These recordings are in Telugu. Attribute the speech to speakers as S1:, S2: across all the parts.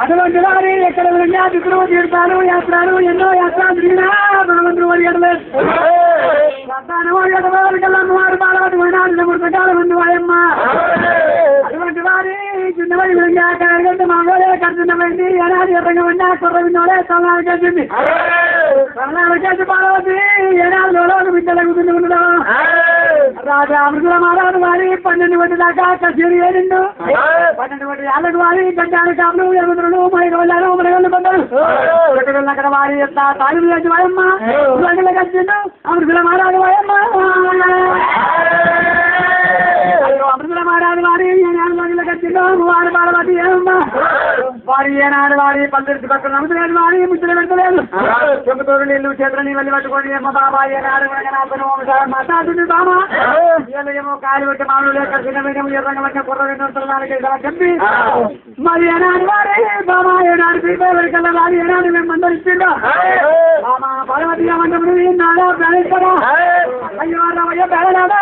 S1: అటువంటి వారి ఎక్కడ దిక్కులు తీర్థాలు యాత్రలు ఎన్నో యాత్రలు తిరిగినా భగవంతుడు వడిగడలేదు వారు బాలవతి మృతకాల ముందు వాయమ్మ అటువంటి వారి చిన్నవాడి విధంగా మామూలే కడుతున్నమైంది ఏనాది ఎర్రంగా ఉన్నా కుర్ర విన్నోడే తలనాలు కలిసింది తలనాలు కలిసి బాలవతి ఏనాడు బిడ్డలకు ఉండడం రాజా అమృతుల మహారాజు వారి 12 గంటల దాకా కచేరి ఏడిండు 12 గంటల ఏళ్ళకు వారి గంటాలు కాపులు ఎగుతులు మైగోళ్ళను మరగళ్ళు బందరు అక్కడ వారి తాళి చేసి వాయమ్మ వచ్చిండు అమృతుల మహారాజు వాయమ్మ అమృతుల మహారాజు వారి ఏనాడు వచ్చిండు వారి బాలవతి ఏమమ్మ వారి ఏనాడు వారి పల్లెటి పక్కన అమృతులు వారి ముచ్చట పెడతలేదు చెబుతోడు నీళ్ళు చేతులని వెళ్ళి పట్టుకొని అమ్మ బాబా ఏనాడు మాట్లాడుతుంది బామా ఏమో కాయలు పెట్టి మామూలు లేక చిన్న ఎర్రంగా పట్టిన కుర్ర చెప్పి మరి ఏనాడు వారి బామా ఏనాడు పీపేకల్లా వారి ఏనాడు మేము మందరిస్తుండో బామా పార్వతీ మండపం నాడా ప్రాణిస్తారా అయ్యో రామయ్య పేడనాడా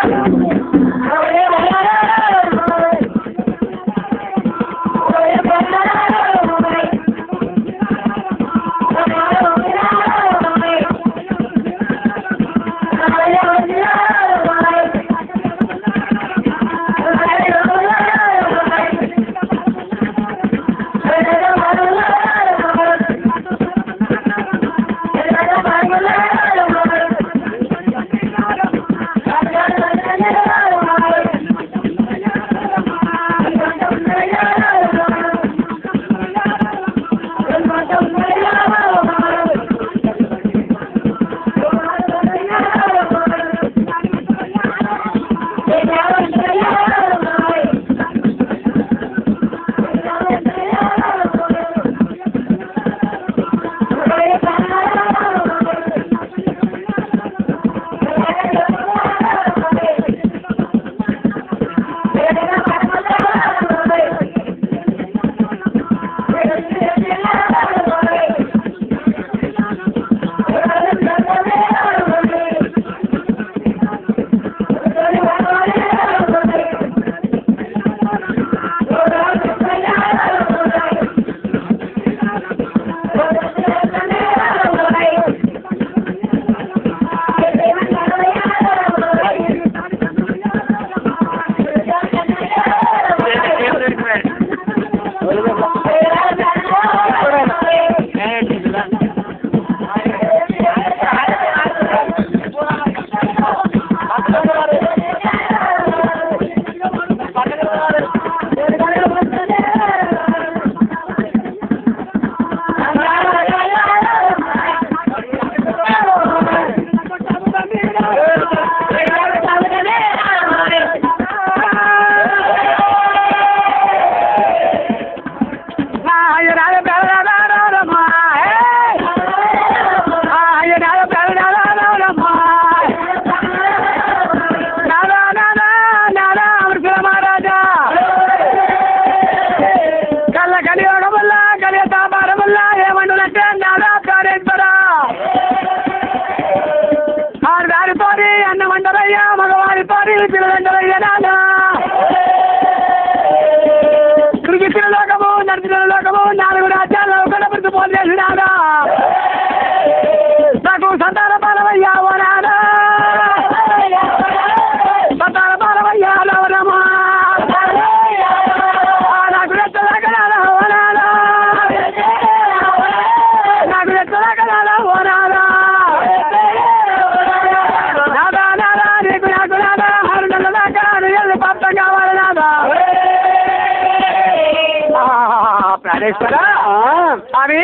S2: అవి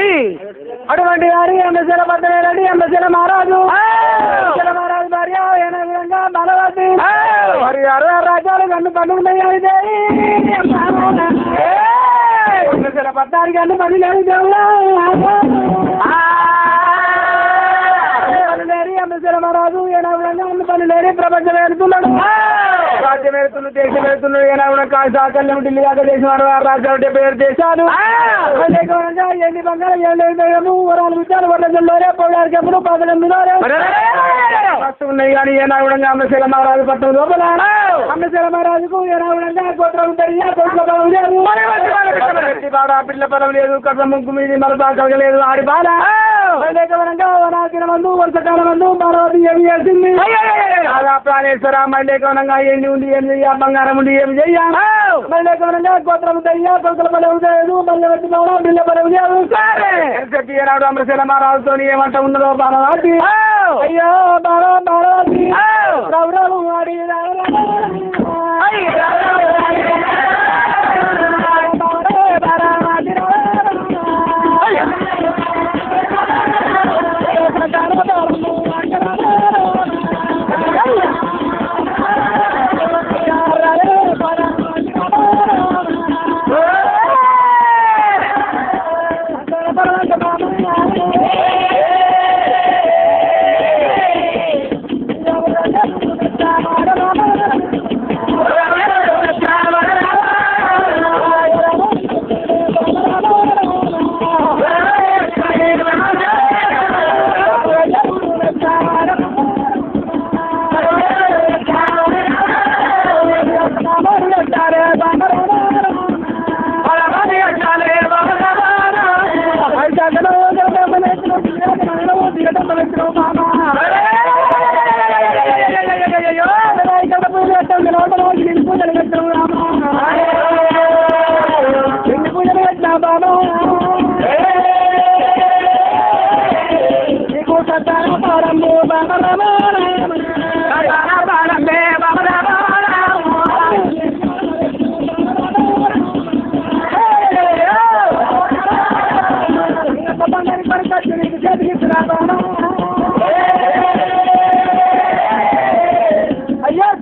S2: అటువంటి వారి ఎంబసీల పద్దలేదండి ఎంబసీల మహారాజు మహారాజు భార్య ఏనా విధంగా బలవతి మరి 60 రాజ్యాలు గన్ను పండుగ ఎంబసీల పద్దానికి గన్ను పని లేదు దేవుడా ఎంబసీల మహారాజు ఏనా విధంగా గన్ను పని లేని ప్రపంచం వెళ్తున్నాడు రాజ్యం వెళ్తున్నాడు దేశం వెళ్తున్నాడు ఏనా కూడా సాకల్యం ఢిల్లీ దాకా దేశం 60 రాజ్యాలు 70 దేశాలు ఎన్ని బంగారం ఏళ్ళు వరాలు విద్యాలు వరదల్లోనే పోవడానికి ఎప్పుడు 18 వస్తు ఉన్నాయి కానీ ఏనాగుడంగా అమ్మశీల మహారాజు పట్టణం లోపల అమ్మశీల మహారాజుకు ఏనాగుడంగా గోత్రం తెలియ కొట్ల బలం లేదు పిల్ల బలం లేదు కట్ల ముగ్గు మీది మరొక కలగలేదు ఆడి బాల మల్లేకవనంగా వనాకిన మందు వర్షకాల మందు మరొకటి ఏమి చేసింది ప్రాణేశ్వర మల్లేకవనంగా ఎండి ఉండి ఏం చెయ్య బంగారం ఉండి ఏమి చెయ్య మల్లేకవనంగా గోత్రం తెలియ కొట్ల బలం లేదు మళ్ళీ వచ్చి పిల్ల బలం లేదు చెప్పి ఏనాడు అమ్మశీల మహారాజుతో ఏమంట ఉన్నదో బాలవాటి అయ్యో బాల బాలవాటి రౌరవు వాడి అయ్యా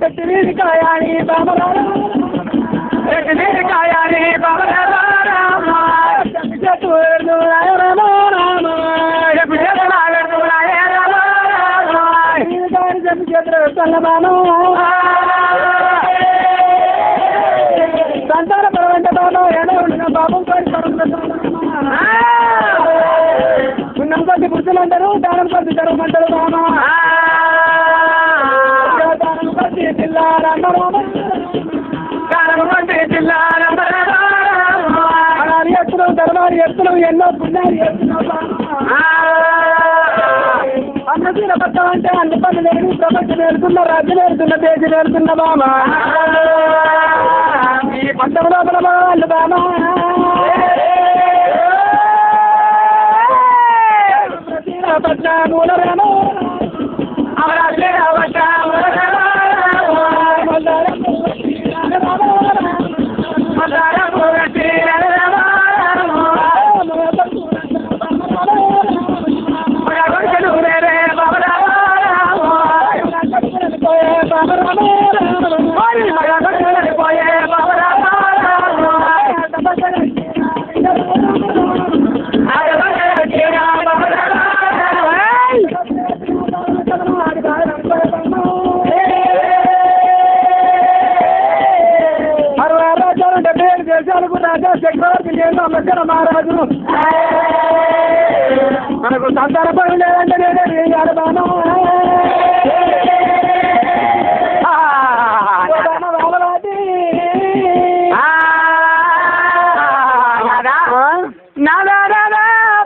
S2: పెట్టి కాయాని కాయాని సంతాన పరవంట బాబు ఎలా ఉండిన బాబు పుణ్యం కొద్ది పురుషులు అంటారు దానం కొద్ది జరగమంటారు బామా దానం కొద్ది జిల్లారందరూ ఎత్తులు ధర్మాలు ఎత్తులు ఎన్నో పుణ్యాలు ఎత్తున్నావు అన్నదీన పట్టం అంటే అన్ని పనులు లేదు ప్రపంచం నేర్చుకున్న రాజ్యం నేర్చుకున్న దేశం నేర్చుకున్న బామా ఈ పట్టం లోపల వాళ్ళు బామా పట్నామూలరేమో చక్రవర్తి నేను అమ్మశీల మహారాజు మనకు సంతాన పనులు లేదంటే నేనే వేయాలి బాను బాలవాటి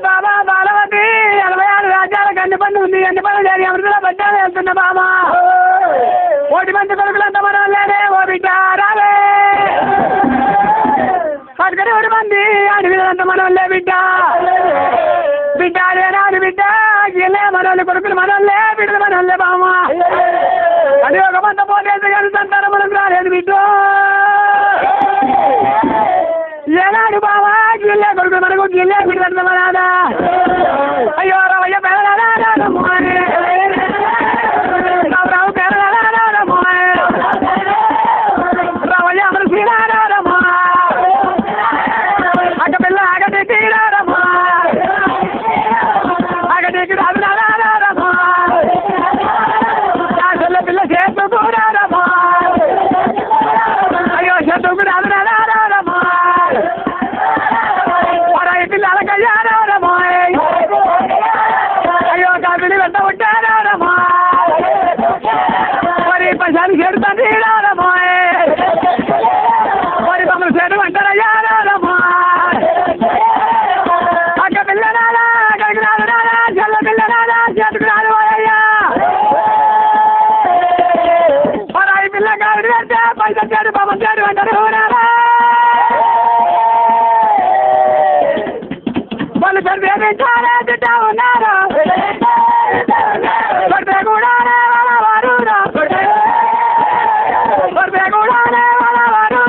S2: బాబా బాలవతి 86 రాజ్యాలకు అన్ని పనులు ఉంది అన్ని పనులు లేని అమృతలో పడ్డాను వెళ్తున్నా బాబా 1 మంది కొడుకులంతా మనం లేనే ఓ బిడ్డ రాలే పట్టుకని 1 మంది అడవిలంతా మనోళ్ళే బిడ్డ బిడ్డ లేనాడు బిడ్డ గిల్లే మనోళ్ళు కొడుకులు మనోళ్ళే బిడ్డలు మనోళ్ళే బామ అది ఒక మంత పోలేదు కానీ సంతానం మనం రాలేదు బిడ్డ ఏనాడు బావా గిల్లే కొడుకులు మనకు గిల్లే బిడ్డలు మనాదా అయ్యో రవయ్య పెరగదా రవయ్య అమరు శ్రీనారాయణమ్మా అక్క పిల్ల ఆగటికి రారమ్మా ఆగటికి రారమ్మా దాసల్ల పిల్ల చేతుకు రారమ్మా అయ్యో చేతుకు రారమ్మా పరాయి పిల్లల కళ్యాణ
S1: చేతుకు రాదు అయ్యా పరాయి పిల్ల కాదు అంటే పైసలు చేడు పాపం చేడు అంటారు వాళ్ళు చదివించారా తిట్టా ఉన్నారు కొడితే కూడా వారు కొడితే కూడా వారు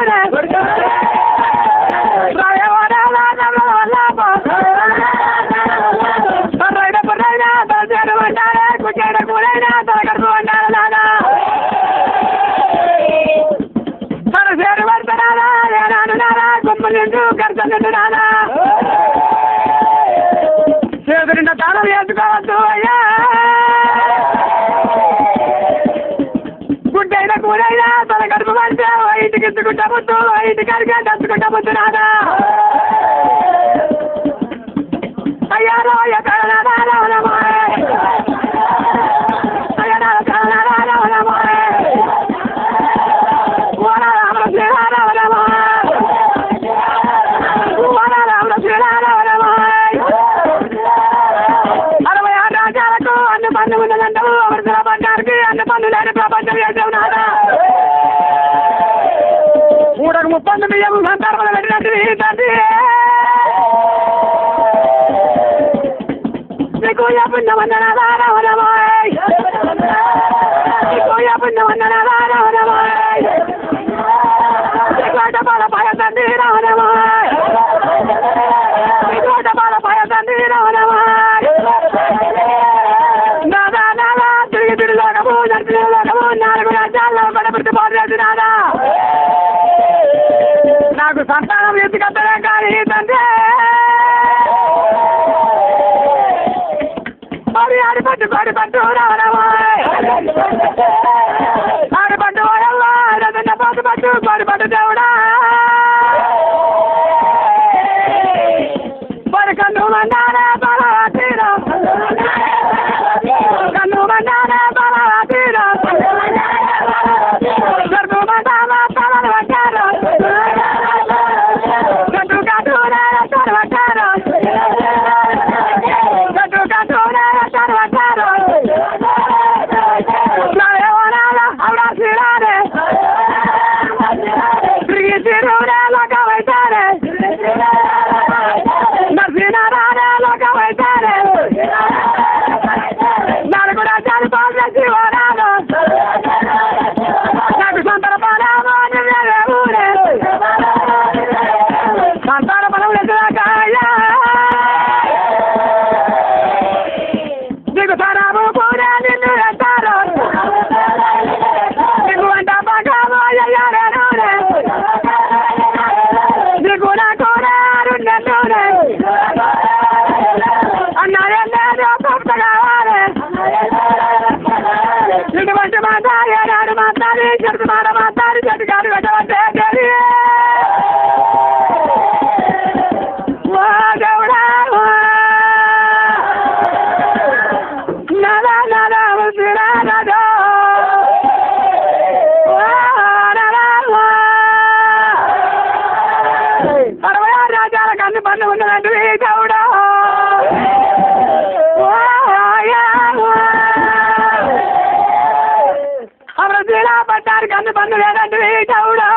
S1: చేతులున్న తాళం వేసుకోవద్దు అయ్యా గుడ్డైన కూరైనా తన కడుపు పడితే ఇంటికి ఎత్తుకుంటా ముద్దు ఇంటికి అడిగా దంచుకుంటా ముద్దు నాదా అయ్యారో అన్ని పన్ను ఉన్నదంటావు అమృత పడ్డానికి అన్ని పన్ను లేని ప్రపంచం చేసావు నాదా 30 బియ్యం సందర్భంలో పెట్టినట్టు తండ్రి నీకు పుణ్యమందనాదా రవణమాయ్ నీకు పుణ్యమందనాదా రవణమాయ్ నీకు పాలపాయ తండ్రి రవణమాయ్ నీకు పాలపాయ తండ్రి రవణమాయ్ నాదా నాదా తిరిగి తిరుగులాగము నడిచిలాగము 4 రాజ్యాల్లో పడబడి పాడలేదు నాదా నాకు సంతానం ఎత్తుకత్తలే కానీ తండ్రి మరి ఆడిపట్టు రావడమాయ్ ఆడిపట్టు వాడల్లా రదన్న పట్టు పాడిపట్టు దేవుడా మరి కన్ను మండారా బాలా తీరా కన్ను మండారా బాలా తీరా కన్ను మండారా బాలా వచ్చారు కట్టు కట్టురా వచ్చారు కట్టు కట్టురా వచ్చారు ahora será తిరిగి తిరువురాలాగా వైతారే నర్సినారాలాగా వైతారే 4 రాజ్యాలు బాగా జీవనాలు నాకు సంతాన బలమాని వేరే ఊరే సంతాన బలం లేదాకాయా నీకు సరాబు పూరా నిన్ను అంటారు నీకు అంట పగాలో అయ్యారే నీకు నా కోరారున్నోరే అన్నారెల్లారో భక్త కావాలి ఇటువంటి మాట్లాడారు మాట్లాడి చెట్టు మాట్లాడి చెట్టు కాదు పెట్టవంటే దేవుడా నలా నలా ఉసిరా నదో 66 రాజ్యాల కన్ను పన్ను ఉన్నదంటే దేవుడా అమృతీలా పట్టారు కన్ను పన్ను లేదంటే దేవుడా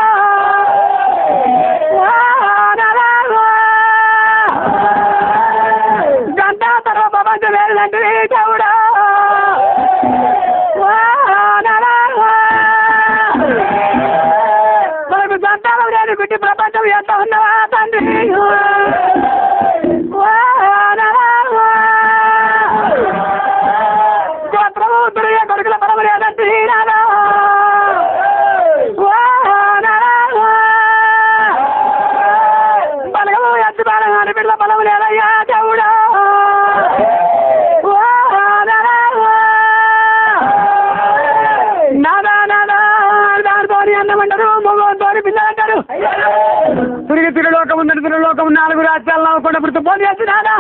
S1: గంట తర్వాత ప్రపంచం లేదంటే దేవుడా మనకు సంతానం లేని గుడ్డి ప్రపంచం ఎంత ఉన్నవా తండ్రి గోత్రము కొడుకుల బలం లేదంటే నాదా బలగము ఎత్తు బలం అని బిడ్డ బలం లేదయ్యా దేవుడా నాదా నాదా దానితోని అన్నమంటారు మగతోని పిల్లలంటారు తిరిగి తిరులోకం ఉందని తిరులోకం 4 రాజ్యాల్లో కూడా ఇప్పుడు పోనీ చేస్తున్నాడా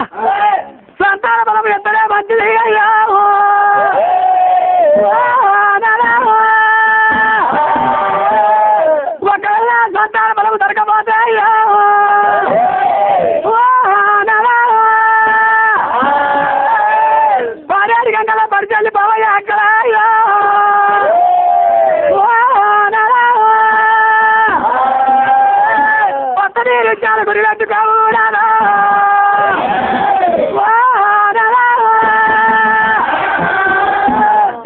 S1: సంతాన బలం ఎంతనే మంచిది అయ్యా ఒకవేళ సంతాన బలం దొరకపోతే అయ్యా భార్యాడికంటే
S2: రాజాలు గురి పెట్టుకోవునారా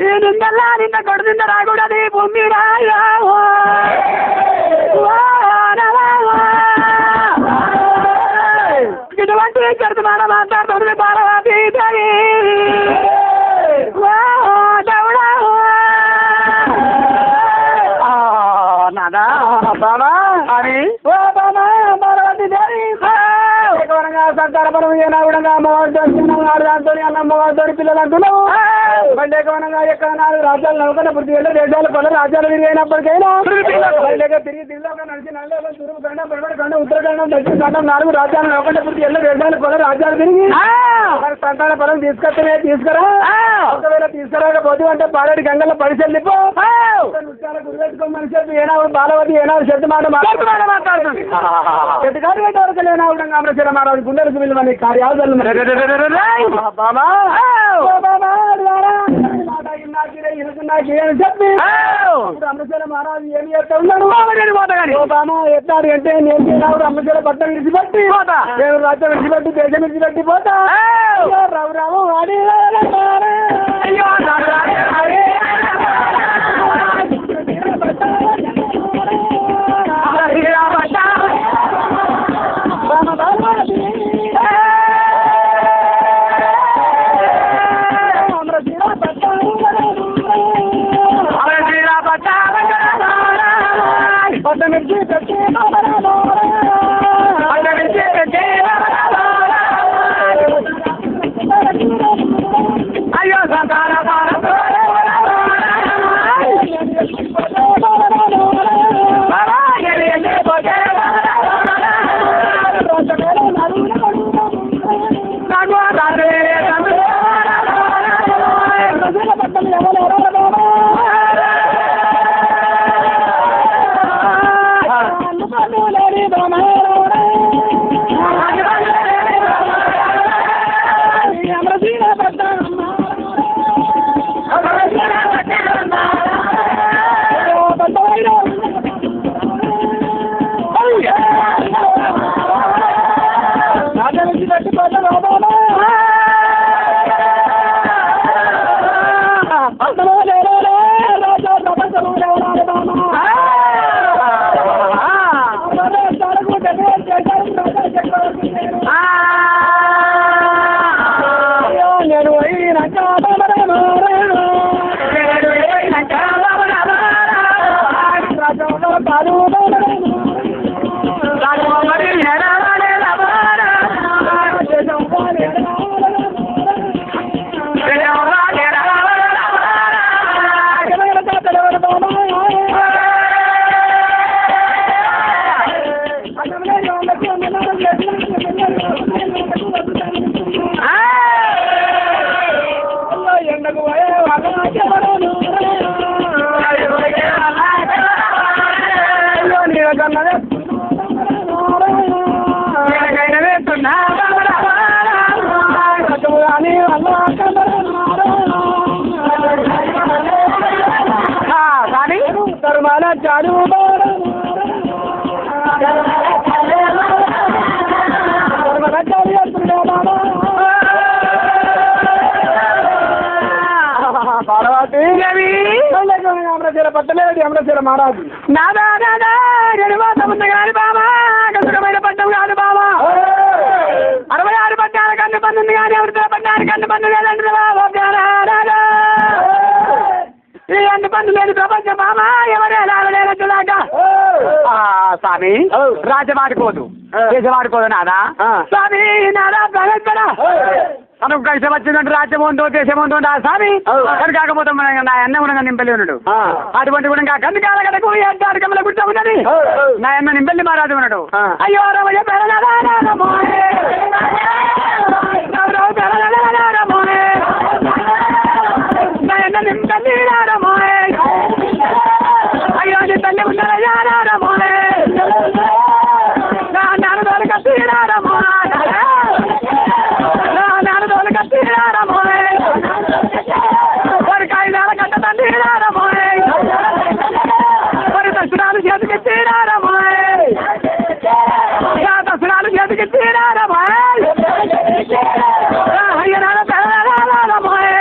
S2: ఈ నిన్నల్లా నిన్న కొడు నిన్న రాకూడదు భూమి రాయా ఇటువంటి చెడుతున్న మాట్లాడుతుంది పార్వతీ దేవి నాదా బాబా అని ఓ బాబా పార్వతీ దేవి సంతాన పరం ఏనావిడంగా అమ్మవారితో దాంతో అన్న అమ్మవారితో పిల్లలు అంటున్నావు బయటేకవనంగా ఎక్కడ 4 రాజ్యాలు నౌకన పూర్తి వెళ్ళి దేశాలు పలు రాజ్యాలు తిరిగినప్పటికైనా బయటగా తిరిగి దిల్లోక నడిచి నల్లగా తూర్పు ఖండం పడమటి ఖండం ఉత్తరఖండం దక్షిణ ఖండం 4 రాజ్యాలు నౌకన పూర్తి వెళ్ళి దేశాలు పలు రాజ్యాలు తిరిగి మరి సంతాన పరం తీసుకొస్తేనే తీసుకురా ఒకవేళ తీసుకురాకపోతే అంటే పాడేటి గంగల్లో పరిశీలిపో నృత్యాల గురి పెట్టుకోమని చెప్పి ఏనాడు బాలవతి ఏనాడు చెట్టు మాట మాట్లాడుతుంది చెట్టు కాదు పెట్టవరకు లేనావుడంగా అమరశీల మహారాజు గుండెలకు పిల్లమని కార్యాలు బాబా చెప్పి అమరశీల మహారాజు ఏమి చేస్తా ఉన్నాడు బామా ఎత్తాడు అంటే నేను అమరశీల పట్టం విడిచిపెట్టి నేను రాజ్యం విడిచిపెట్టి దేశం విడిచిపెట్టి పోతా రావు రావు వాడి అయ్యో సంతాన అమరశీల మహారాజు నాదా నాదా గడివాత ఉంది కాని బాబా కసుకమైన పట్టం కాదు బాబా 66 పట్టాల కన్ను పంది కానీ అమృత పట్టాల కన్ను పంది లేదంటే బాబా ఈ అన్ని పండు లేని ప్రపంచం బాబా ఎవరే లాగలేనట్టులాగా స్వామి రాజ్యమాడిపోదు దేశమాడిపోదు నాదా స్వామి నాదా ప్రగతిరా మనకు కలిసి వచ్చినట్టు రాజ్యం ఉందో దేశం ఉందో స్వామి కానీ కాకపోతే నా అన్న కూడా నింపలి ఉన్నాడు అటువంటి కూడా కందుకాల కడకు కార్యక్రమంలో కూర్చో ఉన్నది నా అన్న నింపల్లి మహారాజు ఉన్నాడు అయ్యో రమయ్య నా అన్న నింపల్లి అయ్యో నీ తల్లి ఉన్నారయ్యా నా నాన్నదోలు కట్టిరారమో మరి కాయిదాల కట్ట తండ్రిరారమో మరి దక్షిణాలు చేతికి తీరారమో దక్షిణ అయ్య నాన్న పెళ్ళమోయే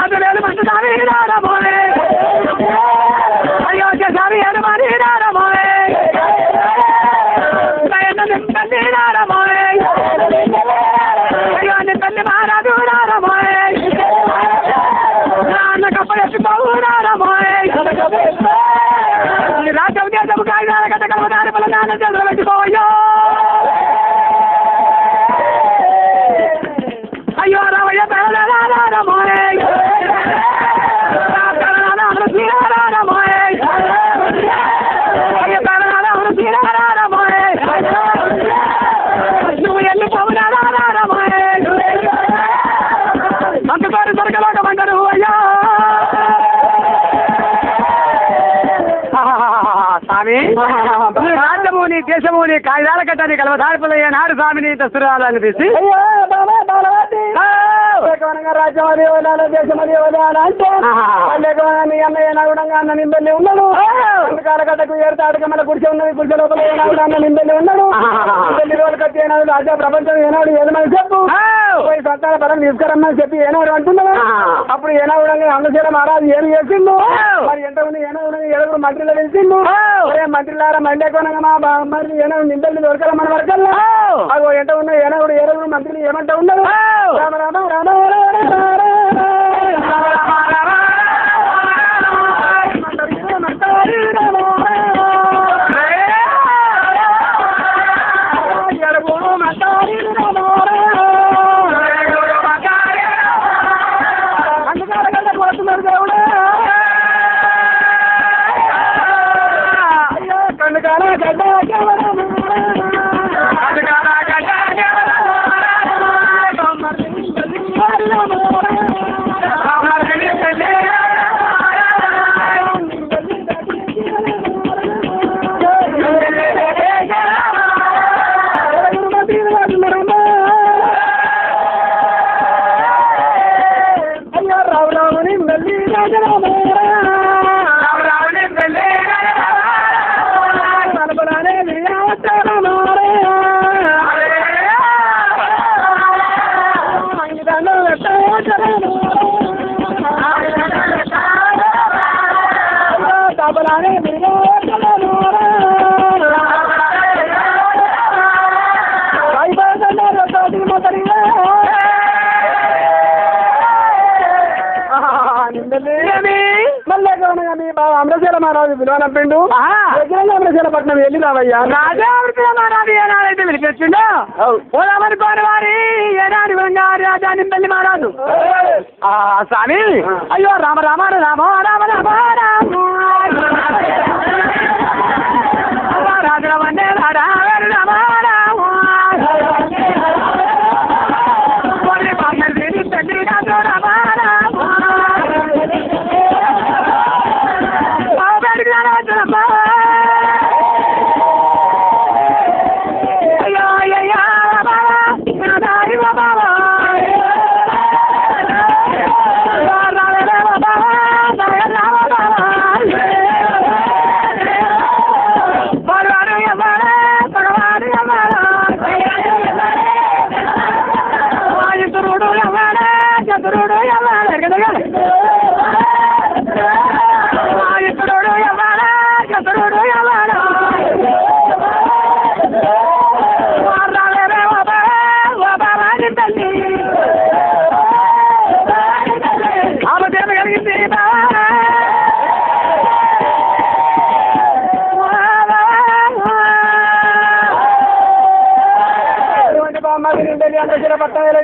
S2: అందులో మంచి సామి రామోయే అయ్యో సామి హనుమాని రామోయే నింపల్లి రామోయే అయ్యో నింపల్లి మహారాజు రామోయే నాన్న కప్పలెత్తి బాబు రామోయే రాజ్యం దేశము కాగితాల కథ కలవదాని వల్ల నాన్న చేతులు పెట్టుకోవయ్యో అయ్యో రామయ్య రామోయే నువ్వు ఎల్లు పోవునా రామోయే అంతగారు దొరకలోకమంటారు అయ్యా స్వామి రాజ్యముని దేశముని కాగితాల కట్టని కలవదార్పులయ్యే నాడు స్వామిని దస్తురాలు అనిపిస్తే రాజ్యమది వదాలి దేశమది వదాలి అంటే మీ అన్నయ్య నగుడంగా అన్న నింబెల్లి ఉన్నాడు కాలకట్టకు ఏడుతాడుక మన గుడిసె ఉన్నది గుడిసె లోపల ఏనాడు అన్న నింబెల్లి ఉన్నాడు నింబెల్లి రోజు కట్టి ఏనాడు రాజ్య ప్రపంచం ఏనాడు ఏదమని చెప్పు పోయి సంతాన పరం తీసుకురమ్మని చెప్పి ఏనాడు అంటున్నాడు అప్పుడు ఏనాడుగా అందచేర మహారాజు ఏమి చేసిండు మరి ఎంత ఉంది ఏనాడు ఏడుగురు మంత్రులు వెళ్తుండు మంత్రులారా మండే కొనగా మా మరి ఏనాడు నింబెల్లి దొరకరా మన వర్గంలో అగో ఎంత ఉన్న ఏనాడు ఏడుగురు మంత్రులు ఏమంటా ఉన్నాడు రామ రామ రామ అమరశీల మహారాజు విలువనంపిండు అమరశీల పట్నం వెళ్ళి రావయ్యా రాజా అమరశీల మహారాజు ఏనాడైతే పిలిపించిండు పోదామనుకోని వారి ఏనాడు రాజా నింపల్లి మహారాజు స్వామి అయ్యో రామ రామ రామ రామ రామ రామ రాజుల వందే రామ రామ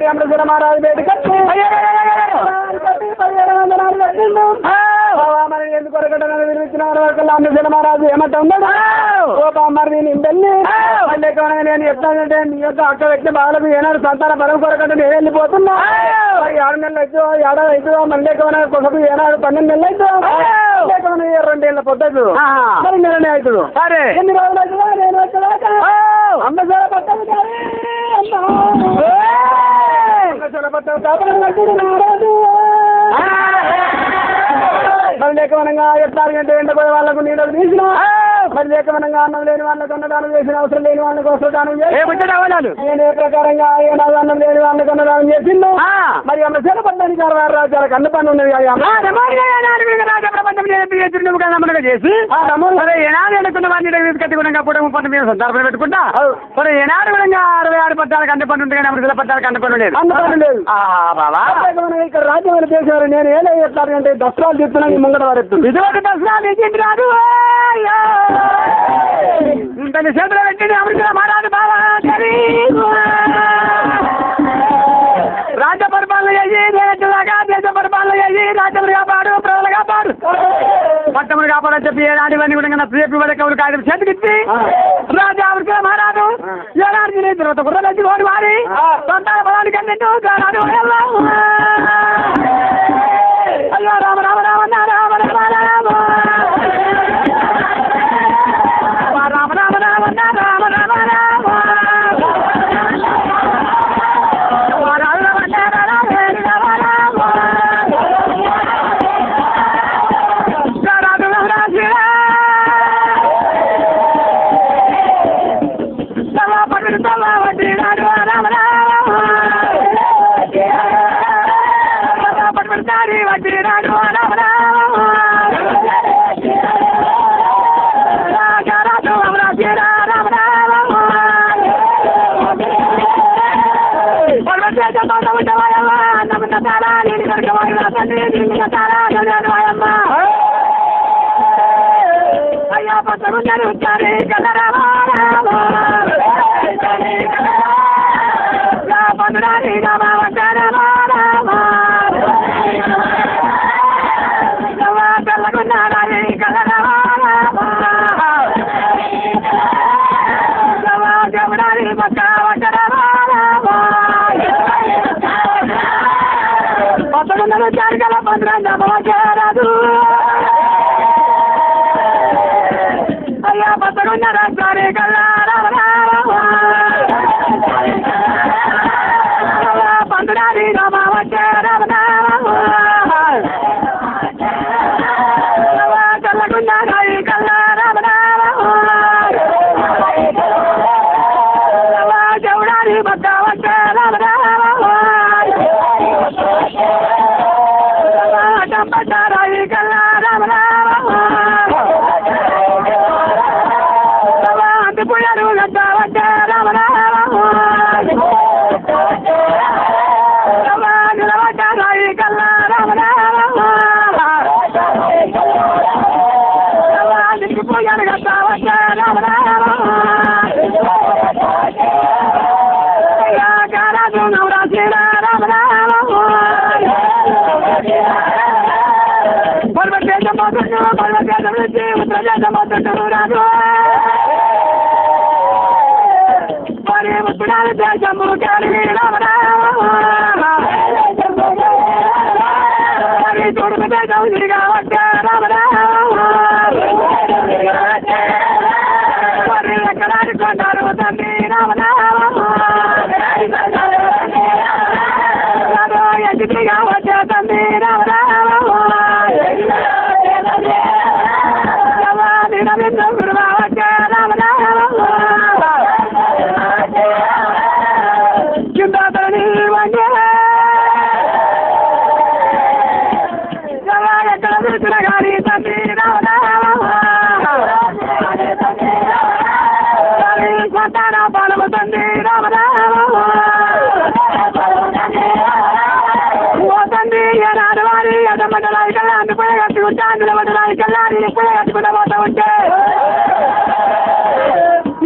S2: అమరశీల మహారాజు బయట ఎందుకు అమరశీల మహారాజు ఏమంటా ఉన్నాడు ఓ బామ్మరి నేను వెళ్ళి మళ్ళీ నేను చెప్తానంటే నీ యొక్క అక్క వ్యక్తి బాలకు ఏనాడు సంతాన పరం కొరకంటే నేను వెళ్ళిపోతున్నా 6 నెలలు అవుతుందో ఏడాది అవుతుందో మళ్ళీ కొసపు ఏనాడు 12 నెలలు అవుతుందో 2 ఏళ్ళ పొద్దు మరి నెలనే అవుతుందో సరే ఎన్ని రోజులు అవుతుందో నేను వచ్చేదాక అమ్మశీల పట్టం మళ్ళీ ఎట్లా ఎండపోయే వాళ్ళకు నీడలు తీసిన మరి లేకమనంగా అన్నం లేని వాళ్ళకి అన్నదానం చేసిన అవసరం లేని వాళ్ళకి అవసరం దానం చేసి నేను ఏ ప్రకారంగా ఏనాడు అన్నం లేని వాళ్ళకి అన్నదానం చేసిండు. మరి అమ్మ జలపడ్డానికి 6 రాజ్యాలకు అన్న పని ఉన్నది చేసి ఏనాడు అనుకున్న వాడిని కట్టుకున్నాక కూడా 30 మీద సందర్భం పెట్టుకుంటా మరి ఏనాడు విధంగా 66 పట్టాలకు అన్న పని ఉంటుంది కానీ జలపట్టాలకు అన్న పని లేదు అన్న పని లేదు బాబా ఇక్కడ రాజ్యం చేసేవారు నేను ఏదో చెప్తానంటే దసరాలు చెప్తున్నాను ముంగట వారు ఇటువంటి దసరాలు రాదు తన చేతులు పెట్టింది అమృత మహారాజు బాబా రాజ్య పరిపాలన చేసి దేశ పరిపాలన చేసి రాజ్యములు కాపాడు ప్రజలు కాపాడు పట్టములు కాపాడని చెప్పి ఏనాటివన్నీ కూడా చెప్పి వాళ్ళకి ఎవరు కాదు చేతికిచ్చి రాజా అమృత మహారాజు ఏనాటి తర్వాత గుర్రలచ్చి ఓడి వారి సంతాన పదానికి అన్నింటూ అయ్యో రామ రామ రామ రామ రామ రామ రామ అయ్యా పచ్చగుండలు వచ్చారే పండురాని తెల్లగున్నారే కలరాని పక్క పచ్చగుండలు వచ్చారు కదా పండురాదు అయ్యా పచ్చగుండ రాష్ట్రాన్ని పండురాని తెల్లగుండ జవుడాని పక్క చంపచారాయి కల్లా అంటిపోయారు నిలబడ్డారాయి కల్లా నిలిపోయారు రాజు నవరాశి రాజు మరి ముట్టుడాలు దేశము చూడు దేశం తిరిగా వచ్చా మరి ఎక్కడానికి కొంటారు తండ్రి ఎదిగా వచ్చా తండ్రి గురువా వచ్చా చింతాతని ఎక్కడ తెలిసిన కానీ తండ్రి సంతాన పాలము తండ్రి ఓ తండ్రి ఏనాడు వారి అదమండలాయి కల్లా అందుపోయి కట్టుకుంటా అందులో మండలాయి కల్లా నేను ఎప్పుడే కట్టుకుంటా పోతా ఉంటే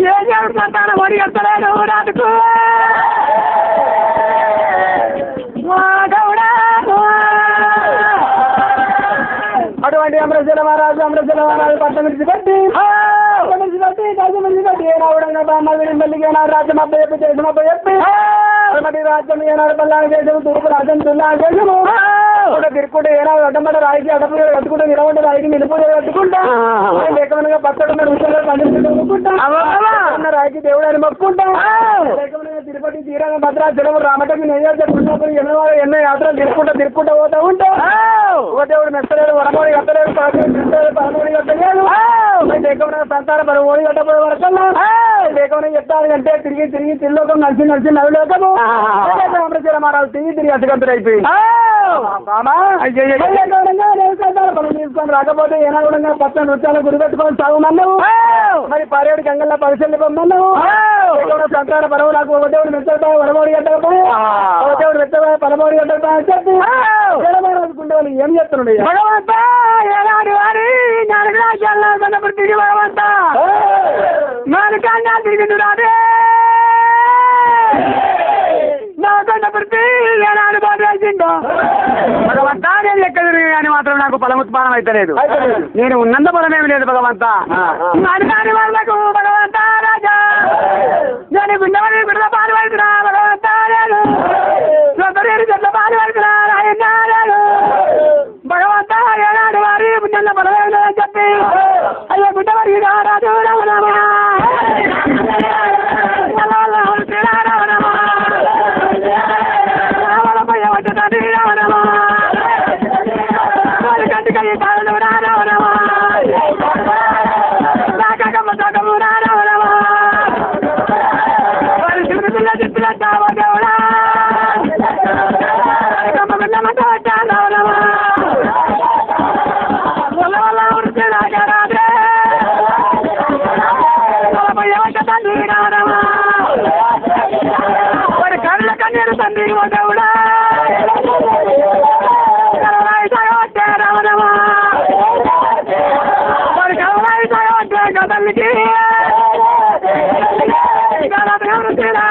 S2: ఏ దేవుడు సంతానం ఓడి కట్టలేడు నాటుకు అటువంటి అమరశిల మహారాజు పట్టం విడిచిపెట్టి ఏనావుడంగా బామ్మ విడిపెల్లికి ఏనాడు రాజ్యం అబ్బ చెప్పి దేశం అబ్బ చెప్పి మరి రాజ్యం ఏనాడు పల్లాని దేశము తూర్పు రాజ్యం తుల్లా దేశము తిరుక్కుంటే ఏనాడు అడ్డమట రాయికి అడ్డపు కట్టుకుంటా నిలబడ్డ రాయికి నిలుపులు కట్టుకుంటా లేకమనగా పక్కడున్న విషయాలు పండుకుంటా రాయికి దేవుడు అని మొక్కుంటా లేకమనగా తిరుపతి తీరంగ భద్రాచలం రామటమి నైవేద్యం ఎన్నో యాత్రలు తిరుక్కుంటా పోతా ఉంటావు దేవుడు మెత్తలేడు వరమోడి కట్టలేడు పరమోడి కట్టలేదు లేకపోతే సంతాన పరమోడి కట్టబోయే వరకల్లా లేకపోతే చెప్తానంటే తిరిగి తిల్లోకం నడిచి నవ్వులోకము అమృతీర మహారాజు తిరిగి అసగంతులు అయిపోయింది పనులు తీసుకొని రాకపోతే ఏనాగుణంగా పచ్చ నృత్యాలు గురి పెట్టుకొని సాగుమన్నావు మరి పారేడు గంగల్లో పరిశీలన పొమ్మన్నావు సంతాన పరవు నాకు ఒక దేవుడు మెత్తపా వరమోడి కట్టకపోయి ఒక దేవుడు మెత్తపా పరమోడి కట్టకపోయి అని చెప్పి జలమహారాజుకుంటే వాళ్ళు ఏం చెప్తున్నాడు భగవంతా ఏనాడు వారి నాలుగు రాజ్యాల్లో కొన్నప్పుడు తిరిగి భగవంతా నాలుగు కాండాలు తిరిగి రాదే భగవంతా నేను ఎక్కడ అని మాత్రం నాకు ఫలముత్పానం అయితే లేదు నేను ఉన్నంత ఫలమేమి లేదు భగవంతా నాని వాళ్ళకు భగవంతా రాజా నేను గుండెవరి బిడ్డ పాలు పడుతున్నా భగవంతా నేను సొంతరేరు చెట్ల పాలు పడుతున్నా రాయన్నా నేను భగవంతా ఏనాడు వారి పుణ్యంలో ఫలమేమి లేదని చెప్పి అయ్యో గుండెవరి రాజు రామనామా కన్నీరు తండ్రి దేవుడా రామరమా మరి కలవాయి తల్లికి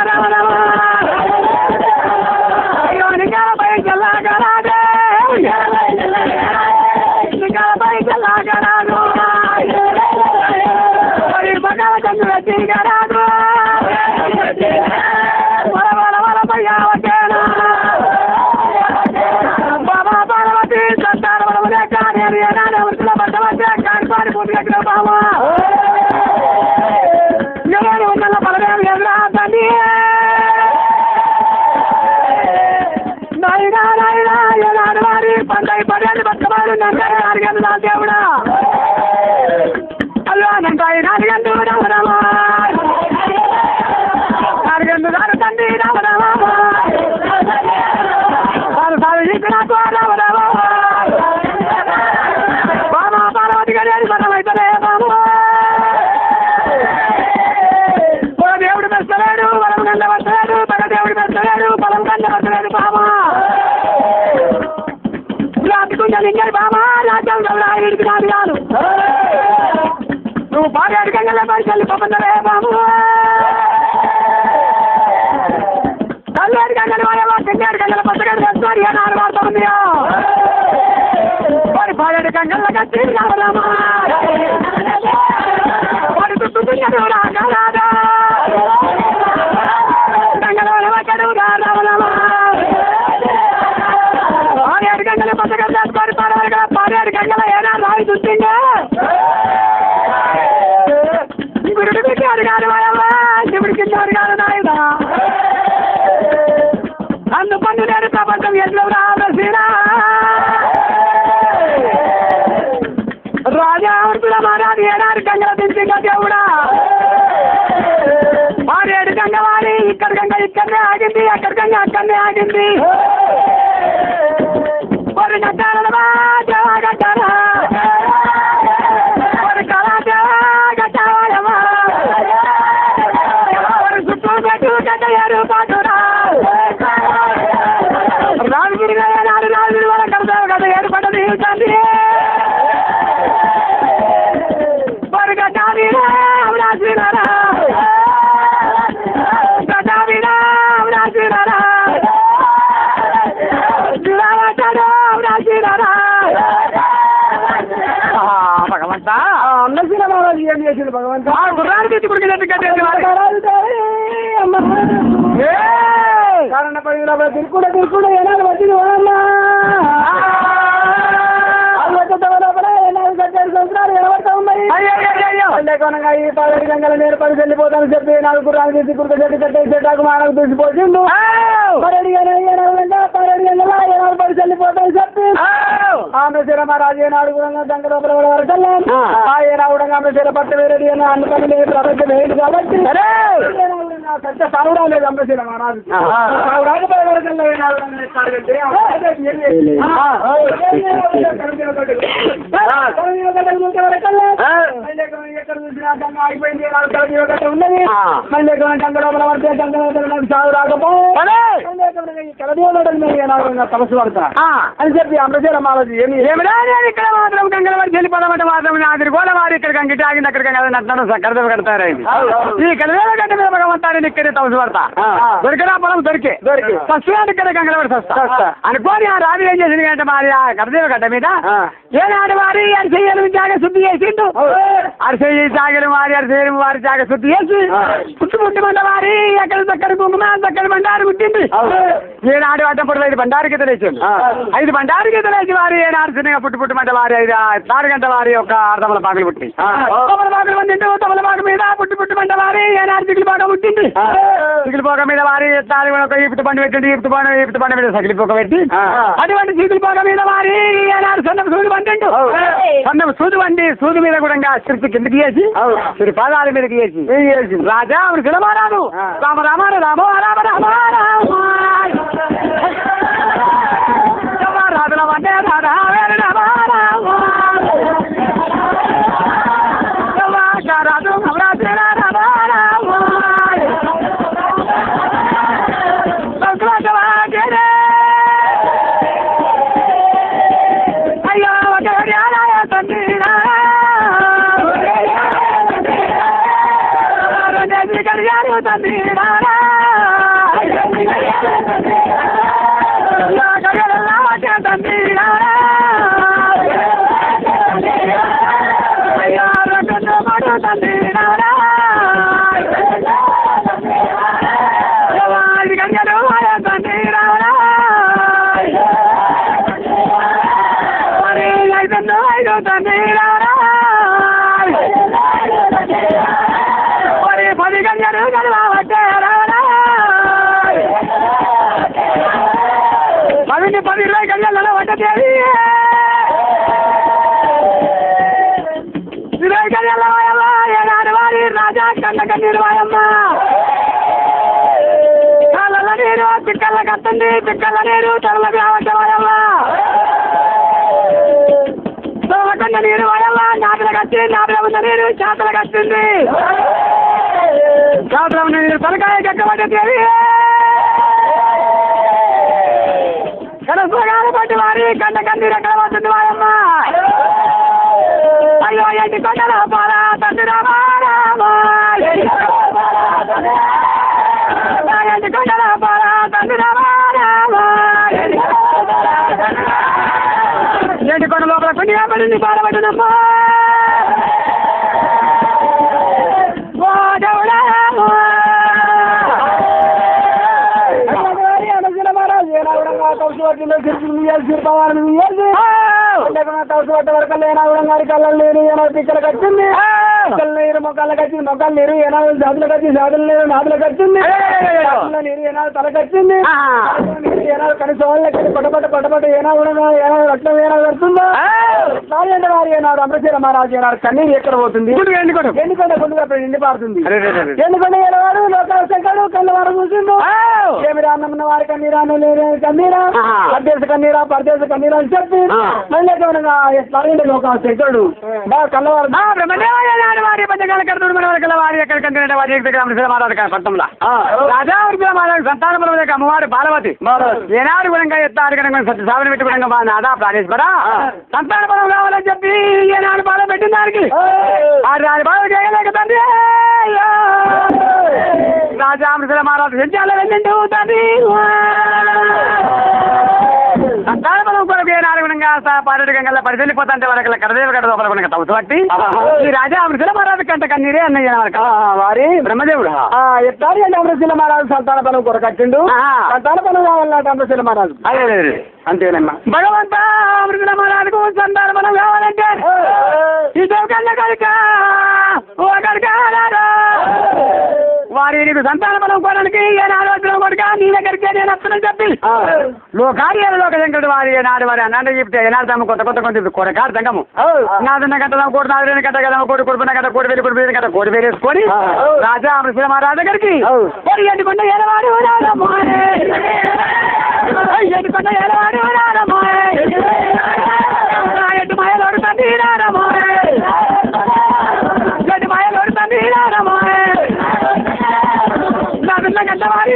S2: రామరమా అయ్యో నికాలపై చల్లాగరాదే నికాలపై చల్లాగరాదు మరి పక్కన చంద్రుల తీగరాదు బాబా పార్వతి సంతాన బాబా ఎవరు ఉన్న పలవేమి ఎదురా తండ్రి నాయనా నాయనా ఏనాడు వారి పండగ పర్యాలు బతుకమాలు నాలుగందు నా దేవుడా అల్లా నంటాయి నాలుగందు రామరామా నాలుగందు గారు తండ్రి రామరామా సారు నాకు రామరామా బాబా పార్వతి గారి మనమైతే బాబా దేవుడు మెచ్చలేడు బలం కన్నా వచ్చలేడు పగ దేవుడు మెచ్చలేడు బలం కన్నా వచ్చలేడు బాబా రాజుకుంటాను బాబా రాజ్యాంగండికి నాది కాదు నువ్వు బాగా అడిగంగా పరిచయం పంపరే బాబు తల్లి అడిగంగలు వాడి అడిగంగల పచ్చగడ్డ వేస్తున్నారు నాలుగు వార్త ఉందియో వాడి పాడేడు గంగల్లో కట్టి రామరామా వాడి చుట్టూ రాదా పాడేడు గంగల పచ్చగడ్డ వేసుకొని పాడేడు గంగల ఏనా రాయి చూసిండే గురుడు పెట్టాడు కాదు వాయమ్మా శివుడి కిందాడు కాదు నాయుడా అందు పన్ను నేను ప్రపంచం ఎట్లు రామశ్రీరా రాజా అమృతుల మారాది ఏడాది గంగల దించింగా దేవుడా మారేడు గంగ వారి ఇక్కడ గంగ ఇక్కడనే ఆగింది అక్కడ గంగ అక్కడనే ఆగింది మరి గట్టాలమ్మా దేవా గట్టారా మరి కళా దేవా గట్టావాయమ్మా మరి చుట్టూ పెట్టు గట్టయ్యారు పాటురా రాజగిరి నాలుగు వాళ్ళ కడతావు కదా ఏర్పడ్డది తండ్రి మరి గట్టాలీరా అవరాజీరారా గట్టాలీరా అవరాజీరారా భగవంతా అన్నశీల మహారాజు ఏం చేసిండు భగవంతా గుర్రాలు తెచ్చుకుడికి కారణ పడిన తిరుకుండా ఏనాడు వచ్చింది ఓనమ్మా ఏనాడు కట్టారు సంవత్సరాలు ఏమడతా ఉన్నాయి లేకుండా ఈ 10 గంటల నేను 10 వెళ్ళిపోతాను చెప్పి నాకు గుర్రాలు తీసి గుర్త చెట్టు కట్టేసేటాకు మానకు తీసిపోతుండు 10 గంటల 10 వెళ్ళిపోతాను చెప్పి ఆమె మహారాజు ఏనాడు కూడా గంగ లోపల వరకు ఏనాడు ఆమె పట్టు వేరేది అని అందుకని ప్రపంచం ఏంటి కాబట్టి సత్య సాగుడా లేదు అమ్మశీల మహారాజు సాగుడాకు పడవరకల్లా ఏనాడు ఎక్కడ చూసినా గంగ ఆగిపోయింది ఉన్నది మళ్ళీ గంగ లోపల పడితే గంగ సాగు రాకపోతే తపస్సు పడతా అని చెప్పి అమ్మశీల మహారాజు ఏమిరా ఇక్కడ మాత్రం గంగల వారి చెల్లిపోదామంటే మాత్రం నాది గోల వారి ఇక్కడ గంగిటి ఆగింది అక్కడ నట్టడం కడత కడతారు ఈ కడవేల గడ్డ మీద భగవంతాన్ని ఇక్కడే తపస్సు పడతా దొరికినా పొలం దొరికి సస్యాన్ని ఇక్కడ గంగల వారి సస్తా అనుకోని ఆ రాజు ఏం చేసింది అంటే మరి ఆ కడదేవ గడ్డ మీద ఏనాడు వారి అరిసెయ్యలు జాగ శుద్ధి చేసిండు అరిసెయ్యి జాగలు వారి అరిసెయ్యలు వారి జాగ శుద్ధి చేసి పుట్టుమంట వారి ఎక్కడ చక్కని కుంకుమ చక్కని బండారు పుట్టింది ఏనాడు అడ్డపడు 5 బండారు గీతలు వేసిండు 5 బండారు గీతలు వేసి వారి ఏనాడు చిన్నగా పుట్టుమంట వారి 6 గంట వారి యొక్క అర్ధముల పాకలు పుట్టి తమల పాకలు వండిండు తమల పాక మీద పుట్టుమంట వారి ఏనాడు చిగులు పాక పుట్టింది చిగులు పోక మీద వారి ఒక ఈపుతు బండి పెట్టింది ఈపుతు బండి మీద సగిలి పోక పెట్టి అటువంటి చిగులు పోక మీద వారి ఏనాడు సన్నపు సూది వండిండు సన్నపు సూది వండి సూది మీద కూడా శిరుపు కిందకి వేసి శిరు పాదాల మీదకి వేసి రాజా ఆవిడ సినిమారాదు రామ రామ రామ రామ రామ రాజుల వంటే రాధా రాజు నవరాత్రి అయ్యో తండ్రి తండ్రి పదిని 10 గంటల వంటది 20 గంటల ఏనాడు వారి రాజా కళ్ళక నిర్వాయమ్మ కళ్ళ నీరు పిక్కల కత్తండి పిక్కల నీరు తరల వాయమ్మ సోమకొండ నీరు వాయమ్మ నాపిల కచ్చి నాపిల ఉన్న నీరు చేతల కచ్చింది చేతల ఉన్న నీరు తలకాయ కక్కబడ్డది కనసగాలు పట్టి వారి కండ కన్నీరు ఎక్కడ వస్తుంది వాయమ్మ అయ్యో ఎండి కొండల పాల తండ్రి రామారామ ఎండి కొండల పాల తండ్రి రామారామ ఎండి కొండ లోపల కొన్ని పడింది బాధపడినమ్మా వరకు లేనాడు కళ్ళ నీరు ఏనాడు పిక్కలు కట్టింది నీరు మొక్కలు కట్టింది మొక్కలు నీరు ఏనాడు జాతులు కట్టి జాతులు నీరు నాదులు కట్టింది నీరు ఏనాడు తల కట్టింది నీరు ఏనాడు కనీసం వాళ్ళకి పట్టపట్ట ఏనాడు రక్తం ఏనాడు కడుతుందో అంటే వారు ఏనాడు అమరశీల మహారాజు ఏనాడు కన్నీరు ఎక్కడ పోతుంది ఎన్నికొండ గుండుగా నిండి పారుతుంది ఎన్నికొండ ఏడవాడు లోకాల శంకరుడు కళ్ళ వారు చూసిండు ఏమి రాన్నమ్మ వారి కన్నీరాను లేని కన్నీరా పరదేశ కన్నీరా పరదేశ కన్నీరా అని చెప్పి మళ్ళీ లోకాల శంకరుడు బాగా కళ్ళవారు వారి పంచకాల కడుతుడు మన వాళ్ళ వారి ఎక్కడ కంటే వారి అమరశీల మహారాజు పట్టంలా రాజా మహారాజు సంతానముల అమ్మవారి బాలవతి ఏనాడు గుణంగా ఎత్తారు కనుక సత్య సాధన పెట్టి గుణంగా మా నాదా ప్రాణేశ్వర సంతాన బలం కావాలని చెప్పి ఏనాడు బాధ పెట్టిన దానికి రాని బాధ చేయలేక తండ్రి రాజా అమరశీల మహారాజు సంచాల వెళ్ళిండు తండ్రి సంతాన బలం కొరకు ఏనాడు గుణంగా పర్యటకంగా పరిశీలిపోతుంటే వాళ్ళకి కడదేవ గడ లోపల తవ్వుతూ బట్టి ఈ రాజా అమరశీల మహారాజు కంట కన్నీరే అన్నయ్య వారి బ్రహ్మదేవుడు ఎత్తారు అంటే అమరశీల మహారాజు సంతాన బలం కొరకు వచ్చిండు సంతాన బలం కావాలన్నట్టు అమరశీల మహారాజు అదే అంతేనమ్మా భగవంత అమరశీల మహారాజుకు సంతాన బలం కావాలంటే ఈ కనుక వారి నీకు సంతాన బలం కోరడానికి ఏనాడు వచ్చిన కొడుక నీ దగ్గరికి నేను వస్తానని చెప్పి లోకార్యాలు లోకశంకరుడు వారి ఏనాడు వారి అన్నాడు చెప్తే ఏనాడు తమ కొత్త కొత్త కొంత కొరకాడు సంగము నాదన్న గంట కోటి నాలుగు గంట కదా కోటి కొడుకున్న గంట కోటి వేలు గంట కోటి వేసుకొని రాజా అమృత మహారాజు దగ్గరికి ఎన్నుకున్న ఏలవాడు ఎన్నుకున్న ఏలవాడు ఎటు మాయలోడు తండ్రి ఎటు మాయలోడు తండ్రి నా పిల్ల గంట వారి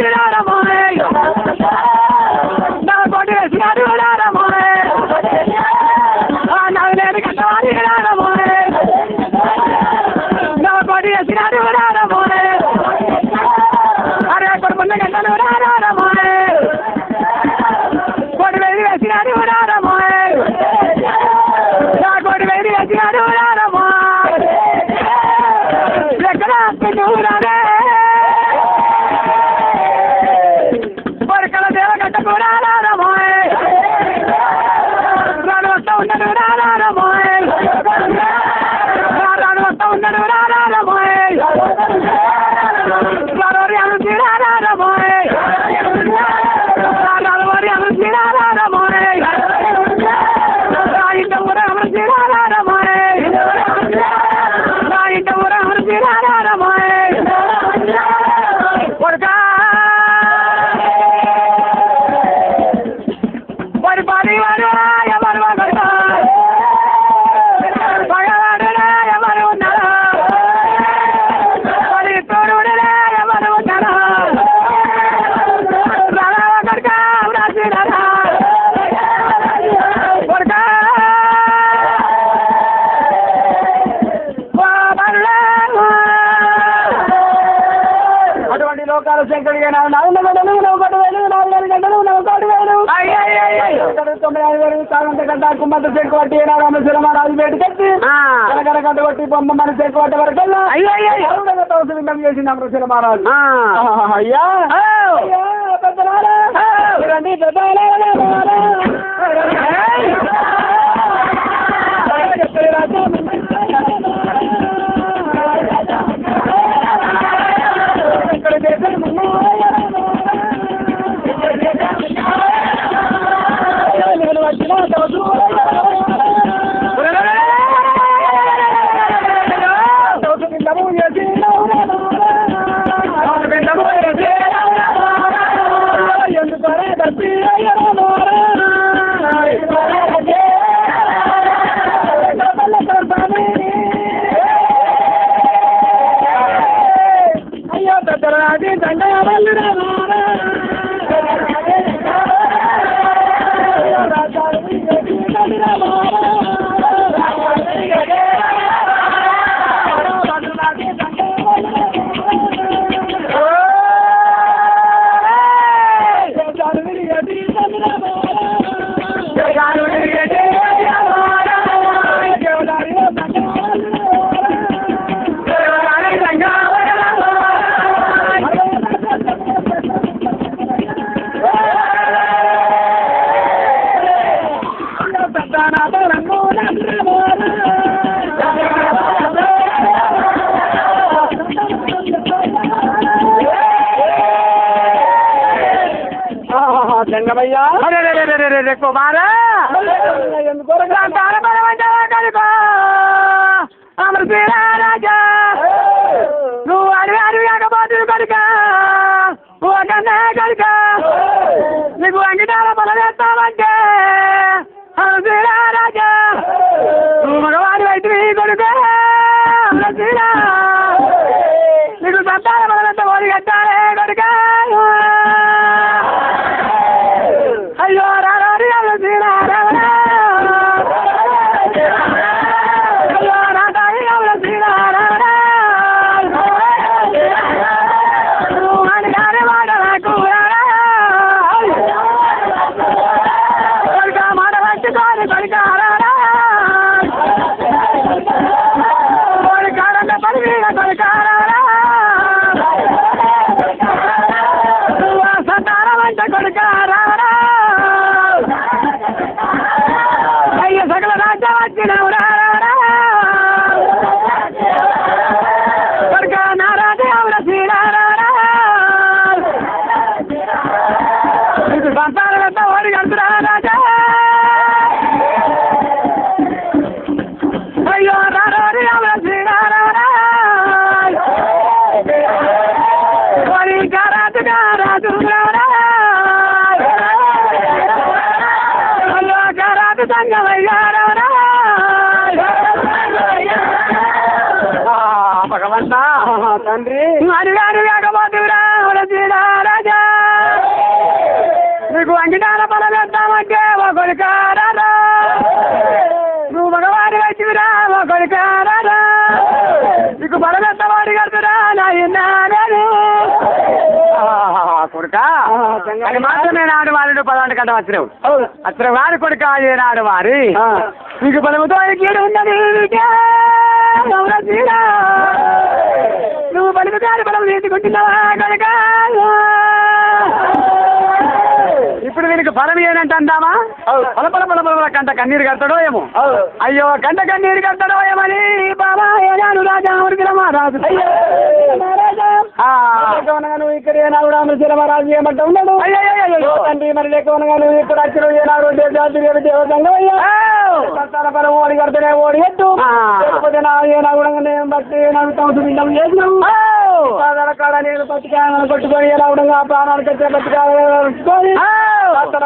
S2: నా కోటి వేసినాడు నాకు నేను గంట వారి నా కోటి వేసినాడు అరే కొడుకున్న గంటలు కోటి వేసి వేసినాడు నా కోటి వేసి వేసినాడు ఎక్కడ కొడుకల దేవ గంట కూడా రాను వస్తా ఉన్నాడు రాను వస్తా ఉన్నాడు రాను శంకరుడిగా 4 గంటలు 1 వేలు 4 గంటలు 1 వేలు 9 వేలు సాగంత గంట కుంభంత చెక్కు పట్టి రామేశ్వరం రాజుపేట కట్టి కనకర గంట కొట్టి బొమ్మ మన చెక్కు పట్టే వరకు విన్నపం చేసింది అమృతశిల మహారాజు. అయ్యా రండి రాజా నువ్వు అడివి అడివి ఆగబాదు కనుక ఒకనే కనుక నీకు అంగిటాల బలవేస్తావంటే రాజా నువ్వు మగవాడి అయితే కొడుక నీకు సంతాన బలవేస్త ఓడి కట్టాలే కొడుక అయ్యో రాజు బంతాలంతా ఓడి కడుతురా రాజా అయ్యో రారోరి శ్రీనారాయణ రాజుగా రాజు అయ్యో రాజు సంగమయ్యా భగవంతా తండ్రి అడిగారు వేగపోతురా రాజా నీకు అంకితాల బలం వేద్దామంటే ఒకరికారా నువ్వు మగవాడి వచ్చిరా ఒకరికారా నీకు బలం ఎత్తవాడి కడుతురా నాయన్నాను కొడుక అది మాత్రమే నాడు వారి 10 గంట వచ్చినావు అసలు వారి కొడుక నాడు వారి నీకు బలముతో కీడు ఉన్నది నువ్వు బలుపు గారి బలం తీసుకుంటున్నావా కనుక ఇప్పుడు వీనికి బలం ఏనంటే అందామా బల కంట కన్నీరు కడతాడో ఏమో అయ్యో కంట కన్నీరు కడతాడో ఏమని బాబా ఏనాడు రాజా రాజు నువ్వు ఇక్కడ ఏనాడు రామరాజు ఏమంటా ఉన్నాడు తండ్రి మరి లేకనగా నువ్వు ఇక్కడ వచ్చిన ఏనాడు దేవతంగా బలం ఓడి కడితేనే ఓడి ఎట్టు లేకపోతే నా ఏనాగుడంగా బట్టి నడుతాం చేసినావు పాదాల కాడ నేను బతికాలను కొట్టుకొని ఏనాగుడంగా ప్రాణానికి వచ్చే బతికాలని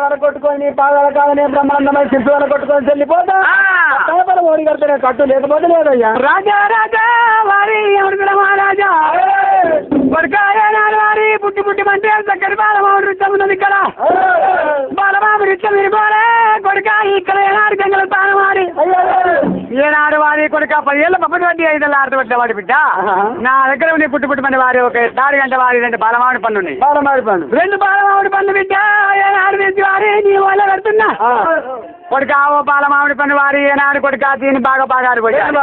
S2: వరకు కొట్టుకొని పాదాల కాడ నేను బ్రహ్మాండమైన శిశువులను కొట్టుకొని చెల్లిపోతా బలం ఓడి కడితేనే కట్టు లేకపోతే లేదయ్యా రాజా రాజా వారి ఎవరు మహారాజా వారి పుట్టి పుట్టి మంటే చక్కటి బాలమావుడు నృత్యం ఉన్నది ఇక్కడ బాలమావుడు నృత్యం విరిపోలే కొడుక ఇక్కడ ఏనాడు గంగల తాను వారి ఏనాడు వారి కొడుక 10 ఏళ్ళ పప్పటి వడ్డీ 5 ఏళ్ళ ఆడబట్టిన వాడి బిడ్డ నా దగ్గర ఉండి పుట్టి పుట్టి మంది వారి ఒక 6 గంట వారి 2 బాలమావుడి పనులు ఉన్నాయి బాలమావుడి పనులు 2 బాలమావుడి పనులు బిడ్డ ఏనాడు నుంచి వారి నీ వాళ్ళ కడుతున్నా కొడుక ఓ బాలమావుడి పని వారి ఏనాడు కొడుక దీన్ని బాగా భాగాలు పోయారు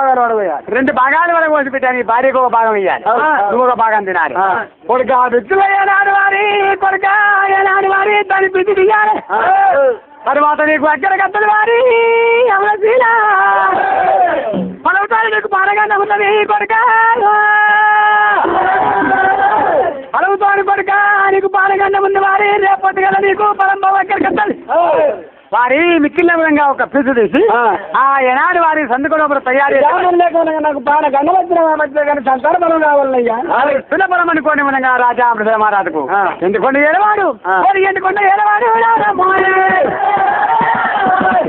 S2: 2 భాగాలు వరకు పోసి పెట్టాను నీ భార్యకు ఒక భాగం ఇయ్యాలి నువ్వు ఒక భాగం తినాలి కొడుక వృత్తులు ఏనాడు వారి కొడుక ఏనాడు వారి దాన్ని పిచ్చి దిగాలి తర్వాత నీకు అక్కడ కత్తలు వారి పలవుతాడు నీకు బాగా నమ్ముతుంది కొడుక పలవుతాడు కొడుక నీకు బాలగండ ఉంది వారి రేపటి గల నీకు పలంబ అక్కడ కత్తలు వారి మిక్కిల విధంగా ఒక పిసు తీసి ఆ ఏనాడు వారి సందుకున్నప్పుడు తయారీ లేకుండా నాకు బాగా గండ వచ్చిన కానీ సంతాన బలం కావాలయ్యా పిల్లబలం అనుకోని విధంగా రాజా మహారాజుకు ఎందుకంటే ఏడవాడు ఎందుకంటే ఏడవాడు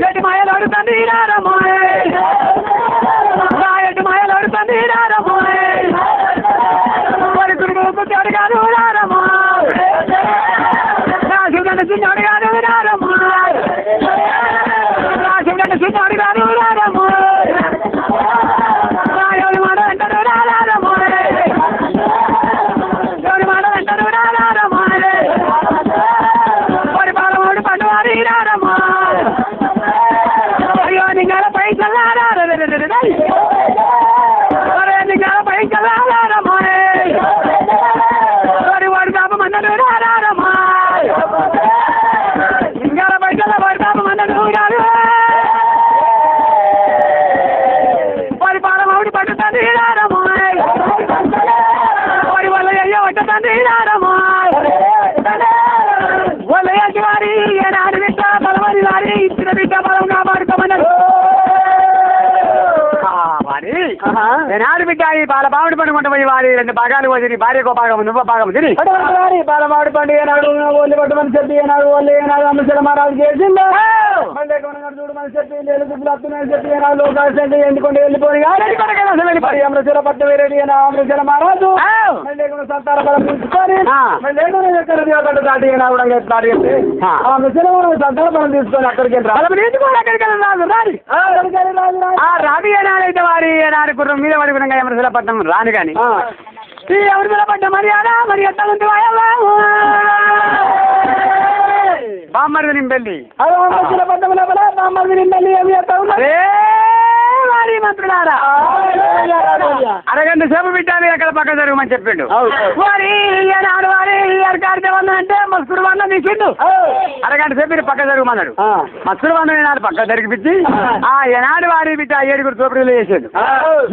S2: ఎటు మాయలు అడుగుతుంది ఎటు మాయలు అడుగుతుంది మరి గురుడు అడిగాడు రాజుగంట చిన్న అడిగాడు రాజుగంట చిన్న అడిగాడు ఎవరి మాట అంటారు ఎవరి మాట అంటారు మరి బాలవాడు పండువారి అయ్యో నింగాల పైసలు నింగాల పైసలు మరి వాడు కాపమన్నాడు నింగాల పైసలు వాడు కాపమన్నాడు మరి బాలవాడు పట్టుతుంది మరి వాళ్ళ అయ్యో పట్టుతుంది వాళ్ళ వారి ఏనాడు బిడ్డ బలవారి వారి ఇచ్చిన బిడ్డ బలం కాపాడుకోమన్నారు ఏనాడు బిడ్డ ఈ బాలబావుడి పండు కొంట పోయి వారి 2 భాగాలు పోయి భార్యకో భాగం నువ్వు భాగం తిని బాలబావుడి పండు ఏనాడు ఒళ్ళు కొట్టమని చెప్పి ఏనాడు వాళ్ళు ఏనాడు అమ్మల మహారాజు చేసిందో చూడు మని చెప్పి లేదు దుబ్బులు వస్తున్నాయని చెప్పి ఏనాడు లోకాలు ఎందుకుంటే వెళ్ళిపోయి వెళ్ళిపోయి అమృతల పట్టు వేరేది అమృతల మహారాజు సంతాన బలం తీసుకొని దాటి ఏనాడు సంతాన బలం తీసుకొని అక్కడికి రాజు ఏనాడైతే వారి ఏనాడు గుర్రం మీద పడి విధంగా అమృతల పట్టణం రాను కానీ ఈ అమృతల పట్టణం మరి ఎట్లా ఉంది బామ్మరిది నింపెళ్ళి బామ్మరిది నింపెళ్ళి ఏమి చేస్తా ఉన్నా
S1: వారి మంత్రులారా అరగంట సేపు బిడ్డాలి ఎక్కడ పక్క జరగమని చెప్పిండు. వారి ఈనాడు వారి కార్తీక వందనం అంటే మస్తుడు వందనం తీసిండు. అరగంట సేపు మీరు పక్క జరగమన్నాడు. మస్తుడు వందనం ఈనాడు పక్క జరిగిపించి ఆ ఏనాడు వారి బిడ్డ 7 తోపిడీలు చేసాడు.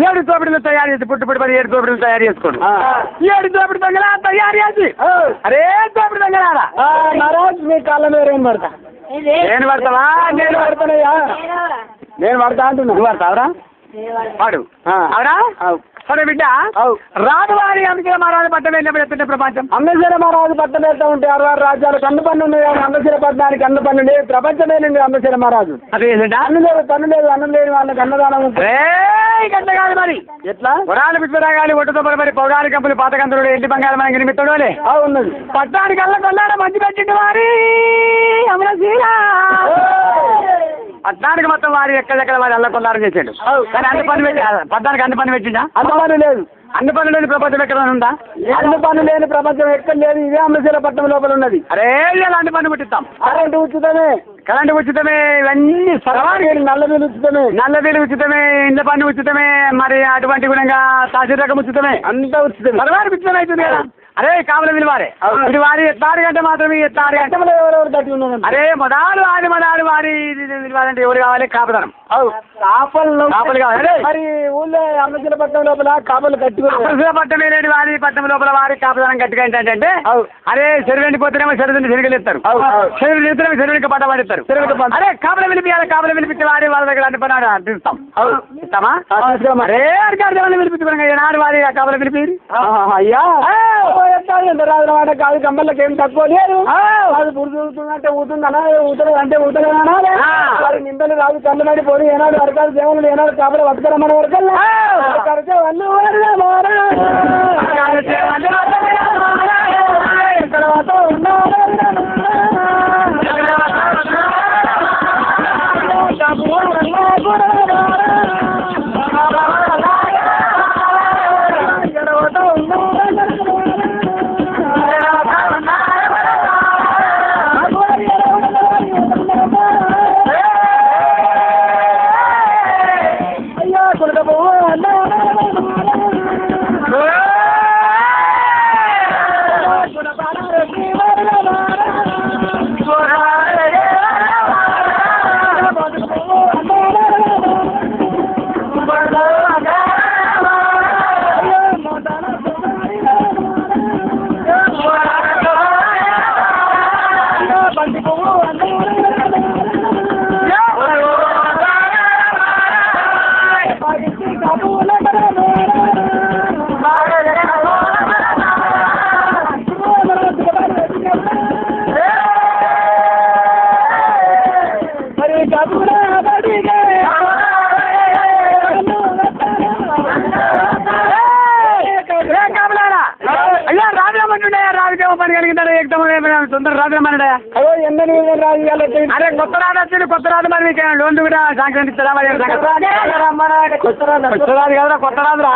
S1: 7 తోపిడీలు తయారు చేసి పుట్టు 7 తోపిడీలు తయారు చేసుకోండు. 7 తోపిడి దొంగల తయారు చేసి అరే తోపిడి దొంగలారా
S2: మీ కాళ్ళ మీద ఏం పడతా
S1: నేను పడతావా?
S2: నేను పడతానయ్యా, నేను పడతా అంటున్నా.
S1: నువ్వు పడతావురా? వాడు అవునా? సరే బిడ్డ రాజువారి అంబేద్కర్ మహారాజు పట్టం వెళ్ళినప్పుడు ప్రపంచం
S2: అంబేద్కర్ మహారాజు పట్టం వెళ్తా ఉంటే 6 రాజ్యాలు కన్ను పన్ను ఉన్నాయి. అంబేద్కర్ పట్టణానికి కన్ను పన్ను లేదు, ప్రపంచమే లేదు. అంబేద్కర్ మహారాజు
S1: అదే
S2: అన్ను లేదు, పన్ను లేదు, అన్నం లేని వాళ్ళకి అన్నదానం
S1: గంట కాదు మరి.
S2: ఎట్లా
S1: వరాలు పిచ్చిరాగాలి ఒట్టుతో మరి పొగాలి కంపులు పాత కంతుడు ఇంటి బంగారం మనకి నిమిత్తోలే
S2: ఉన్నది.
S1: పట్టణానికి అల్ల కొల్లాడ మంచి పెట్టిండు వారి అమరశీల పట్టణానికి మొత్తం వారి ఎక్కడెక్కడ వారి అల్ల కొల్లారం చేసాడు. కానీ అన్ని పని పెట్టి పట్టణానికి అన్ని పని పెట్టిందా?
S2: అన్న పని లేదు.
S1: అన్ని పనులు లేని ప్రపంచం ఎక్కడ ఉందా?
S2: అన్ని పనులు లేని ప్రపంచం ఎక్కడ లేదు. ఇదే అంబేద్కర్ పట్టణం లోపల ఉన్నది.
S1: అరే అలాంటి పని పెట్టిస్తాం.
S2: కరెంటు ఉచితమే,
S1: కరెంటు ఉచితమే, ఇవన్నీ
S2: నల్ల బిల్లు ఉచితమే,
S1: నల్ల బిల్లు ఉచితమే, ఇండ్ల పన్ను ఉచితమే, మరి అటువంటి గుణంగా తాజీ రకం ఉచితమే,
S2: అంతా ఉచితమే.
S1: సర్వానికి ఉచితం అవుతుంది కదా. అరే కావల విలువారే ఇది వారి 6 గంట మాత్రమే 6 గంటలు
S2: ఎవరెవరు తట్టి ఉన్నారు.
S1: అరే మొదలు వారి విలువాలంటే ఎవరు కావాలి? కాపుదనం కాపలు కావాలి.
S2: మరి ఊళ్ళో అంబేద్కర్ పట్టణం లోపల కాపలు కట్టుకుని
S1: పట్టమే లేని వారి పట్టణం లోపల వారి కాపుదనం గట్టిగా ఏంటంటే అరే చెరువు పోతేనేమో చెరువుని చెరువులు ఇస్తారు, చెరువులు ఇస్తారేమో చెరువుకి పట్ట పడిస్తారు. అరే కాపల విలిపియాలి, కాపల విలిపించి వారి వాళ్ళ దగ్గర అన్ని పని అనిపిస్తాం. ఇస్తామా? అరే అధికారులు విలిపించుకున్నాం ఏనాడు వారి కాపల విలిపి
S2: అయ్యా రాజు కాదు. కమ్మలకి ఏం తక్కువ లేదు. అది పురుగు ఊతుందంటే ఊతుందనా, ఊతలేదు అంటే ఊతలేదనా. వారి నిందలు రాజు కళ్ళు నడిపోయి ఏనాడు వరకాలు దేవుళ్ళు ఏనాడు కాపలు పట్టుకోరమ్మని వరకల్లా తర్వాత
S1: అరే కొత్త రాదు వచ్చింది, కొత్త రాదు మరి మీకు లోన్లు కూడా సంక్రాంతి ఇస్తారా? కొత్త రాదు కదా, కొత్త రాదురా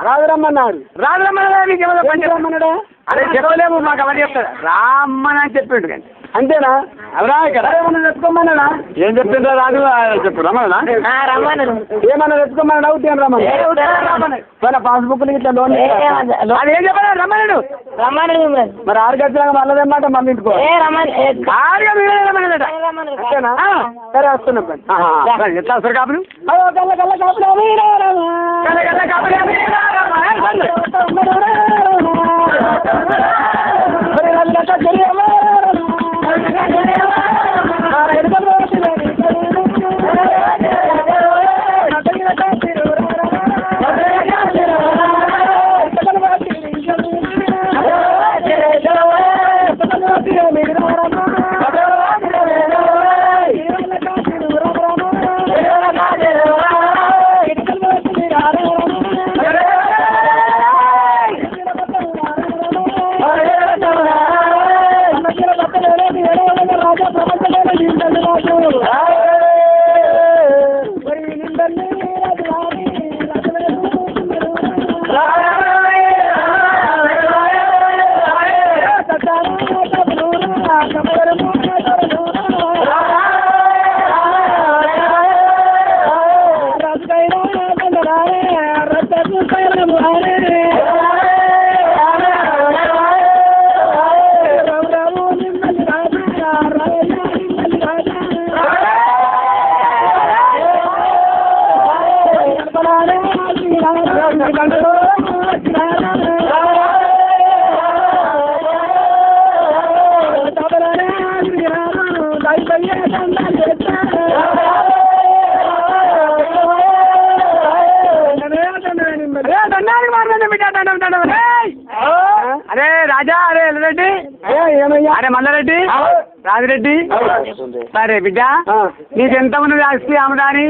S2: రాజు రమ్మన్నాడు.
S1: రాజు రమ్మన్నా మీకు ఏమో పని చెప్పమన్నాడా? అరే చెప్పలేము, మాకు అవన్నీ చెప్తారు. రామ్మని అని చెప్పిండు కానీ అంతేనా? అవరా ఏమన్నా తెచ్చుకోమన్నాడా? ఏం చెప్పిండ్రా రాజు? చెప్పు రమ్మన్నా ఏమన్నా తెచ్చుకోమన్నా అవుతాను రమ్మని పాస్బుక్ ఇట్లా లోన్ అది ఏం చెప్పాలి? రమ్మన్నాడు మరి 6 గంటలకు మళ్ళీ తెమ్మాట మళ్ళీ ఇంటికో 6 రమ్మన్నాడట. అంతేనా? సరే వస్తున్నాం. ఎట్లా వస్తారు కాపులు? కళ్ళ కళ్ళ కాపులు కళ్ళ కళ్ళ కాపులు
S2: అరే రాజా, అరే ఎల్లరెడ్డి, అరే మల్లారెడ్డి, రాజిరెడ్డి, సరే బిడ్డ నీకు ఎంత ఉన్నది ఆస్తి అమ్మదాని?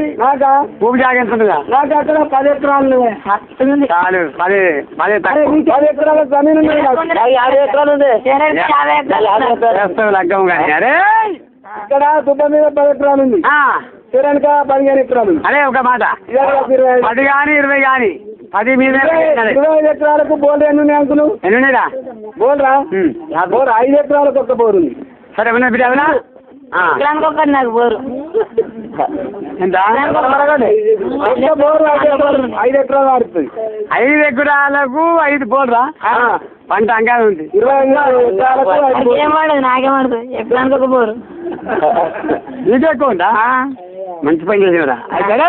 S2: భూమి జాగ ఎంత ఉన్నదా? నాకు అక్కడ 10 ఎకరాలు చాలు. 10 ఎకరాల జమీన్ ఉంది, 50 ఎకరాలు ఉంది లగ్గం. కానీ అరే ఇక్కడ దుబ్బ మీద 10 ఎకరాలు ఉంది, తిరనక 15 ఎకరాలు. అరే ఒక మాట, 10 కానీ 20 కానీ 10 మీద 25 ఎకరాలకు బోర్డు ఎన్ని ఉన్నాయి అంకులు? ఎన్ని ఉన్నాయిరా బోర్రా? బోర్ 5 ఎకరాలకు ఒక్క బోర్ ఉంది. సరే ఉన్నా బిడ్డ, అవునా?
S3: నాకు బోరు
S2: ఎంత? 5 ఎకరాలు ఆడుతుంది. 5 ఎకరాలకు 5 బోర్రా? పంట అంగా ఉంది. 20 ఎకరాలకు
S3: నాకేమడుతుంది ఎక్కడానికి ఒక బోరు.
S2: నీకు ఎక్కువ ఉందా? మంచి పని చేసేవరా. అయితే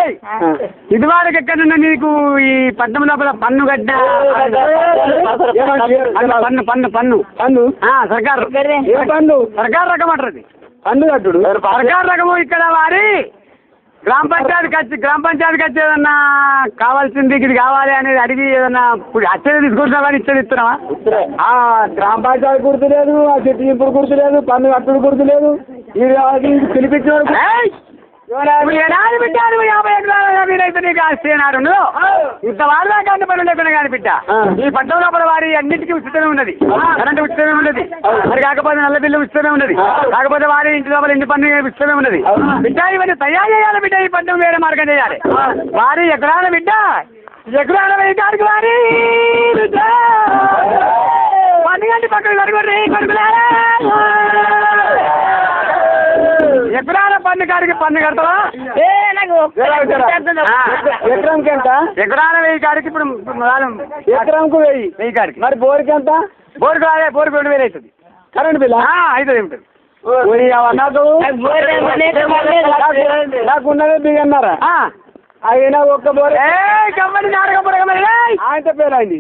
S2: ఇది వారికి ఎక్కడున్నా నీకు ఈ పట్టణం లోపల పన్ను కట్ట పన్ను పన్ను పన్ను పన్ను సర్కారు పన్ను సర్కారు రకం అంటారు. పన్ను కట్టుడు సర్కారు రకము. ఇక్కడ వారి గ్రామ పంచాయతీకి వచ్చి ఏదన్నా కావాల్సింది ఇది కావాలి అనేది అడిగి ఏదన్నా అచ్చేది తీసుకుంటున్నావా కానీ ఇచ్చేది ఇస్తున్నావా? గ్రామ పంచాయతీ గుర్తులేదు, ఆ చెట్టు ఇప్పుడు గుర్తులేదు, పన్ను కట్టుడు గుర్తులేదు. ఇది పిలిపించిన ఏడాది బిడ్డారు 50 ఎకరాల మీరైతే నీకు ఆస్తి ఏనాడు ఇంత వారిదా కరెంటు పనులు లేకుండా కానీ బిడ్డ. ఈ పట్టణ లోపల వారి అన్నింటికీ ఉచితమే ఉన్నది, కరెంటు ఉచితమే ఉన్నది. మరి కాకపోతే నల్ల బిల్లు ఉచితమే ఉన్నది, కాకపోతే వారి ఇంటి లోపల ఇంటి పన్ను ఉచితమే ఉన్నది. బిడ్డ ఇవన్నీ తయారు చేయాలి బిడ్డ. ఈ పట్టణం వేరే మార్గం చేయాలి. వారి ఎకరాల బిడ్డ ఎకరాల వేయడానికి వారి బిడ్డ పన్ను గంటి పక్కన కడుగురి కొడుకులారా. ఎకరాల పన్ను కాడికి పన్ను కడతావా? ఎకరానికి ఎంత? ఎకరాల 1000 కాడికి ఇప్పుడు ఎకరానికి 1000 కాడికి. మరి బోర్కి ఎంత? బోర్కు రాలే, బోర్కు 2000 అవుతుంది. కరెంట్ బిల్ అవుతుంది ఉంటుంది. నాకు ఉన్నదే బిగన్నారా? అయినా ఒక్క బోర్ కమ్మని నాటకం ఆయన పేరు అయింది.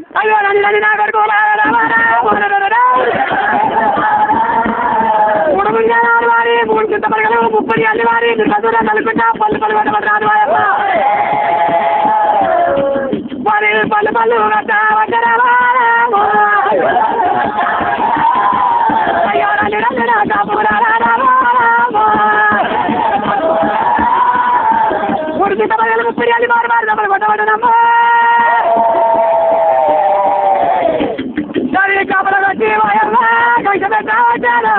S2: వారి 3 చింతపరగలు 30 అల్లి వారి చదువురా కలుపుకుంటా పళ్ళు పళ్ళు రాదు వారి పళ్ళు పళ్ళు మూడు చింతపరగలు 30 అల్లి వారి వారి దెబ్బలు కొట్టబడ్డమ్మా. కాపల వచ్చి కైస పెట్టారు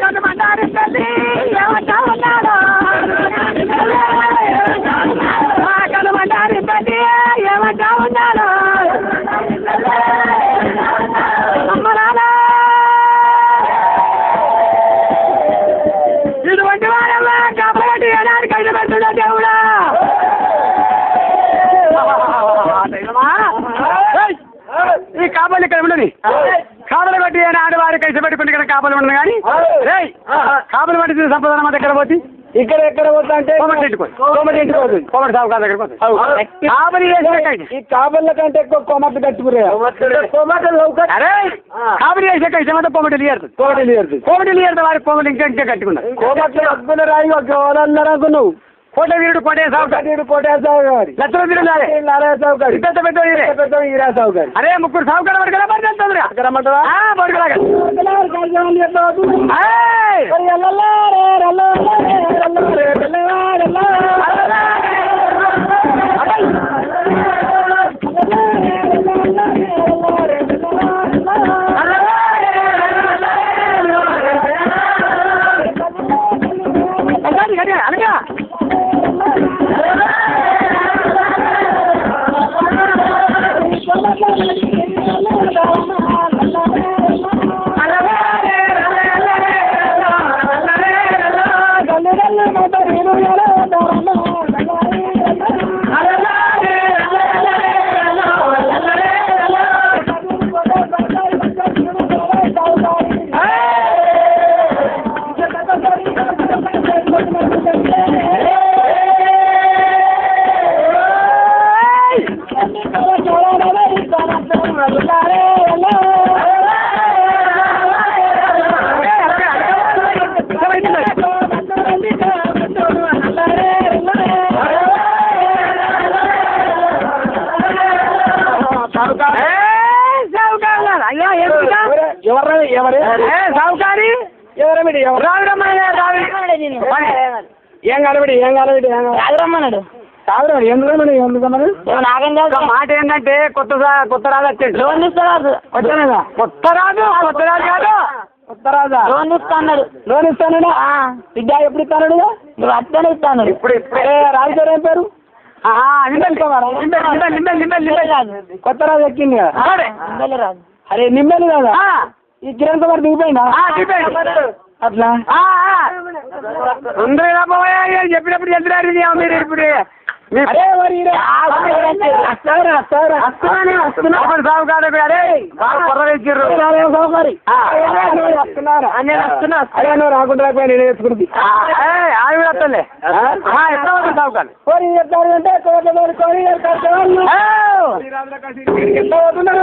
S2: కనుమంటారు తల్లి ఏమంటా ఉన్నాడు, కనుమంటారు తల్లి ఏమంటా ఉన్నాడు. ఇటువంటి వారమ్మా కాపలగట్టి ఏడాది కైస పెడుతున్నా దేవుడా. ఈ కాపలు ఇక్కడ ఉండదు. కాపలు బట్టి ఆడవారి కైస పెట్టుకుంటే ఇక్కడ కాపలు ఉండదు. కానీ కాపలు పట్టి సంపద మా దగ్గర పోతే ఇక్కడ ఎక్కడ పోతా అంటే కోమటి సాగుకారు దగ్గర పోతుంది. ఈ కాపల కంటే ఎక్కువ కోమటి కట్టుకురే అరే కాపరి వేసే కైస మాత్రం కోమటి లియర్తుంది వారి కోమటి ఇంకా ఇంకా కట్టుకున్నారు. కోమటి అద్భుత రాయి అనుకున్నావు. కోట వీరుడు కోటే సాగుకారు లక్షల వీరుడు నారాయణ సాగుకారు పెద్ద పెద్ద ఈరా సాగుకారు. అరే ముగ్గురు సాగుకారు పడుకలా మరి రమ్మంటారా? పడుకలాగా అనగా సావుకారి ఎవరమిడి ఏం కలబడి
S3: రమ్మన్నాడు
S2: కాదు ఎందుకన్నాడు
S3: నాకేం తెలుసు
S2: మాట ఏంటంటే కొత్త రాజు వచ్చాడు
S3: లోన్ ఇస్తాడు
S2: కొత్త రాజు కాదు కొత్త రాజా
S3: లోన్ ఇస్తాడు
S2: లోన్ ఇస్తాను బిడ్డ ఎప్పుడు ఇస్తాను
S3: నువ్వు అట్లనే ఇస్తాను
S2: ఇప్పుడు రాజు గారు ఏం పేరు కొత్త రాజు ఎక్కింది కదా
S3: రాదు
S2: అరే నిమ్మలు కదా ఈ కిరణ్ కుమార్ దిగిపోయిందా అట్లా చెప్పినప్పుడు చెప్తున్నారు మీరు ఇప్పుడు రాకుండా నేను ఎత్తుకుంది ఆవి వస్తలే ఎట్లా వస్తుంది సాగుకారు అంటే ఎట్లా పోతున్నారు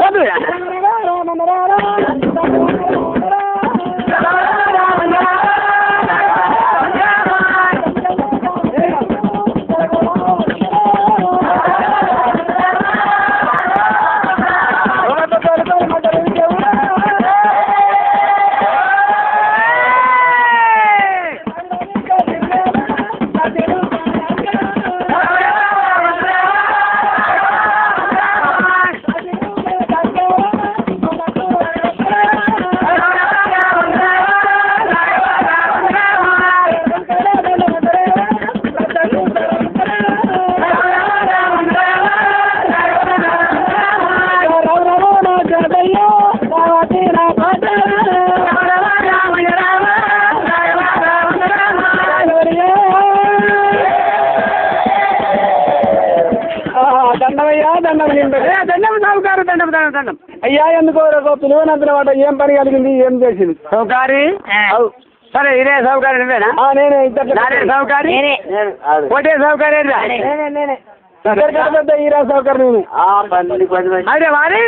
S2: దండం అయ్యా ఎందుకో పిలువనంత మాట ఏం పని కలిగింది ఏం చేసింది సౌకారి సరే ఇదే సౌకారి నువ్వేనా నేనే ఇద్దరు సౌకారి కోటే సౌకారి ఈరా సౌకర్ నేను అదే వారి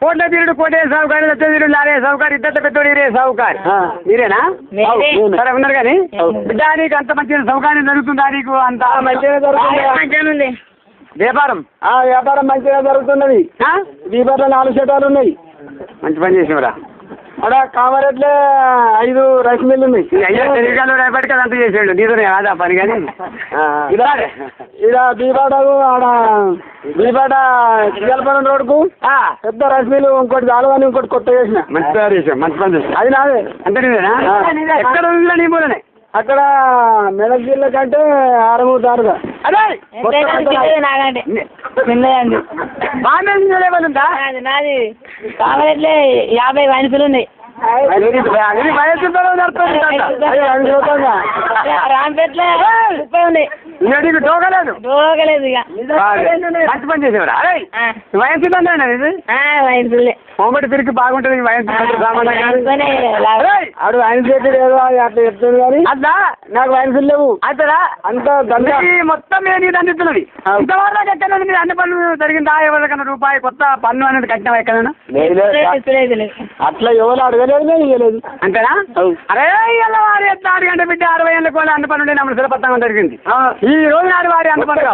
S2: కోట్ల తీరుడు కోటే సౌకారి తీరుడు లారే సౌకారి ఇద్దరు పెద్దోడు ఇరే సౌకారి మీరేనా సరే ఉన్నారు కానీ బిడ్డ నీకు అంత మంచి సౌకర్యం జరుగుతుందా నీకు అంత మంచిగా జరుగుతుంది వ్యాపారం వ్యాపారం మంచిగా జరుగుతున్నది దీపావళి 4 షటాలు ఉన్నాయి మంచి పని చేసినరా అక్కడ కామరెట్లే 5 రైస్ మిల్లు ఉన్నాయి అయ్యా రేపటికి అంత చేసాడు నీతోనే కాదా పని కానీ ఇలా దీపావళి ఆడ దీపాట చిగల్పల్లి రోడ్కు పెద్ద రైస్ మిల్లు ఇంకోటి చాలు కానీ ఇంకోటి కొత్త చేసిన మంచి తయారు చేసాం మంచి పని చేసాం అది నాదే అంతే నీదేనా ఎక్కడ ఉందా నీ మూలనే అక్కడ మెదక్ జిల్లా కంటే 6-3 అదే
S3: నాకంటే చిన్నదండి
S2: బాగుందా
S3: నాది కావాలట్లే 50 వయసులు ఉన్నాయి రాంపేట్ల 30 ఉన్నాయి
S2: డోగలేదు
S3: ఇక
S2: మంచి పని చేసేవారా వయసు
S3: వయసులే
S2: కోమటి తిరిగి బాగుంటుంది వయసు ఆడు ఆయన చెప్పి ఏదో అట్లా చెప్తుంది కానీ అట్లా నాకు వయసులు లేవు అట్లా అంత మొత్తం నేను అందిస్తున్నది ఇంతవరకు ఎక్కడ అన్ని పనులు జరిగిందా ఎవరికన్నా రూపాయి కొత్త పన్ను అనేది కట్టినా ఎక్కడైనా అట్లా ఎవరు అడగలేదు ఇవ్వలేదు అంతేనా అరే ఇలా వారి ఎట్లా 6 గంటల బిడ్డ 60 ఏళ్ళ కోళ్ళు అన్ని పనులు నమ్మ శిలపత్తంగా జరిగింది ఈ రోజు నాడు వారి అంత పనులు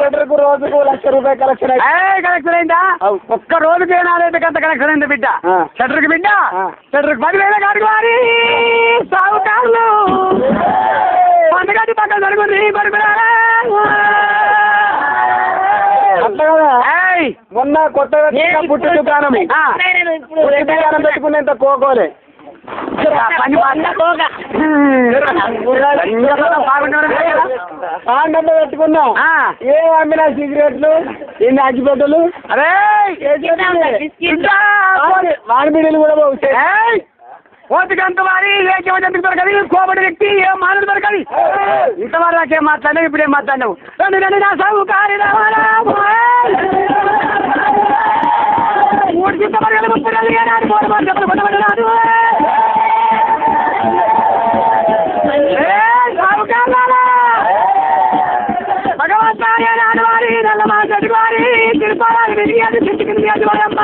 S2: రోజుకు ₹1,00,000 కలెక్షన్ కలెక్షన్ అయిందా ఒక్క రోజుకి 4 గంట కలెక్షన్ అయింది బిడ్డ షటర్కి బిడ్డ షటర్కి 10,000 కాడికి వారి సాగుకారులు పండుగ పక్కన జరుగుతుంది మొన్న కొత్తగా పుట్టి దుకాణం పెట్టుకునేంత కోకోలే పెట్టుకున్నా ఏ అమ్మినా సిగరెట్లు ఎన్ని అగ్గిపెట్టలు అరే మామిడిలు కూడా ఓతికంత వారి ఏకెందుకు దొరకది కోబడి వ్యక్తి ఏం మానడు దొరకది ఇంతవరకు నాకేం మాట్లాడినావు ఇప్పుడేం మాట్లాడినావు నా సౌకారి భగవంతారి నాన్నవారి నల్ల మా చెట్టువారి తిరుపాలి చెట్టుకుంది అది వారమ్మ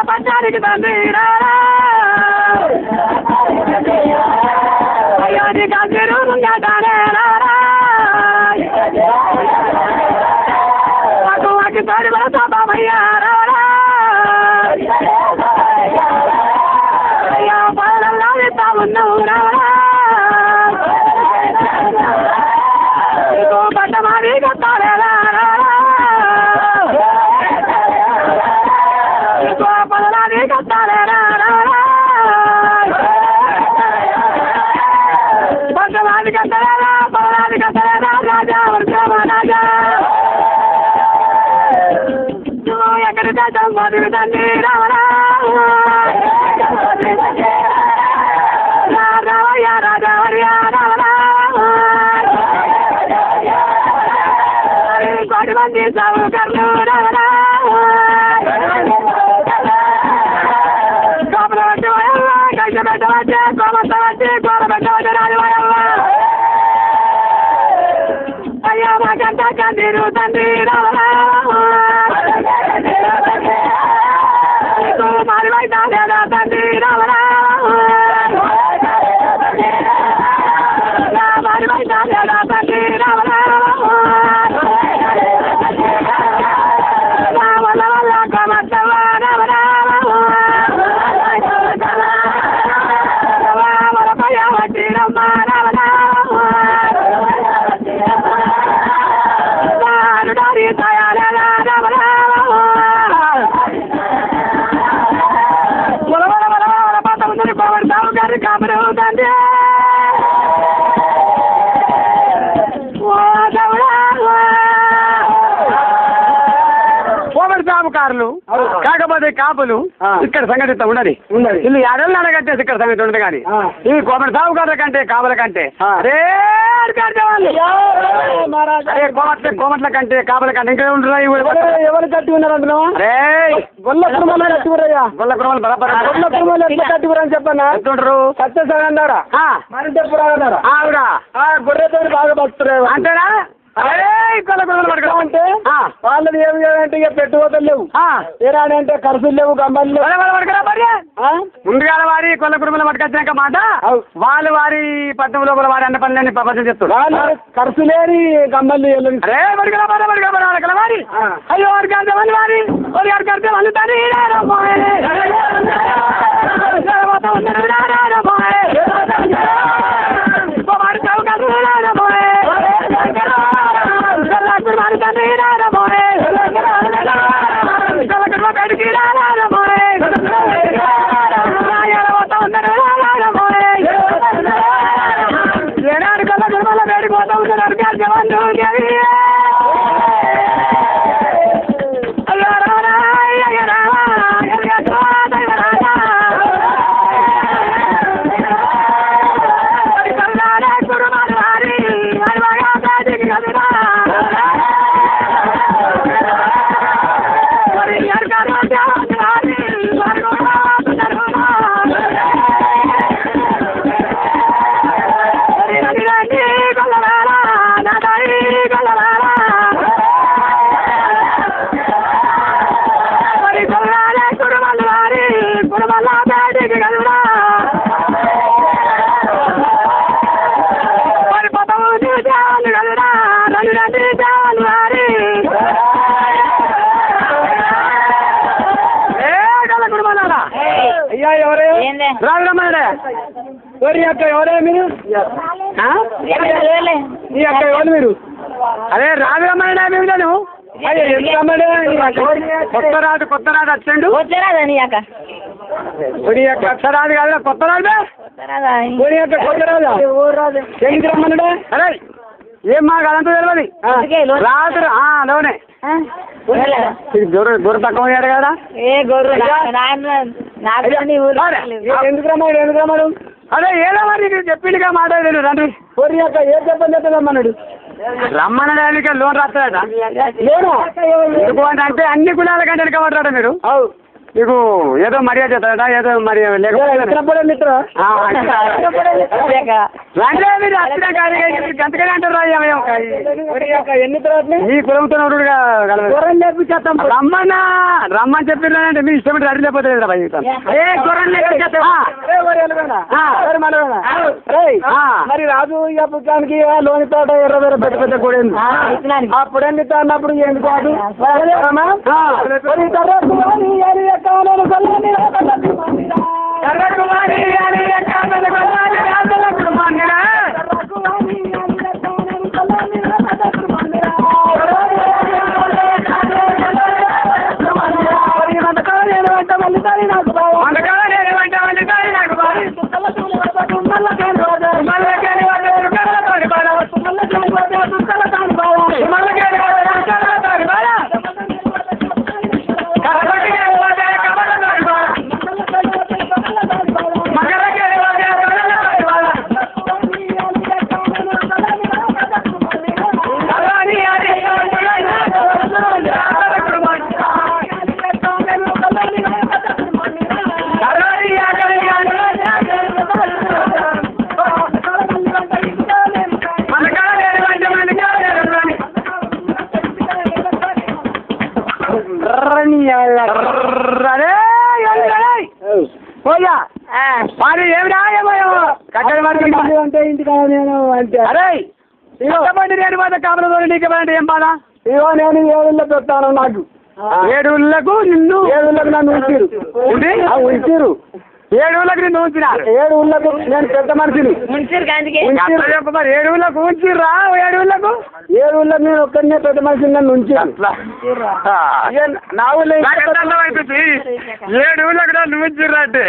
S1: పంచానికి తండ్రి అయ్యో నీ కందిరు వాకి తోడి వలస బాబయ్యా అయ్యో పదలల్లా ఇస్తా ఉన్నావు పడ్డ మాది కొత్తాలేరా పదలాది కొత్తాలేరా పద్దలాది కట్టలేరా పదలాది కట్టలేరా రాజా వర్షమ రాజా నువ్వు ఎక్కడి చేద్దాం మధురు తండ్రి రావరా రావయ్యా రాజా వర్యా రావరా కోటి మంది సావుకర్లు రావరా కోపల వచ్చి వయల్లా కైస పెట్ట వచ్చే కోమత వచ్చి కోర పెట్ట వచ్చే రాజు వయల్లా అయ్యా మాకంట కందిరు తండ్రి రావరా మారి వైద్య లేదా తండ్రి రావరా మారి వైద్య లేదా తండ్రి రావరా వల్ల వల్ల కోమత్తవ రావరా వరపయ వచ్చి రమ్మ రావరా డారి తయారా రావరా పాత ఉందని పవర్ సాగు గారి కామరు తండ్రి ఓవర్ సాగుకారులు కాకపోతే కాపులు ఇక్కడ సంగతి ఉన్నది ఇల్లు ఎడలు అడగట్టేసి ఇక్కడ సంగతి ఉండదు కానీ ఇవి కోమటి సాగుకారుల కంటే కాపుల కంటే కోమట్ల కంటే కాపుల కంటే ఇంకా ఉంటున్నాయి ఎవరు కట్టి ఉన్నారు అందులో గొల్ల కుటుంబాలు కట్టి ఉన్నాయా గొల్ల కుటుంబాలు బలపడ గొల్ల కుటుంబాలు ఎట్లా కట్టి అని చెప్పన్నా ఎంతుంటారు సత్యసాయి అన్నారా మరి చెప్పరాగన్నారా ఆవిడ గొర్రెతో బాగా బతుకుతున్నారు అంతేనా అంటే వాళ్ళది ఏమి అంటే ఇక పెట్టుబడులు లేవు ఏరాని అంటే ఖర్చులు లేవు గంబలు లేవు ముందుగా వారి కొల్ల కుటుంబంలో పట్టుకొచ్చాక మాట వాళ్ళు వారి పట్టణం లోపల వారి అన్న పనులని ప్రపంచం చెప్తున్నారు ఖర్చు లేని గంబలు అరే వారి అయ్యో వారికి అర్థం వారి వారికి అర్థం అందుతాని వారి చౌకాలు వేడిపోతా ఉన్నారు అయ్యా ఎవరే రాజరమ్మడే ఎవరి అక్క ఎవరే మీరు నీ అక్క ఎవరు మీరు అదే రాజరమ్మడే మేము నేను కొత్త రాజు వచ్చండు కొత్త రాజు కాదు కొత్త రాజు కొత్త రాజా ఎందుకు రమ్మన్నాడే అరే ఏం మాకు అదంతా తెలియదు రాత్రి లోనే గొర్రె తక్కువ అయ్యాడు కదా ఎందుకు రమ్మాడు అదే ఏదో మరి చెప్పిందిగా మాట్లాడలేదు రండి కోరి అక్క ఏ చెప్పని చెప్పదమ్మన్నాడు
S2: రమ్మనడానికి లోన్ రాస్తాడట
S1: లేను
S2: ఎందుకు అంటే అన్ని కులాల కంటే వెనకబడ్డాడు మీరు నీకు ఏదో మర్యాద చేస్తాడట ఏదో మరి
S1: ఎక్కడ మిత్ర
S2: గంతకనే అంటారు
S1: ఎన్ని తర్వాత
S2: మీ కులంతో
S1: నేర్పించేస్తాం
S2: రమ్మని చెప్పిర్రంటే మీ ఇష్టం రెడీ లేకపోతే
S1: మరి రాజు ఇక పుట్టానికి లోని తోట ఎర్ర వేరే పెద్ద పెద్ద కూడా అప్పుడు ఎన్ని అన్నప్పుడు ఎందుకు కాదు
S2: పోయా మరి ఏమి రాయేమో కట్టడి
S1: అంటే ఇంటికి నేను అంటే
S2: అరే ఇవ్వండి నేను పోతే కామరతో నీకు ఏం బాధ
S1: ఇవో నేను 7 పెడతాను నాకు
S2: 7 నిన్ను
S1: 7 నన్ను ఉంచారు
S2: 7 నిన్ను ఉంచినారు
S1: 7 నేను పెద్ద మనిషిని
S2: 7 ఉంచిర్రా 7
S1: నేను ఒక్కడనే పెద్ద మనిషిని నన్ను ఉంచాను నా ఊళ్ళో
S2: 7 నన్ను ఉంచిర్రా అంటే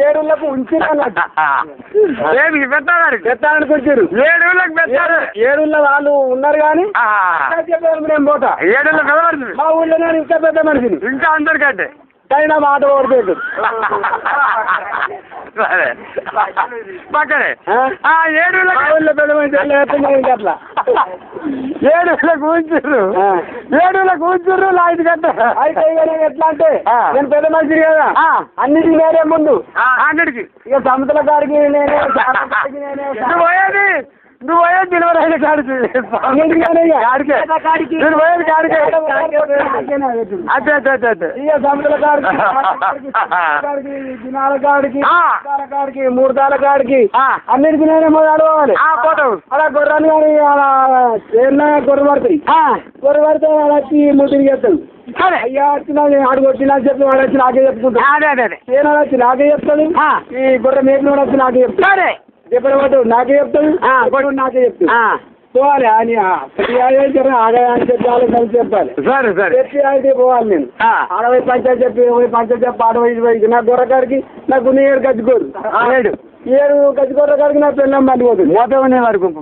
S1: 7 ఉంచిరా
S2: ఏమి
S1: పెట్టడానికి వచ్చారు
S2: 7 పెట్టారు
S1: 7 వాళ్ళు ఉన్నారు కానీ చెప్పారు నేను పోతా
S2: 7 పెద్దమనిషి
S1: మా ఊళ్ళో నేను ఇంకా పెద్ద మనిషిని
S2: ఇంకా అందరికంటే
S1: అయినా మాట ఓడిపోయాడు
S2: సరే పక్కనే 7
S1: పెద్ద మనిషి అట్లా
S2: 7 కూర్చుర్రు లాంటి కట్ట
S1: అయితే ఎట్లా అంటే నేను పెద్ద మనిషిని కదా అన్నిటికీ నేనే ముందు
S2: అన్నిటికి
S1: ఇక సముద్ర గారికి నేనే
S2: పోయేది నువ్వు పోయేది డెలివరీ కాడికి నేను పోయేది కాడికే అదే
S1: ఇక సముద్ర గారికి దినాల కాడికి కాడికి 3 తాల కాడికి అన్నిటికీ నేనే అడవాలి అలా గొర్రెలు కానీ అలా గొర్రె పడతాయి గొర్రె పడితే వాడు వచ్చి ముద్దుని చేస్తాడు అయ్యా వచ్చినా ఆడికి వచ్చినా చెప్పి వాడు వచ్చి నాకే చెప్పుకుంటాడు నేను వచ్చి నాకే చెప్తాడు ఈ గొర్రె మేపిన వచ్చి నాకే చెప్తాడు చెప్పడం నాకే చెప్తాడు నాకే చెప్తాడు పోవాలి అని ఆగాయని చెప్పి వాళ్ళకి కలిసి చెప్పాలి చెప్పి అయితే పోవాలి నేను ఆడవై పంచాయతీ చెప్పి పంచాయతీ చెప్పి ఆడవై నా గొర్రెకాడికి నాకు 7 గజ్జికోరు 7 గజ్జికోర్ర కాడికి నా పిల్లం పడిపోతుంది
S2: మోత ఉండే వారి గుంపు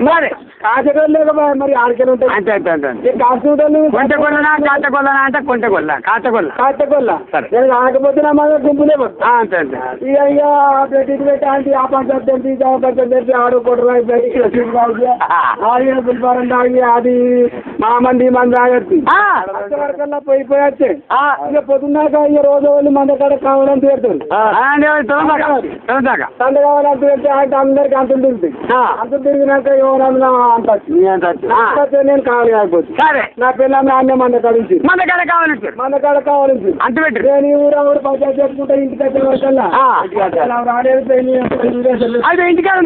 S2: మరి
S1: కాచగొల్ల లేక మరి ఆడికెళ్ళి ఉంటాయి
S2: అంతే
S1: కాసుకుంటాను
S2: కొంటకొల్లనా కాచకొల్లనా అంటే కాచకొల్ల
S1: నేను ఆడకపోతే నా మన గుంపులే
S2: అంతే
S1: ఇక పెట్టి పెట్టి అంటే ఆ పంచాయతీ తెంపి పంచాయతీ తెంపి ఆడు కొట్టరు పిలిపారంటే ఆగి అది మా మంది ఆగచ్చు వరకల్లా పోయి వచ్చే ఇక పొద్దున్నాక ఇక రోజు వాళ్ళు మన కాడ కావాలని తీరుతారు తండ్రి కావాలంటే పెడితే అంటే అందరికి అంతం తిరుగుతాయి అంతం తిరిగినాక ఎవరన్నా అంత నేను కావాలి కాకపోతే నా పిల్లల్ని అన్నీ మన కాడ కావాలని
S2: అంత పెట్టి
S1: నేను ఊరు పంచాయతీ చెప్పుకుంటా ఇంటికి వచ్చే వరకల్లా
S2: అయితే ఇంటికాడ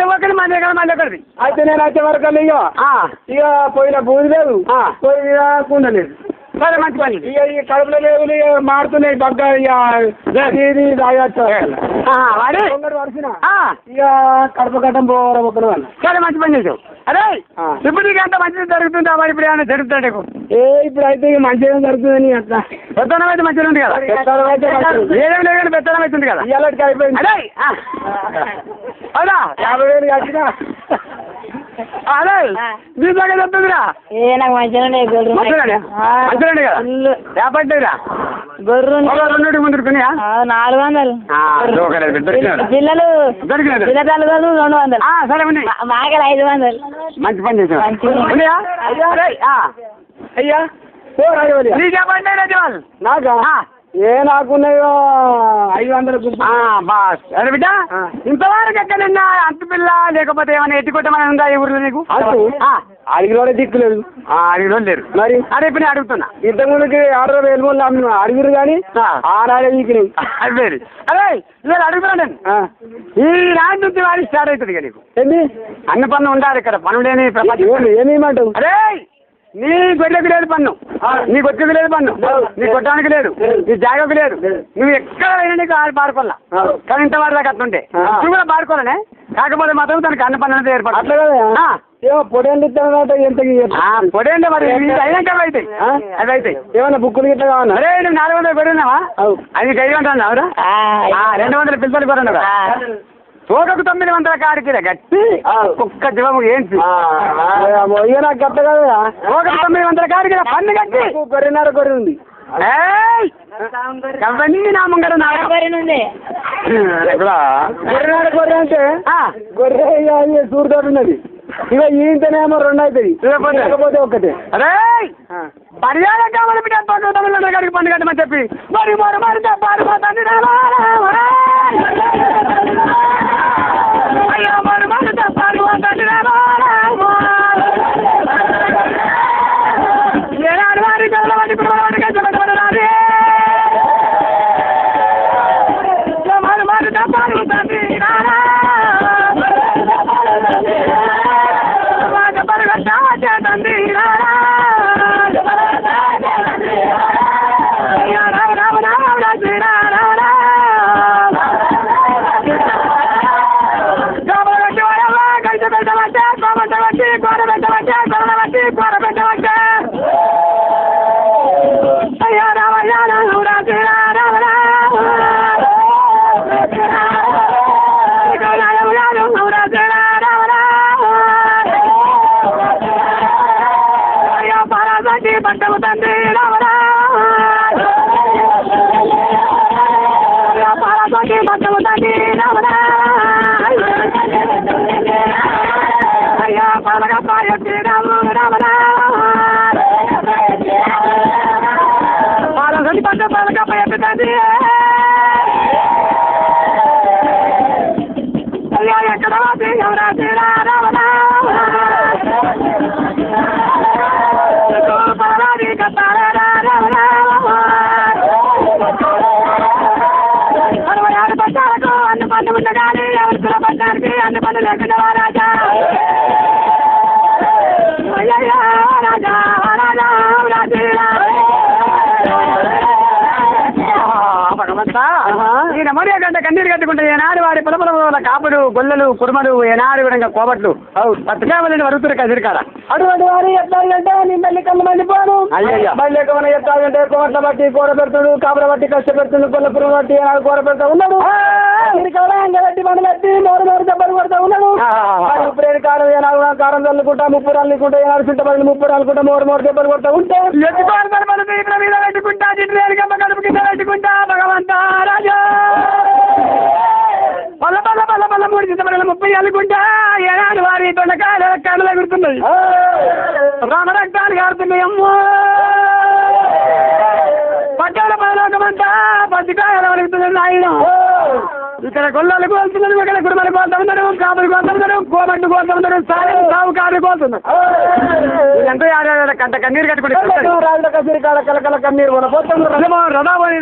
S1: అయితే నేను వచ్చే వరకల్లా ఇక పోయిన బూది లేదు పోయిన కుండ లేదు
S2: సరే మంచి పని
S1: ఇక ఈ కడుపులో లేవులు మారుతున్నాయి బగ్గ ఇది వరిసిన ఇక కడుపు కట్టం పోవడం ఒక వాళ్ళు
S2: సరే మంచి పని చేసావు అరే ఇప్పుడు నీకు అంత మంచిది జరుగుతుందా మరి ఇప్పుడు ఏమైనా జరుగుతుంటే
S1: ఇప్పుడు అయితే ఇక మంచిగా జరుగుతుందని అట్లా
S2: పెత్తనం అయితే మంచిగా ఉంది కదా ఏదేం లేదు కానీ పెత్తనం అవుతుంది కదా
S1: ఇవాళకి అయిపోయింది
S2: అదే అవునా
S1: 50,000 కట్టినా
S2: అదే నీ బాగా చెప్తుందిరా
S3: ఏ నాకు మంచిగా గొర్రె
S2: మంచిగా కదా రేపట్లేదురా
S3: గొర్రె
S2: రెండింటికి ముందుకున్నాయా
S3: 400 పిల్లలు
S2: దొరికినది
S3: పిల్ల తల్లిదండ్రులు 200
S2: సరే ఉన్నాయి
S3: మాకలు 500
S2: మంచి పని చేసావు
S3: మంచిగా.
S2: ఉన్నాయా అయ్యా నీకేపండి రాజవాళ్ళు
S1: నాకా ఏ నాకున్నాయో 500
S2: బాస్ అరే బిడ్డ ఇంతవరకు ఎక్కడన్నా అంత పిల్ల లేకపోతే ఏమైనా ఎత్తుకొట్టమని ఉందా ఈ ఊర్లో నీకు
S1: అడిగిన దిక్కులేదు
S2: అడిగిన లేరు
S1: మరి
S2: అరే ఇప్పుడు నేను అడుగుతున్నా
S1: ఇంతకుముందుకి 6,000 అడిగిరు కానీ ఆనాడే దిక్కులేదు
S2: అది వేరు అరే నేను అడుగుతున్నాను నేను ఈ రాజు నుంచి వాడి స్టార్ట్ అవుతుంది ఇక నీకు
S1: ఏంది
S2: అన్ని పన్ను ఉండాలి ఇక్కడ పన్ను లేని ప్రపంచం
S1: ఏమేమంటావు
S2: అరే నీ గొడ్లకు లేదు పన్ను నీ గొడ్లకు లేదు పన్ను నీ కొట్టడానికి లేదు నీ జాగకు లేదు నువ్వు ఎక్కడ అయినా నీకు పాడుకోవాలా కానీ ఇంత వారి దాకా అట్లుంటే నువ్వు కూడా పాడుకోవాలనే కాకపోతే మాత్రం తనకి అన్న పన్ను అనేది ఏర్పడు
S1: అట్లా కదా ఏమో పొడేళ్ళు ఇస్తానంటే ఎంత
S2: పొడి అంటే మరి అయినాక అవి అవుతాయి అవి అవుతాయి
S1: ఏమన్నా బుక్కులు గిట్లా కావాలా
S2: అరే నువ్వు 400 కొడున్నావా అది 500 అవురా 200 పిల్లలు కొన్నావు తోకకు 900 కాడికి గట్టి కుక్క జీవము ఏంటి
S1: ఇక నాకు గట్ట కదా
S2: తోకకు 900 కాడికి పన్ను గట్టి
S1: గొర్రెన్నర గొర్రె ఉంది
S2: అవన్నీ నా ముంగడ
S3: ఉంది
S1: గొర్రెన్నర గొర్రె అంటే గొర్రె ఇక సూరుతోటి ఉన్నది ఇక ఈంతనేమో 2 అవుతుంది లేకపోతే ఒక్కటే
S2: అరే మర్యాద కావాలి బిడ్డ తోకకు 900 కాడికి పన్ను కట్టమని చెప్పి మరి మరి మరి చెప్పారు మా తండ్రి అయ్యో మరి మరి చెప్పారు మా తండ్రి ఏనాడు వారి గెలవని పిల్లవాడి కష్టపడరాదే మరి మరి చెప్పారు తండ్రి తండ్రి అయ్యా రామయ్య అయ్యా పరాజకి పట్టము తండ్రి రామరా పరాజకి పట్టము తండ్రి రామరా అయ్యా పరగా పాయత్రి రాము రామరా పాలసని పట్ట పరగా పాయత్రి తండ్రి అయ్యా ఎక్కడ వాసి ఎవరాసి రామరా పరాది కట్టారా రామరా 66 పట్టాలకు అన్ని పనులు ఉండగానే ఎవరి పట్టానికి అన్ని పనులు లేకుండా రాజా అయ్యా రాజా రాజా రాజేరా భగవంతా ఈయన మరి గంట కన్నీరు కట్టుకుంటే ఏనాడు వాడి పొలపల కాపులు గొల్లలు కురుమలు ఏనాడు విధంగా కోబట్లు పట్టుకామని వరుతురు కదిరికాడ
S1: అటువంటి వారి ఎత్తాలంటే నీ మళ్ళీ కళ్ళు మండిపోను మళ్ళీ ఏమైనా ఎత్తాలంటే కోట్ల బట్టి కూర పెడుతుడు కాపుల బట్టి కష్టపెడుతుండు కొల్ల పురుగు బట్టి ఏనాడు కూర పెడతా ఉన్నాడు ఎంగబెట్టి మన బట్టి మోరు మోరు దెబ్బలు కొడతా ఉన్నాడు ఉప్పురేడు కారం ఏనాడు కారం చల్లుకుంటా 30 రాళ్ళుకుంటా ఏనాడు చుట్టబడి 30 రాళ్ళుకుంటా మోరు మోరు దెబ్బలు కొడతా ఉంటే
S2: మీద పెట్టుకుంటా కడుపు కింద పెట్టుకుంటా భగవంతా రాజా పల్ల పల్ల పల్ల పల్ల 3 చిత్తపడలు 30 అల్లుకుంటా ఏనాడు వారి తొండకాయలు కళ్ళు ఎగురుతున్నాయి రామరక్తాలు కారుతున్నాయి అమ్మో పట్టాల పదలోకమంతా పచ్చికాయలు వలుగుతున్నాయి ఆయన ఇక్కడ గొల్లలు కోలుతున్నారు ఇక్కడ కుటుంబాలు కోలుతా ఉన్నారు కాపులు కోలుతా ఉన్నారు కోమట్టు కోలుతా ఉన్నారు సాగు కాపులు కోలుతున్నారు ఎంతో కంట కన్నీరు కట్టుకుంటే
S1: రాజుల కసిరి కాడ కలకల కన్నీరు
S2: రథాబోని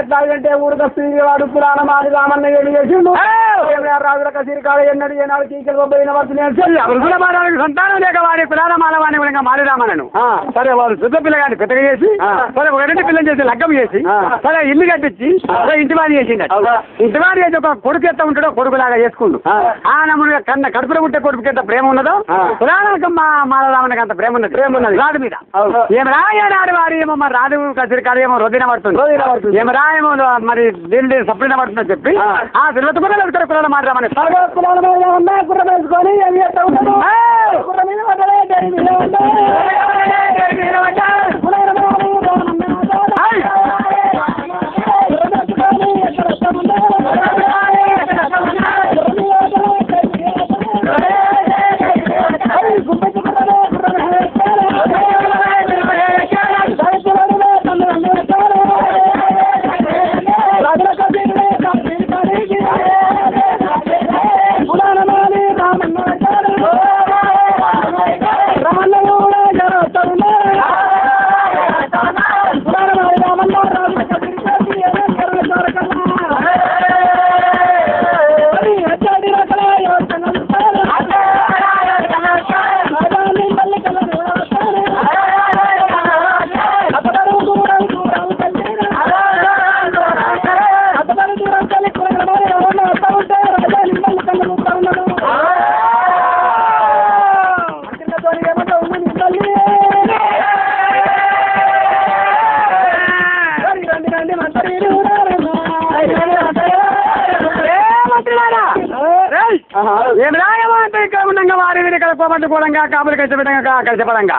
S1: ఎట్లాగంటే ఊరుక స్త్రీ వాడు పురాణ మాది రామన్న ఏడు చేసిండు రాజుల కసిరి కాడ ఎన్నడు ఏనాడు చీకలు పోయిన
S2: సంతానం లేక వారి
S1: కులాల మాలవాణి కూడా మారిరామనను సరే వాళ్ళు శుద్ధ పిల్లగాని పెద్దగా చేసి సరే ఒక రెండు పిల్లలు చేసి లగ్గం చేసి సరే ఇల్లు కట్టించి ఇంటి వారి చేసిండ ఇంటి వారి చేసి ఒక కొడుకు ఎత్త ఉంటాడో కొడుకులాగా చేసుకుండు ఆ నమ్ముడుగా కన్న కడుపులో ఉంటే కొడుకు ఎంత ప్రేమ ఉన్నదో కులాలకు మాలరామనికి అంత ప్రేమ ఉన్నది రాడు మీద ఏం రాయనాడు వారు ఏమో మరి రాదు కసిరికాడు ఏమో రొద్దిన పడుతుంది ఏం రాయేమో మరి దీని సప్లిన పడుతుందని చెప్పి ఆ తిరుపతి కూడా వెళ్తారు కులాల మారమని గుర్రం వేసుకొని ఏమి చేస్తా ఉంటాడు ఏమి రాయమో అంటే ఇక్కడ ఉండగా వారి కలుపుకోమంటే కూడంగా కాపులు కలిసిపడంగా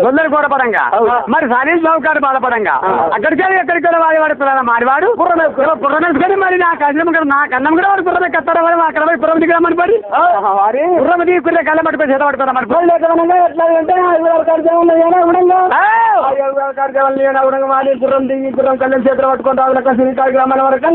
S1: గొల్లలు కూడపడంగా మరి సలీం సౌకారు బాధపడంగా అక్కడికి ఎక్కడికి వాడి పిల్లల మారివాడు పుర్రమేసుకొని మరి నా కన్నం కూడా వాడు పుర్రం ఎక్కస్తాడు వాడు అక్కడ పోయి పుర్రం దిగమని పడి పుర్రం దిగుకునే కళ్ళ పట్టుకొని చేత పట్టుకున్నా మరి గొల్లు ఎట్లా అంటే ఉడంగా వాడి గుర్రం దిగి గుర్రం కళ్ళని చేతులు పట్టుకొని రావుల శ్రీకాళి గ్రామాల వరకు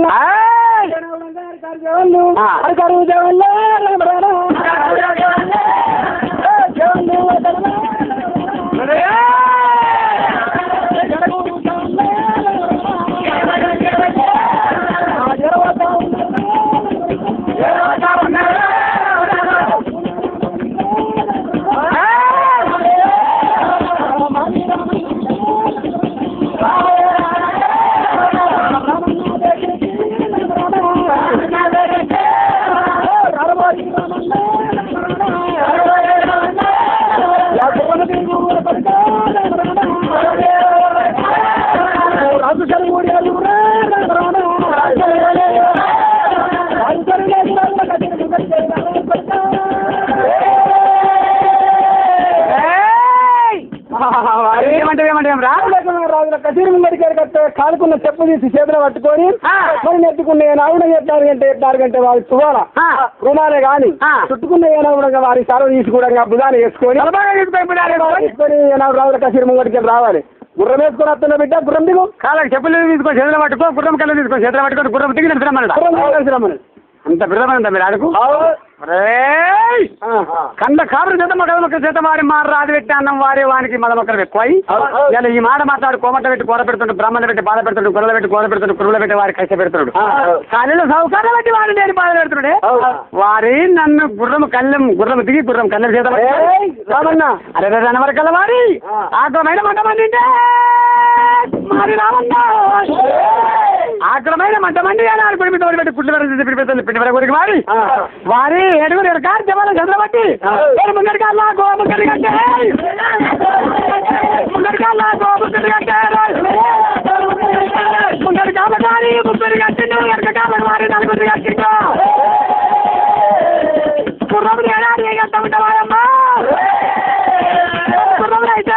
S1: కసీరు ముందరికి కాలుకున్న చెప్పు తీసి చేతులు పట్టుకొని మరి నెట్టుకున్న ఆవిడ ఎట్లాగంటే వారి తువాల రుణాలే గాని చుట్టుకున్న ఏనావుడంగా వారి సార్వ తీసి కూడా బుధాన్ని వేసుకొని రావుల కసీరు ముంగడికి రావాలి గుర్రం వేసుకొని వస్తున్న బిడ్డ గుర్రం దిగు కాళ్ళకి చెప్పులు తీసుకొని చేతులు పట్టుకో గుర్రం కళ్ళు తీసుకొని చేతులు పట్టుకొని గుర్రం దిగి తెలిసిరమ్మన్నాడు అంత బిడ్డమందా మీరు ఆడుకు కంద కాపురు చేత మొక్క చేత వారి మారు రాదు పెట్టి అన్నం వారి వానికి మద మొక్కలు ఎక్కువයි ఇలా ఈ మాట మాట్లాడు కోమట పెట్టి కూర పెడుతుండు బ్రాహ్మణ పెట్టి బాధ పెడుతుండు కుర్రలు పెట్టి కూర పెడుతుండు కుర్రలు పెట్టి వారి కష్ట పెడుతున్నాడు కానీ సౌకర్యం బట్టి వారిని నేను బాధ పెడుతున్నాడే వారి నన్ను గుర్రం దిగి గుర్రం కళ్ళ చేత రామన్నా అరే వరకు కల వారి ఆక్రమైన మంటమండి మారి రామన్నా ఆక్రమైన మంటమండి అని పెట్టి పిండి వరకు మారి వారి ఏడుగురు ఎడకారు జవాల చంద్రబట్టి ముందరికాల్లా గోముక్కడి కంటే ముందరి కాబట్టి ముగ్గురు కట్టిండు ఎడక కాబట్టి వారి నలుగురు కట్టిండు కుర్రములు ఏడాది ఉంటావాయమ్మా కుర్రములు అయితే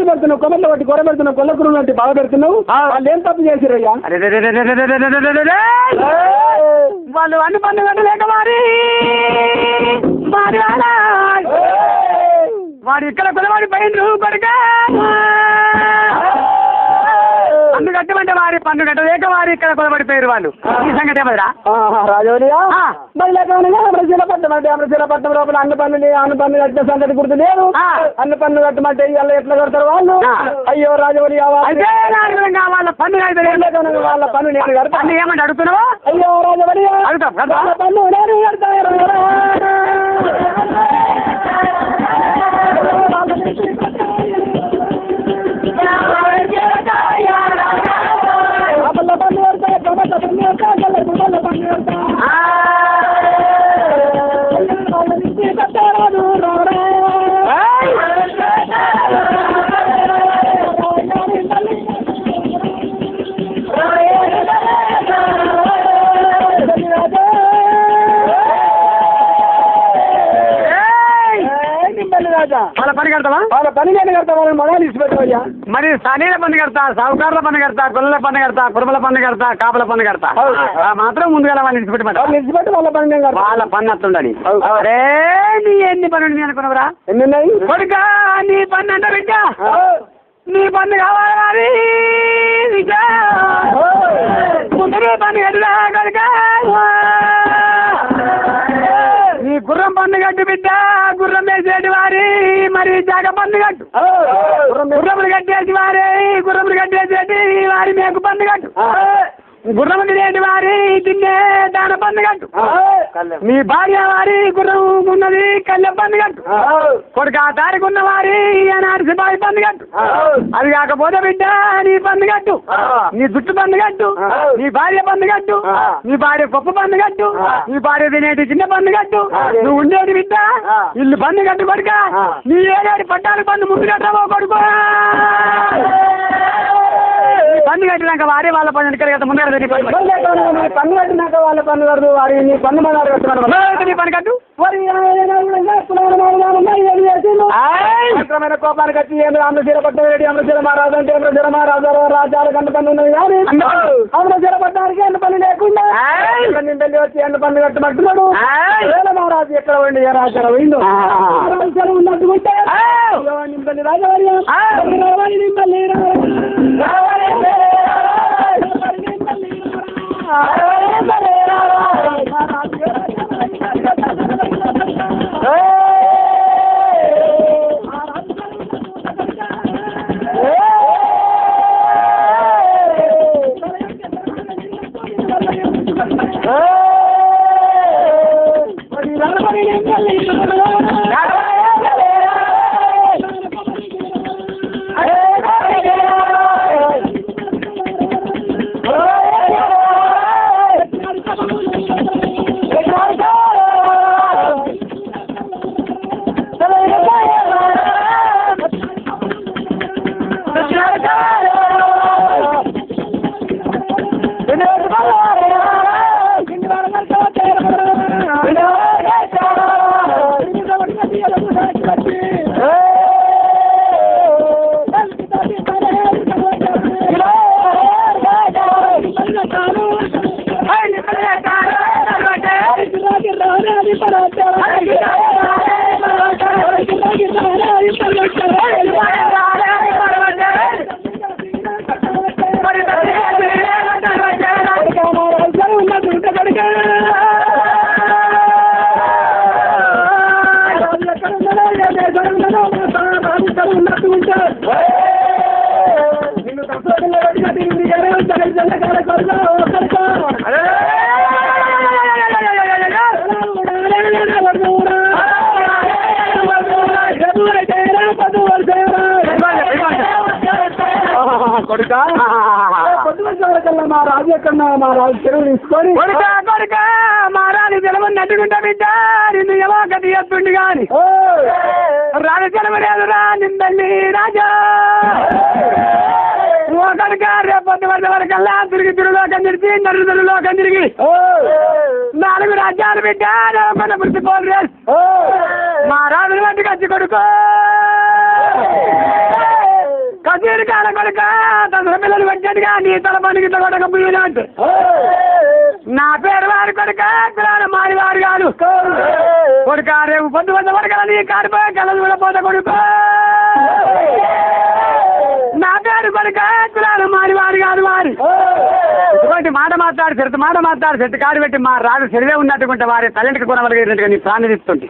S2: పెడుతున్నావు కొమ్మలు కొట్టి కొర పెడుతున్నావు కొల్లకురు వంటి బాగా పెడుతున్నావు వాళ్ళు ఏం తప్పు చేసిరయ్యా
S1: వాళ్ళు అన్ని పనులు కట్టలేక వాడు ఇక్కడ కొలవాడి పైన కొడుక పన్ను కట్టమంటే వారి పన్ను కట్టలేక వారి ఇక్కడ కొలబడిపోయారు వాళ్ళు. ఈ సంగతి ఏమరా
S2: రాజవరియా మరి అమరశీలపట్నం అమరశీలపట్నం లోపల అన్ని పన్ను కట్టిన సంగతి గుర్తు లేదు. అన్ని పన్ను కట్టమంటే ఇవాళ ఎట్లా కడతారు వాళ్ళు? అయ్యో రాజవరియా
S1: అయితే వాళ్ళ పన్ను
S2: వాళ్ళ పన్ను నేను కడతా.
S1: పన్ను ఏమంటే అడుగుతున్నావా?
S2: అయ్యో రాజవరియా
S1: అడుగుతాం
S2: పన్ను నేను కడతాను.
S1: వాళ్ళ పని కడతావా?
S2: వాళ్ళ పని నేను కడతా. వాళ్ళని మొదలు ఇచ్చిపెట్టవయ్యా.
S1: మరి సనీల పన్ను కడతా, సావుకారుల పన్ను కడతా, గొల్లల పన్ను కడతా, కురుమల పన్ను కడతా, కాపుల పన్ను కడతా. మాత్రం ముందుగా వాళ్ళని
S2: ఇచ్చిపెట్టి వాళ్ళ పని నేను కడతా.
S1: వాళ్ళ పన్ను అట్లుండాలి. అరే నీ ఎన్ని పనులు అనుకున్నావురా?
S2: ఎన్ని ఉన్నాయి?
S1: కొడుకా నీ పన్ను అంట బిడ్డ, నీ పన్ను కావాలి ముందు పన్ను కట్టుదా కొడుక. నీ గుర్రం పన్ను కట్టు బిడ్డ, గుర్రం వేసేటి వారి మరి జాగ పన్ను కట్టు. గుర్రములు కట్టేసి వారి గుర్రములు కట్టేసేటి వారి మేకు పన్ను కట్టు. గుర్రము తినేటి వారి తిన్నే దాన పన్ను కట్టు. మీ భార్య వారి గుర్రం ఉన్నది కళ్ళె పన్ను కట్టు. కొడుకు ఆ తారీఖు ఉన్న వారి నరసింహాయి పన్ను కట్టు. అది కాకపోతే బిడ్డ నీ పన్ను కట్టు, నీ జుట్టు పన్ను కట్టు, నీ భార్య పన్ను కట్టు, నీ భార్య గొప్ప పన్ను కట్టు, నీ భార్య తినేటి చిన్న పన్ను కట్టు. నువ్వు ఉండేది బిడ్డ ఇల్లు పన్ను కట్టు కొడుక. నీ ఏడాది పట్టాలు పన్ను ముందు కట్టవో కొడుకో. పన్ను కట్టినాక వారే వాళ్ళ పన్ను ఇక్కడ ముందు
S2: పన్ను కట్టినాక వాళ్ళ పన్ను కడదు. వారి నీ పన్ను మనాడు కట్టున్నాడు.
S1: నీ పన్ను కట్టు.
S2: అవసరమైన కోపాన్ని కట్టి అమరశీలపట్నం రెడ్డి అమరశీల మహారాజు అంటే అమరశీల మహారాజు రాజ్యాల కంట పన్ను ఉన్నది కానీ అమరశీలపట్నానికి ఎండ పన్ను లేకుండా పెళ్లి వచ్చి ఎండ పన్ను కట్టమంటున్నాడు. మహారాజు ఎక్కడ పోయింది? ఏ రాజ్యాలు పోయిండు? రాజ్యాలు ఉన్నట్టుకుంటే నింపల్లి రాజవర్య నింపల్లి మా రాజు ఎక్కడన్నా మా రాజు చెరువు తీసుకొని
S1: మా రాజు జలమని నట్టుకుంటా బిడ్డ నిన్ను ఎలా గది ఎత్తుండి గాని రాజు జలమ లేదురా నిందల్లి రాజా కనుక రేపొద్దు వద్ద వరకల్లా తిరిగి తిరుగులోకం తిరిగి నరులోకం తిరిగి 4 రాజ్యాలు బిడ్డ మన మృతిపోలు రేసు మా రాజుని వంటి కచ్చి కొడుకో
S2: కచేరి కాల కొడుక దసర పిల్లలు పెట్టాడుగా నీ తల పనికి కొడక బుయ్యనట్టు నా పేరు వారి కొడుక మారి వారు కాదు కొడుక రేపు పొద్దు వద్ద కొడుక నీ కాడిపోయి కళ్ళలు కూడా పోత కొడుక నా పేరు కొడుక మారి వారు కాదు వారి ఇటువంటి మాట మాట్లాడు చెట్టు కాడి పెట్టి మా రాజు సెలవే ఉన్నట్టుకుంటే వారి తల్లింటికి కొనవలిగినట్టుగా నీ ప్రాణం ఇస్తుంది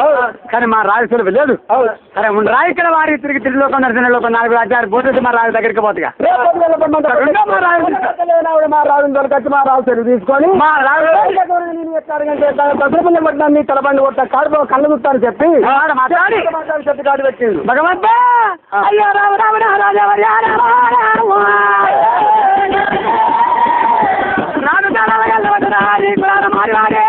S2: కానీ మా రాజు సెలవు లేదు సరే రా ఇక్కడ వారి తిరిగి లోకం నడిచిన లోకం 4 రాజ్యాలు పోతే మా రాజు దగ్గరికి పోతుగా మా రాజు దొరకొచ్చి మా రాజు సెలవు తీసుకొని మా రాజు పట్టిన నీ తలబండి కొట్ట కాడు కళ్ళు చూస్తాను చెప్పి మాట్లాడి చెట్టు కాడి పెట్టింది భగవంతా అయ్యో రామ రామ రాజా నాడు మారివాడే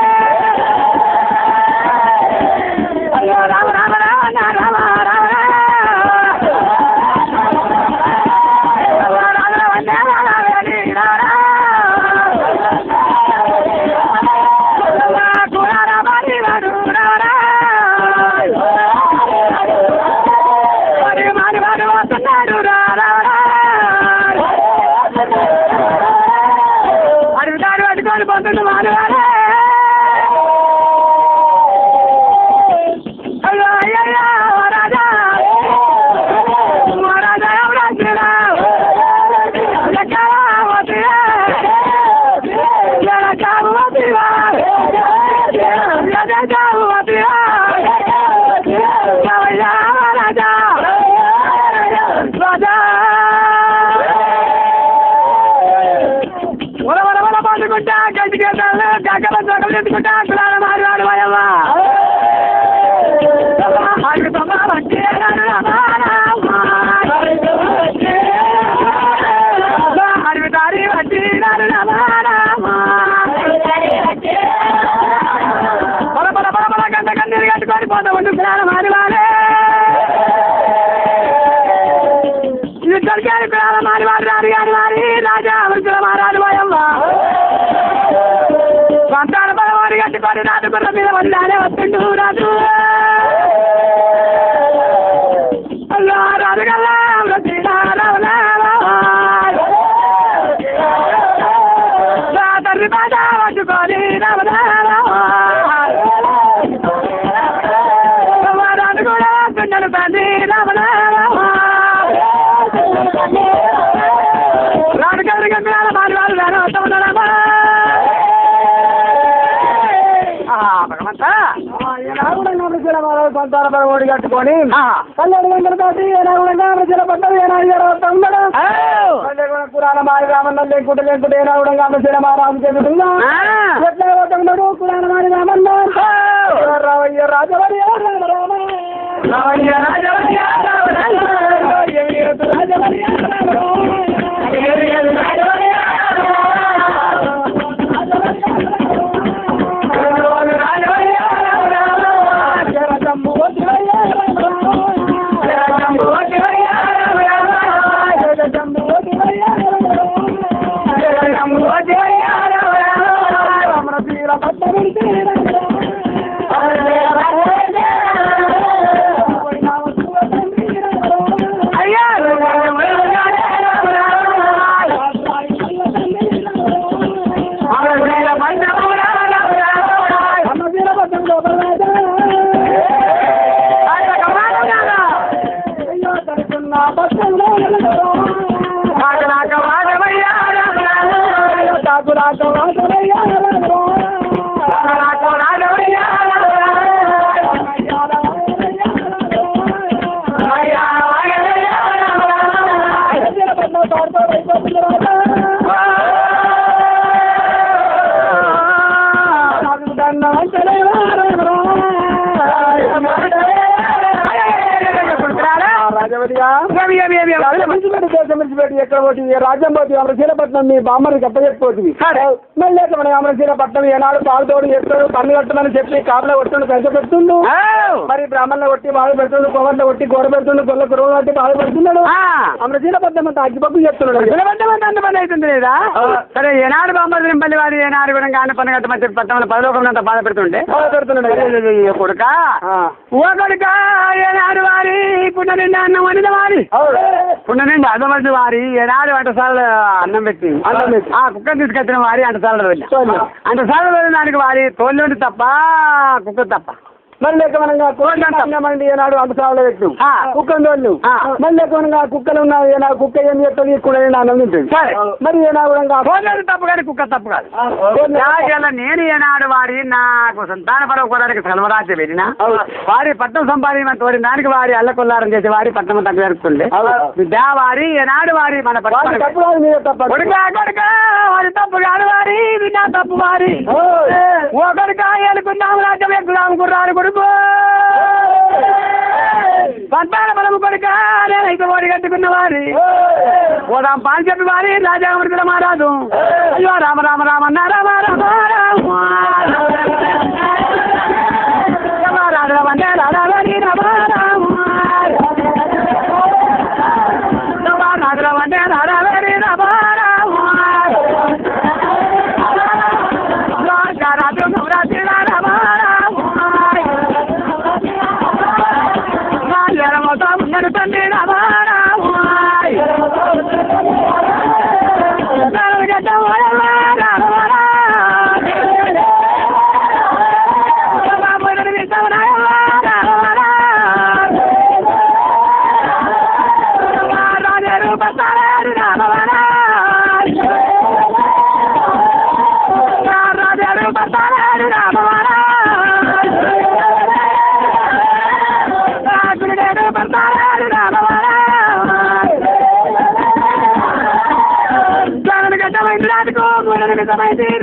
S2: అయ్యో రామ రామ రామ రాజా మహారాజు సంతాన బలవారి కట్టుకొని రాజు గుర్ర మీద వదిలానే వస్తుండు రాజు అల్లా రాజు గల్లా తండ్రి బాధ పట్టుకొని రాజు కూడా పిండలు తండ్రి రాజు గారి గంగాల మారి వాళ్ళు వస్తున్నారమ్మా ఓడి కట్టుకొని 12 గంటల తోటి పురాణ మారి రామన్న లేకుంటే ఏనాగుడంగా మహారాజు చెబుతుందా ఎట్లా పోతున్నాడు పురాణ మారి రామన్న రావయ్య రాజవరి రావయ్య రాజవరి ఎక్కడ పోతుంది రాజ్యం పోతుంది అమరశీలపట్నం మీ బామ్మని కప్పచెప్పిపోతుంది మళ్ళీ మన అమరశీలపట్నం ఏనాడు పాలుతోడు చేస్తాడు పన్ను కట్టమని చెప్పి కాపులో కొట్టుండు పెంచ పెడుతుండు మరి బ్రాహ్మణులు కొట్టి బాధ పెడుతుండు కోవట్లో కొట్టి గోడ పెడుతుండు గొల్ల కురువు కట్టి బాధ పెడుతున్నాడు అమరశీలపట్నం అంతా అగ్గిపప్పు చెప్తున్నాడు అంతమంది అవుతుంది లేదా సరే ఏనాడు బామ్మని నింపల్లి వారి ఏనాడు కూడా ఆన పన్ను కట్టమని చెప్పి పట్టణంలో పదలోకంలో అంతా బాధ పెడుతుండే కొడుక ఓ కొడుక ఏనాడు వారి పుట్టిన అన్నం వండిన వారి
S1: పుణ్యనండి అదమంది వారి ఏనాడు వంటసాల అన్నం పెట్టి ఆ కుక్కను తీసుకొచ్చిన వారి అంటసాలలో వెళ్ళి అంటసాలలో వెళ్ళిన దానికి వారి తోళ్ళు తప్ప కుక్క తప్ప
S2: మరి లేకమనగా కోళ్ళండి ఏనాడు అంటసాలలో పెట్టు కుక్కను తోళ్ళు మరి లేకమనగా కుక్కలు ఉన్న ఏనాడు కుక్క ఏం చేస్తుంది కూడా అన్నం తింటుంది మరి ఏనాడు
S1: తప్పు కానీ కుక్క తప్పు కాదు నేను ఏనాడు వారి నాకు సంతాన పడవకోవడానికి సెలవరాజ్య వెళ్ళిన వారి పట్టణం సంపాదించమని తోడి దానికి వారి అల్లకొల్లారం చేసి వారి పట్టణం తక్కువ జరుగుతుండే వారి ఏనాడు వారి మన కొడుక వారి తప్పు కాదు వారి విన్నా తప్పు వారి ఒకరిక ఏలుకుందాము రాజ్యం ఎక్కుదాము కుర్రాడు కొడుకు సంతాన బలము కొడుక నేనైతే ఓడి కట్టుకున్న వారి ఓదాం పాలు చెప్పి వారి రాజామృతుల మారాదు అయ్యో రామ రామ రామ అన్న రామ రామ రామ రాజరామంటే రాజావారి రామ రామ రాజరామంటే రాజావారి రామ రామ రాజు నవరాత్రి రామ రామ తండ్రి రామ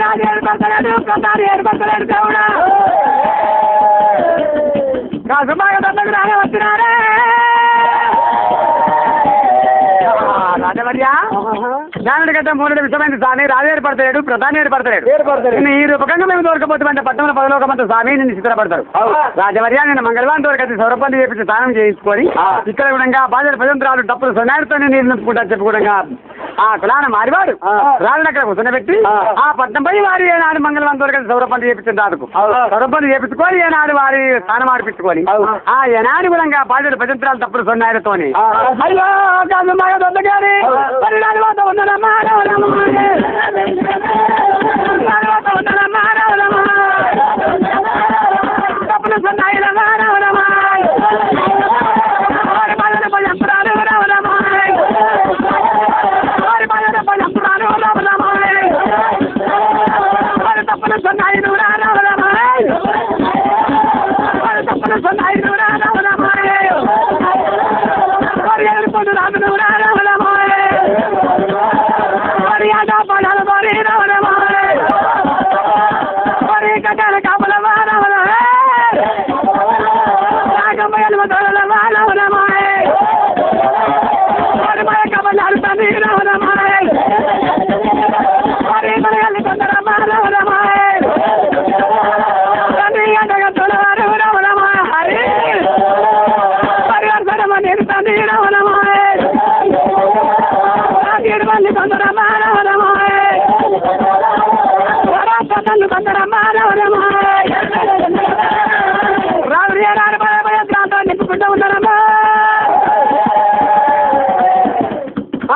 S1: రాజు ఏర్పడతాడు ప్రధాని ఏర్పడతాడు కావున కాసుబాగా దండకు రానే వచ్చినారే రాజవర్య దాని కంటే మూడు విషయమైన స్వామి రాజు ఏర్పడతాడు ప్రధాని ఏర్పడతాడు ఈ రూపకంగా మేము దొరకపోతామంటే పట్టణంలో పదలోకమంత స్వామి నిన్ను చిత్రపడతారు రాజవర్య నేను మంగళవారం దొరకతి సౌరపల్లి చేపించి స్నానం చేయించుకొని ఇక్కడ కూడా బాధ్యత ప్రజంత్రాలు డప్పులు సొన్నాయితో నీరు నింపుకుంటా చెప్పుకోవడంగా ఆ కులాన మారివాడు రాజుని అక్కడ కూర్చొని ఆ పట్నంపై వారి ఏనాడు మంగళవారం దొరకతి సౌరపల్లి చేపించిన రాదుకు సౌరపల్లి చేపించుకొని ఏనాడు వారి స్నానం ఆడిపించుకొని ఆ ఏనాడు కూడా బాధ్యత ప్రజంత్రాలు డప్పులు సొన్నాయితోని అయ్యో కాదు మాయ దొందగారి తప్పులు సొన్నాయి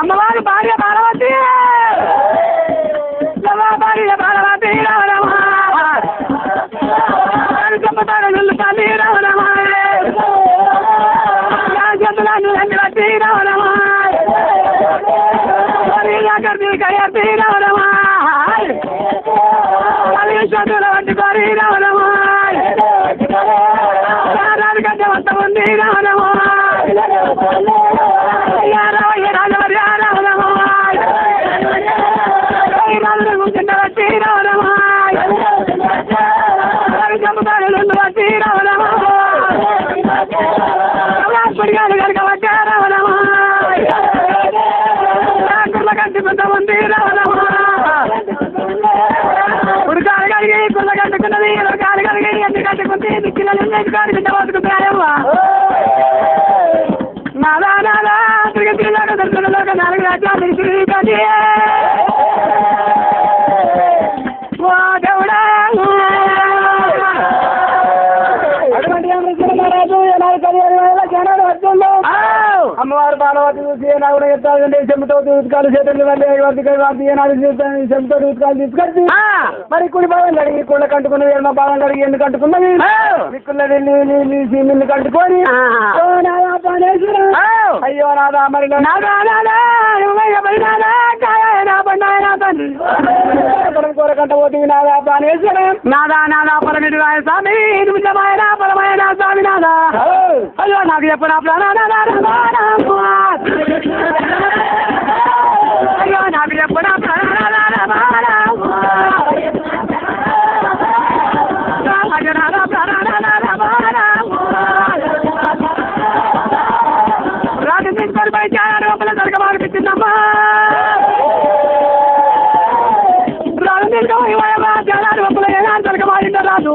S1: అమ్మవారి భార్య పార్వతి భార్య పార్వతి తల్లి వంటి కోరి గడ్డ మొత్తం ఉంది అమ్మవారు బాలవతి
S2: చూసి ఏనాడు ఎత్తాలంటే చెంపుతో దూతకాలు చేతులు వాటి ఏనాడు చెంపుతో దూతకాలు తీసుకొచ్చి మరి కుడి భాగం కడిగి కుళ్ళ కంటుకున్నది ఎన్నో భాగం కడిగి ఎందుకు కంటుకున్నది దిక్కుల్లో వెళ్ళి సీమిల్ని కంటుకొని అయ్యో నాదా మరి కూర కంట పోతుంది నాదా ప్రాణేశ్వరం నాదా నాదా పరమిది స్వామి పరమైన స్వామి నాదా అయ్యో నాకు చెప్పనా అయ్యో నాకు చెప్పనా రాజు తీసుకొని పై లోపల దొరకబాగిపించిందమ్మా రాజు తీసుకొని లోపల ఏనాడు దొరకబాగిందో రాజు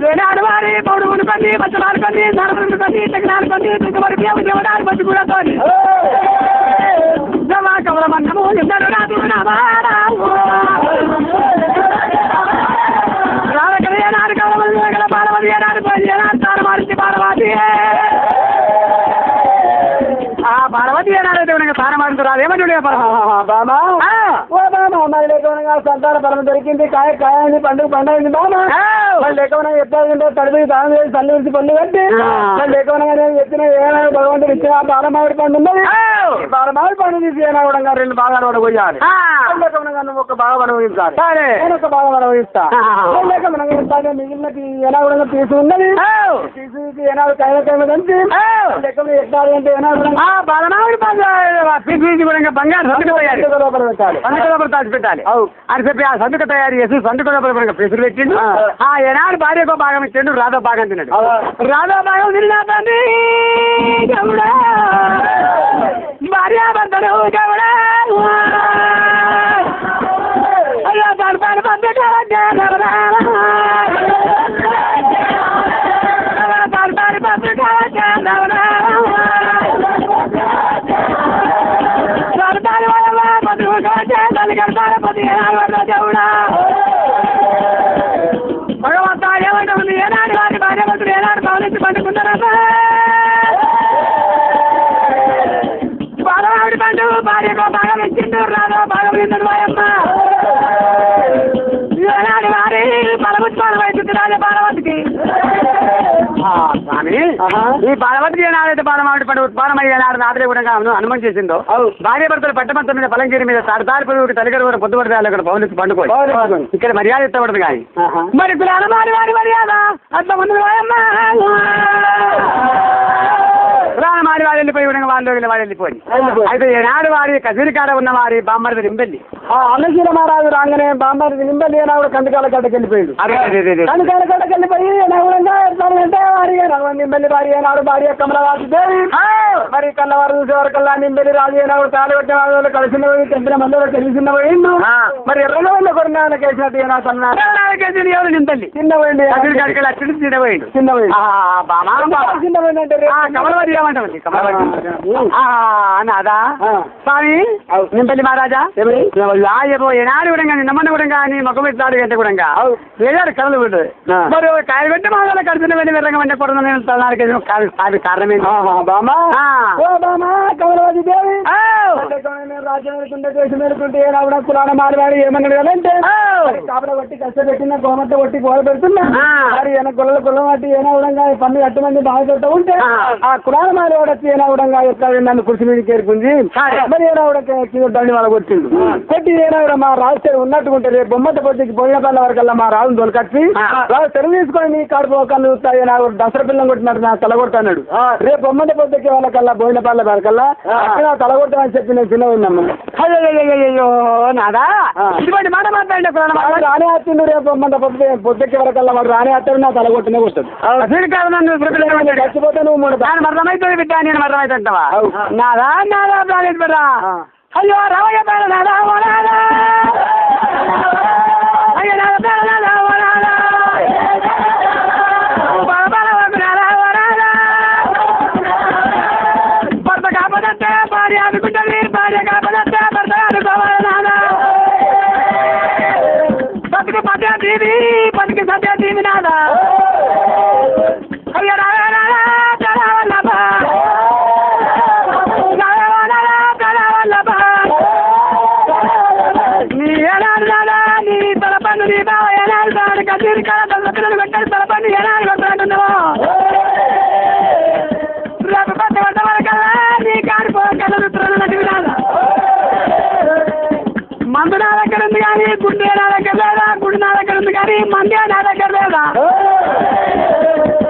S2: ఏనాడు వారి పౌడుగును కొన్ని బచ్చలాలు కొన్ని నరములు కొన్ని తగినాలు కొన్ని దిగుబడి దేవడాలు బట్టి కూడా తోని కమల మన్నము ఇద్దరు రాజు రావక్కడ ఏనాడు కమల పాలవది ఏనాడు ఏనాడు తాను మారించి పాలవాది పార్వతి ఏనాడైతే స్థానం ఆడుతున్నారు ఏమని బామా మరి లేకుండా సంతాన పరమ దొరికింది కాయని పండుగ బామా మరి లేకుండా ఎప్పుడంటే తడిపి దానం చేసి తల్లి నుంచి పళ్ళు కట్టి మరి లేకుండా నేను చెప్పిన ఏనాడు భగవంతుడు ఇచ్చిన బాలమావిడి పండు ఉన్నది బాలమావిడి పండు తీసి ఏనాడు రెండు భాగాలు పడగొయ్యాలి లేకుండా నువ్వు ఒక బాగా అనుభవించాలి నేను ఒక బాగా అనుభవిస్తా లేకుండా మిగిలిన ఏనాడు తీసి ఉన్నది తీసి ఏనాడు కైమ కంచి లేకుండా ఎట్టాలి అంటే ఏనాడు బాలమావిడి పండు బంగారు సందుక లోపల పెట్టాలి సందుక లోపల దాచిపెట్టాలి అని చెప్పి ఆ సందుక తయారు చేసి సందుక లోపల పెసులు పెట్టిండు ఏనాడు భార్యకో భాగం ఇచ్చిండు రాధో భాగం తిన్నాడు రాధో భాగం తిన్నా భార్యాభర్తడు గౌడా అయ్యో తనపాడు పంపించాలంటే తనపాడు పంపించాలంటే సరదారి వల్ల పది కడతారు 15 దేవుడా భగవంతా ఏమంటే ఉంది ఏనాడు వారి భార్యభర్తలు ఏనాడు పవనించి పండుకున్నారా బాలవాడి పండు భార్యకో భాగం ఇచ్చిండు రాదో భాగం ఇద్దరు వాయమ్మ ఏనాడు వారి బలముత్పాలు వైద్యుడు రాజే బాలవతికి స్వామి ఈ బాలవతికి ఏనాడైతే బాలమావిడి పండు ఉత్పాదం అయ్యేనాడు రాత్రి కూడా హనుమాన్ చేసిందో భార్య భర్తలు పట్టమంతం మీద పలంగిరి మీద తడతారి పొదువుకి తలిగరు కూడా పొద్దుపడతారు అక్కడ పౌలికి పండుకోవాలి ఇక్కడ మర్యాద ఎత్తబడదు కానీ మరి వారి వారి మర్యాద అంతమంది రానమారి వారు వెళ్ళిపోయి ఉండగా వాళ్ళు వారు వెళ్ళిపోయి అయితే ఏనాడు వారి కసిరికాడ ఉన్న వారి బామ్మరిది నింబెల్లి అన్నశీల మహారాజు రాగానే బామ్మరిది నింబెల్లి ఏనాడు కంటకాల గడ్డకి వెళ్ళిపోయాడు కంటకాల గడ్డకి వెళ్ళిపోయి అంటే వారి నింబెల్లి భార్య ఏనాడు భార్య కమలవాసి దేవి మరి కన్నవారు చూసేవారికల్లా నింబెల్లి రాజు ఏనాడు తాళి పెట్టిన వాళ్ళు కలిసిన పోయి తెంపిన మందులో తెలిసిన పోయిండు మరి ఎర్రలో ఉన్న కొరనాయన కేసినట్టు ఏనాడు తన్నాడు ఎవరు నింబెల్లి చిన్న పోయింది కసిరికాడికి అచ్చుడు చిన్న పోయిండు చిన్న పోయింది చిన్న పోయింది అంటే కమలవారి ఏమంటామండి నాదా స్వామి నింపల్లి మహారాజా ఏనాడు కూడా నిన్నమన్న కూడా కానీ మొక్క పెట్టాడు గంట కూడా ఏడాడు కళలు ఉంటుంది మరి కాయ పెట్టి మాదాల కడుతున్న వెళ్ళి వెళ్ళగా వెంట కొడుతున్నాను కారణమే బామా కమలవతి దేవి రాజ్యం మేలుకుంటే ఏనాడు పురాణ మారివాడు ఏమన్నాడు కదంటే కాపల కొట్టి కష్టపెట్టిన గోమట్ట కొట్టి గోడ పెడుతున్నా మరి గొల్ల గొల్ల పట్టి ఏనాడు పన్ను కట్టమంది బాగా పెడతా ఉంటే ఆ కులాల మారివాడు వచ్చి ఏనావుడంగా నన్ను కుర్చీ మీద చేరుకుంది మరి ఏనావుడకి దండి వాళ్ళ కొట్టిండు కొట్టి ఏనావుడ మా రాజు ఉన్నట్టుకుంటే రేపు బొమ్మత పొద్దుకి పోయిన పళ్ళ వరకల్లా మా రాజును తొలకచ్చి రాజు తెరువు తీసుకొని నీ కాడుపు కళ్ళు ఏనాడు దసరా పిల్లం కొట్టినట్టు నాకు తలగొడతాడు రేపు బొమ్మత పొద్దుకి వాళ్ళకల్లా పోయిన పళ్ళ వరకల్లా తలగొడతామని చెప్పి నేను చిన్న ఉన్నాము అయ్యో నాదా ఇటువంటి మాట మాట్లాడి రానే వచ్చిండు రేపు బొమ్మత పొద్దుకి వరకల్లా వాడు రానే వస్తాడు నా తలగొట్టినే కొట్టదు చచ్చిపోతే నువ్వు మరణమైతే బిడ్డ నేను మరణమైతే అంటావా నాదా నాదా ప్రాణేష్ బిడ్డ అయ్యో రావయ్య పేడ నాదా అయ్యో నాదా పేడ నాదా భర్త కాపదంటే భార్య అనుకుంటుంది భార్య కాపదంటే భర్త అనుకోవాలి నాదా బతుకు పదే దీవి బతుకు సత్య దీవి నాదా అయ్యో రావే నాదా
S1: కన్నీరు కాల పిల్లలు పెట్టాలి తలపండి ఏనాడు కొట్టాడున్నావో రేపు పెద్ద పడ్డ వరకల్లా నీ కాడిపో కళ్ళ నటి వినాల మందు నా దగ్గర ఉంది కానీ గుండె నా దగ్గర లేదా గుడి నా దగ్గర ఉంది కానీ మందే నా దగ్గర లేదా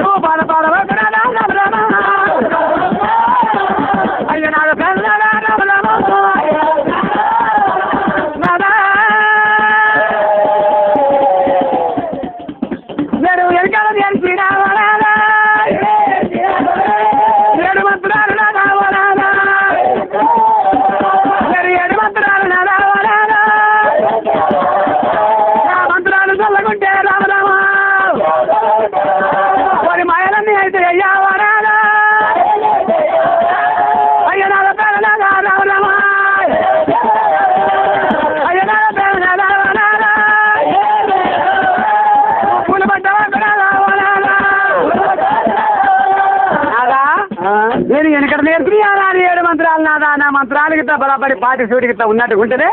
S1: నువ్వు బాధపడవకున్నాడా రామరామ అయ్యో నా పెళ్ళడా రామరామ నేను వెనకాల తెలిసి రావాలా ఏడు మంత్రాలు నా రావాలా నేను ఏడు మంత్రాలు నా రావాలా నా మంత్రాలు చల్లకుంటే రామరామ మరి మాయలన్నీ అయితే అయ్యావారా అయ్యో నా పేరు రామరామ అయ్యో నా పేరు రావాలా పూలు పడ్డవా కూడా రావాలా నేను వెనకడ నేర్చుకున్నారా ఏడు మంత్రాలు నాదా నా మంత్రాలకి బలపడి పాటి సూటికి ఉన్నట్టు ఉంటేనే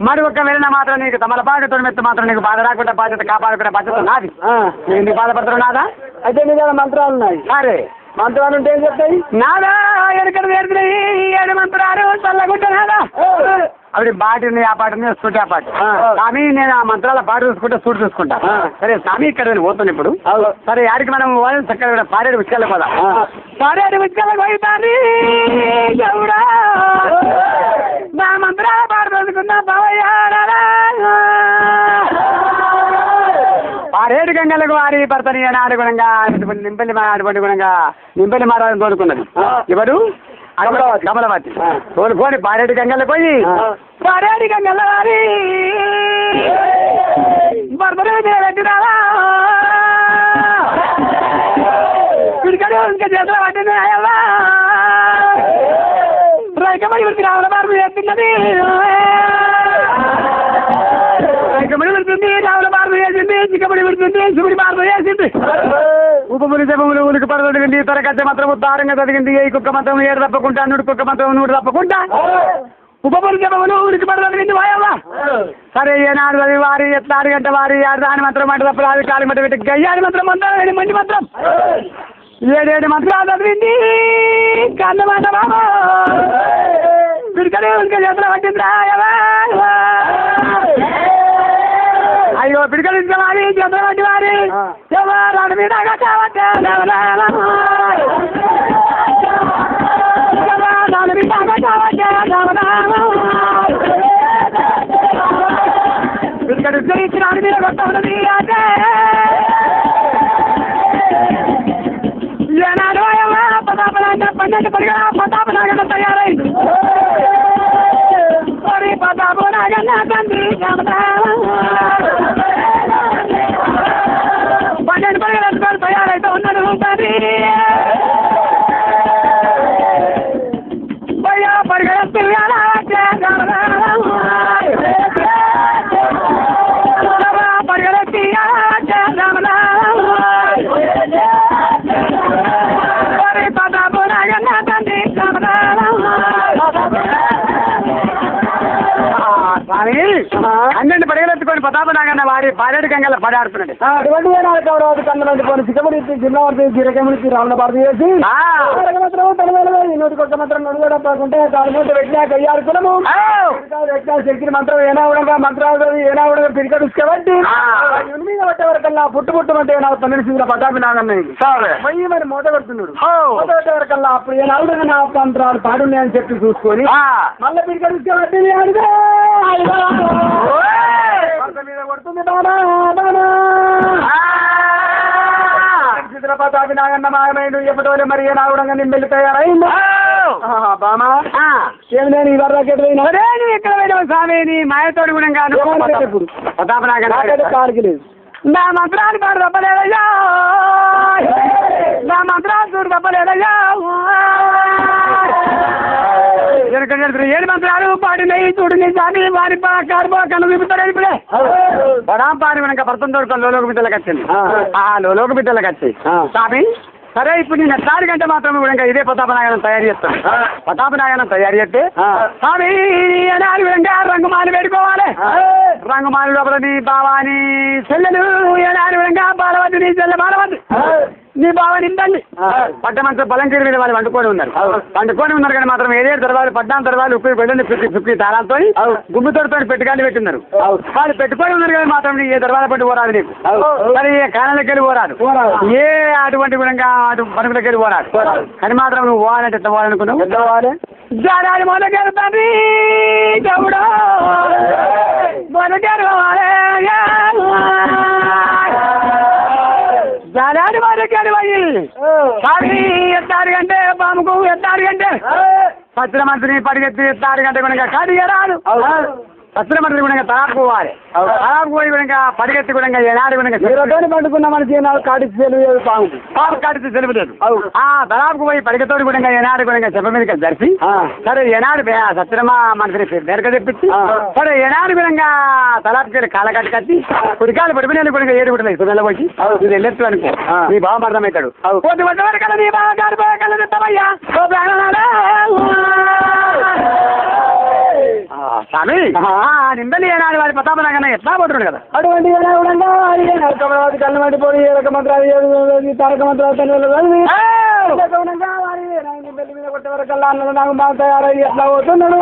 S1: మరి ఒక్క వెళ్ళిన మాత్రం నీకు తమల పాటతో మెత్త మాత్రం నీకు బాధ రాకుండా బాధ్యత కాపాడుకునే బాధ్యత నాది నేను నీకు బాధపడతాను నాదా
S2: అయితే నీ దగ్గర మంత్రాలు ఉన్నాయి.
S1: సరే
S2: మంత్రాలు ఉంటే ఏం చెప్తాయి?
S1: నాదా వెనకడ నేర్చుకున్నాయి ఏడు మంత్రాలు చల్లగుంటే నాదా అవి బాటిని ఆ పాటని సూటి ఆ పాట స్వామి నేను ఆ మంత్రాల పాట చూసుకుంటా సూటి చూసుకుంటా సరే స్వామి ఇక్కడ నేను పోతాను ఇప్పుడు సరే యాడికి మనం చక్కగా పారేడు ఉచ్చుకెళ్ళ పోదా పారేడు ఉచ్చుకెళ్ళ పోయితాని ఎవడా నా మంత్రాల పాట చూసుకున్నా బావయ్యారా పారేడు గంగలకు వారి భర్తని ఆడుగుణంగా నింపల్లి ఆడుగుణంగా నింపల్లి మారాలని తోడుకున్నది ఎవరు కమలవతి తోలుకొని పారేడు గంగలు పోయి పారేడు గంగల వారి భర్తని పెట్టినారా పిడికడు ఇంకా చేతుల పట్టింది అయ్యవా రైకమడి వృత్తి రావణ బారు చేస్తున్నది రైకమడి వృత్తుంది రావణ బారు చేసింది చిక్కమడి వృత్తుంది శివుడి బారు చేసింది ఉపముని జపములు ఉనికి పరదొడిగింది తరగతి మాత్రం ఉద్దారంగా చదివింది ఏ కుక్క మాత్రం ఏడు తప్పకుండా నూడు కుక్క మాత్రం నూడు తప్పకుండా ఉపముని జపములు ఉనికి పరదొడిగింది వాయవ్వా సరే ఏనాడు అది వారి ఎట్లా 6 గంట వారి దాని మాత్రం మాట తప్ప అది కాలి మట్ట పెట్టి గయ్యాడి మాత్రం మంత్రాలు మంచి మాత్రం 7 మంత్రాలు చదివింది కన్న మాట బాబా పిడికడే ఉనికి చేతులు పట్టిందిరా అయ్యో పిడికలు వారి చేతులు పట్టి వారి ఎవరు మీద పిడికడు ఇచ్చిన మీద కొట్టది అంటే ఏనాడు పదాపలాంటి 12 పరిగా పతాప నాగన్న తయారైంది మరి పతాపు నాగన్న తండ్రి 12 పరిగెత్తుకొని తయారైతే ఉన్నాడు తండ్రి భయ్యా పరిగెత్తి పరిగెత్తి పతాపు నాగన్న తండ్రి అన్నింటి పరిగెత్తుకొని పతాప నాగన్న వారి పారేడు గంగల పడాడుతున్నాడు
S2: అటువంటి కన్నమంది పోని చిక్కబడి జిల్లావర్తి గిరకముడికి రావణ భారతి చేసి నూటికొక్క మంత్రం నడుగడ పోకుంటే దాని మూట పెట్టినా కయ్యారు కులము శక్తిని మంత్రం ఏనావుడంగా మంత్రాలు ఏనావుడంగా పిడికడుచుకోబట్టి మీద పట్టే వరకల్లా పుట్టుమంటే నాకు 12 పటాపి నాగన్న పోయి మరి మూట పెడుతున్నాడు మూట పెట్టే వరకల్లా అప్పుడు ఏనావుడంగా నా మంత్రాలు పాడున్నాయని చెప్పి చూసుకొని మళ్ళీ పిడికడుచుకోబట్టి మీద కొడుతుంది పతాపి నాగన్న మాయమైండు ఎప్పటోలే మరి ఏనావుడంగా నింబెళ్ళి తయారైంది బామా ఏమి నేను ఈ వరకు
S1: ఎక్కడ పోయినా స్వామి నీ మాయతోడు గుణంగా పతాప నాగన్న
S2: కాడికి లేదు
S1: నా మంత్రాలు పాడు తప్పలేదయ్యా నా మంత్రాలు చూడు తప్పలేదయ్యా ఏడు మంత్రాలు పాడినాయి చూడండి స్వామి వారి కన్ను విపుతారు ఇప్పుడే పడాం పాడి మనక భర్తం తోడుకొని లోలోక బిడ్డలకు వచ్చింది ఆ లోలోక బిడ్డలకు వచ్చి స్వామి సరే ఇప్పుడు నేను ఎట్లాడికంటే మాత్రం కూడా ఇంకా ఇదే ప్రతాపనాయనం తయారు చేస్తాను. ప్రతాపనాయనం తయారు చేస్తే స్వామి విధంగా రంగుమాలు పెట్టుకోవాలి. రంగుమాలు లోపల నీ బావాని చెల్లెలు ఏనాడు విధంగా బాలవద్దు, నీ చెల్లె బాలవద్దు, నీ బావ నిందండి. పట్టమంతా బలంకీరి మీద వాళ్ళు వండుకొని ఉన్నారు. వండుకొని ఉన్నారు కానీ మాత్రం ఏదేడు తర్వాత పడ్డాం తర్వాత ఉప్పు వెళ్ళండి 50 తాళాలతో గుమ్మితోడితో పెట్టుకాన్ని పెట్టున్నారు. వాళ్ళు పెట్టుకొని ఉన్నారు కానీ మాత్రం ఏ దర్వాజ పట్టు పోరాదు నీకు. సరే ఏ కాణాలకి వెళ్ళి పోరాదు, ఏ అటువంటి విధంగా అటు పనులకి వెళ్ళి పోరాదు. కానీ మాత్రం నువ్వు పోవాలంటే ఎంత పోవాలనుకున్నావు? ఎంత పోవాలి? జాడాలి మొదలు తండ్రి దేవుడు మొదలు జాడాలి మొదలు పోయి కానీ ఎత్తారు కంటే పాముకు ఎత్తారు కంటే పత్ర మంత్రిని పరిగెత్తి ఎత్తారు కంటే కూడా కాడిగా రాదు. పత్ర మంత్రి కూడా తలాపు పోవాలి. తలాపు పోయి కూడా పరిగెత్తి కూడా ఏనాడు కూడా పండుకున్న మనకి ఏనాడు కాడికి సెలవు పాము కాడికి సెలవు లేదు. ఆ తలాపుకు పోయి పరిగెత్తోడు కూడా ఏనాడు కూడా చెప్ప మీద జరిపి సరే ఏనాడు సత్యమా మంత్రి మేరక తెప్పించి సరే ఏనాడు కూడా తలాపుకి కాళ్ళ కట్టి కట్టి కుడికాలు పడిపోయిన కూడా 7 గుట్టలు సున్నెల పోయి ఇది వెళ్ళొచ్చు అనుకో నీ బావ అర్థమవుతాడు. కొద్ది వరకు కదా నీ బావ గారిపోయా స్వామి నిందలి ఏనాడు వారి ప్రతాపనగన ఎట్లా పడుతుంది కదా అటువంటి కళ్ళు మండిపోయి ఏక మంత్రాలు తారక మంత్రాలు మీద కొట్టే వరకల్లా అన్నది నాకు బాగా తయారయ్యి ఎట్లా పోతున్నాడు.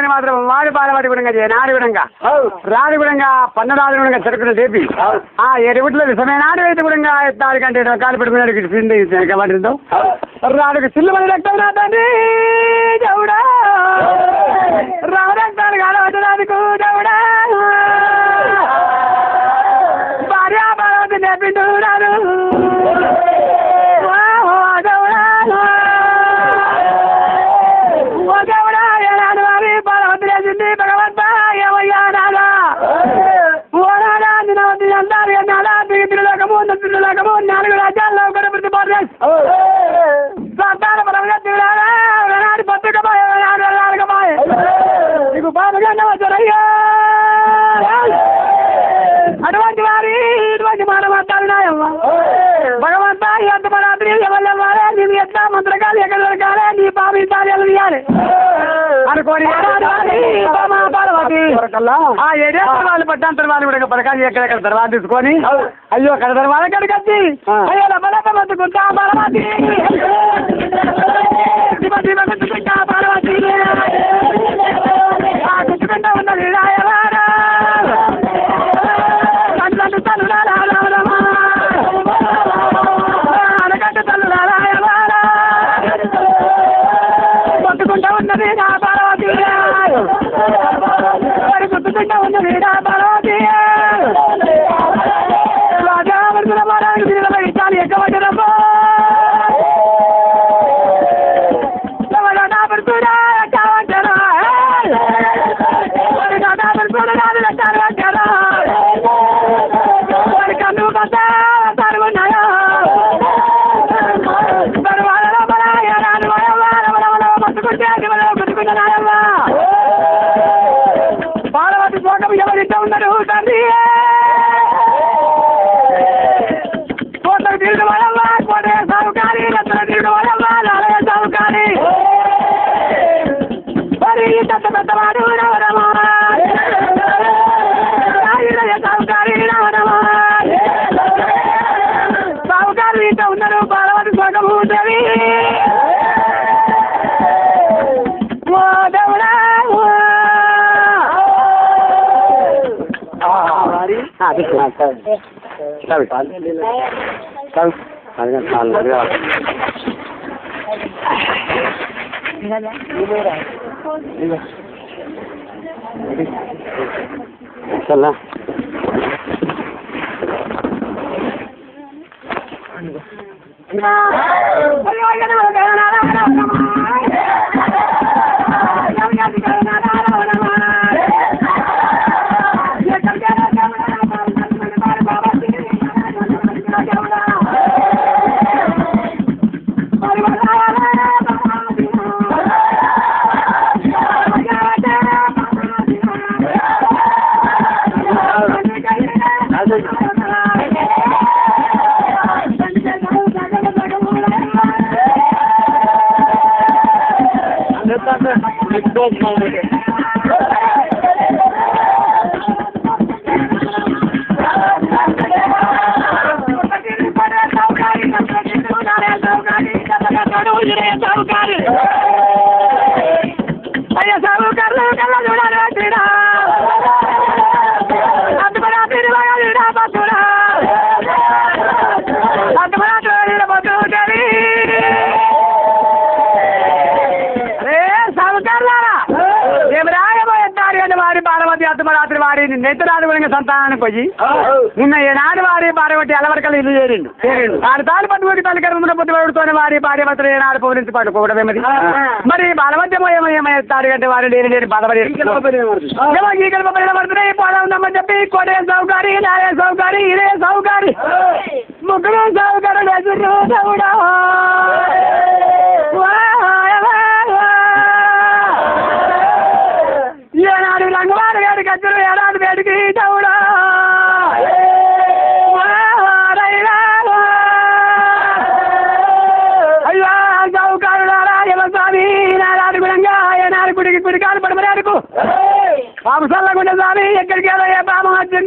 S2: మాత్రం వాడి బాలవాడి గుణంగా నాడి గుణంగా రాడి గుణంగా పన్నడాది గుణంగా చెరుకులు లేపి ఆ ఎరువుట్లో విషమైన ఆడవైతే గుణంగా ఎత్తాడు కంటే కాలు పెట్టుకున్నాడు పట్టిందో రాడుకు చిల్లుమని రక్తం నా తండ్రి దేవుడా రావరక్తాలు కాలవట్టడానికి దేవుడా భార్య బాలవతి నేర్పింటున్నాడు నాలుగు రాజ్యాల్లో గణపతి సంతాన పరంగా తిరుగునాడు పత్రికమాయ నీకు బాగా వచ్చారయ్యా అటువంటి వారి ఇటువంటి మానవంతాలున్నాయమ్మ భగవంతా ఎంత మరాత్రి ఎవరు నేను ఎట్లా మంత్రకాలు ఎక్కడ దొరకాలి నీ బాబు ఇతాలు తీయాలి అనుకోని ఆ ఏరియా వాళ్ళు పట్టాంతర వాళ్ళు కూడా పథకాలు ఎక్కడెక్కడ తర్వాత తీసుకొని అయ్యో అక్కడ తర్వాత ఎక్కడికి వచ్చి అయ్యో లబ్బలబ్బ బతుకుంటా బాలవాతి బాలవాతి గుర్తుకుంటా ఉన్నది రాయవారా తల్లు తల్లు అనగట్టు తల్లు రాయవారా కొట్టుకుంటా ఉన్నది నా బాలవాతి గుర్తుకుంటా ఉన్నది నా బాలవాతి రాజావర్తుల మరానికి ఇచ్చాలి ఎక్కబడ్డరమ్మా బాలవతి శోకం ఎవరితో ఉన్నారు తండ్రి కోటకు తిరిగి వాళ్ళ కోట సాగుకారి రత్న తిరిగి వాళ్ళ నాలయ సాగుకారి మరి పెద్ద పెద్దవాడు రావడమా సాగుకారి రావడమా సాగుకారు ఇంట్లో ఉన్నారు బాలవతి శోకము దేవి చల్లా రాత్రి వారి నేతరాడు కూడా సంతానానికి పోయి నిన్న ఏనాడు వారి భార్య బట్టి అలవరకలు ఇల్లు చేరిండు ఆరు తాను పట్టుకోటి తల్లికరమున పొద్దుతోనే వారి భార్య భర్తలు ఏనాడు పౌరించి పట్టుకోవడమే మరి బాలమధ్యమో ఏమేస్తారు అంటే వారు లేని లేని బాధపడి ఈకలు పడుతున్నాయి పోలా ఉందామని చెప్పి కోటే సౌకారి నాయ సౌకారి ఇదే సౌకారి ముగ్గురు సౌకర్యం దేవుడా ఏనాడు రంగవారి గారి గజ్జలు ఏనాడు వేడికి దేవుడా అయ్యా సౌకారులారా స్వామి నారాడు గుణంగా ఏనాడు గుడికి గుడికాలు పడమరాడుకు పాపసల్లగుండ స్వామి ఎక్కడికి ఏ పాపం వచ్చింది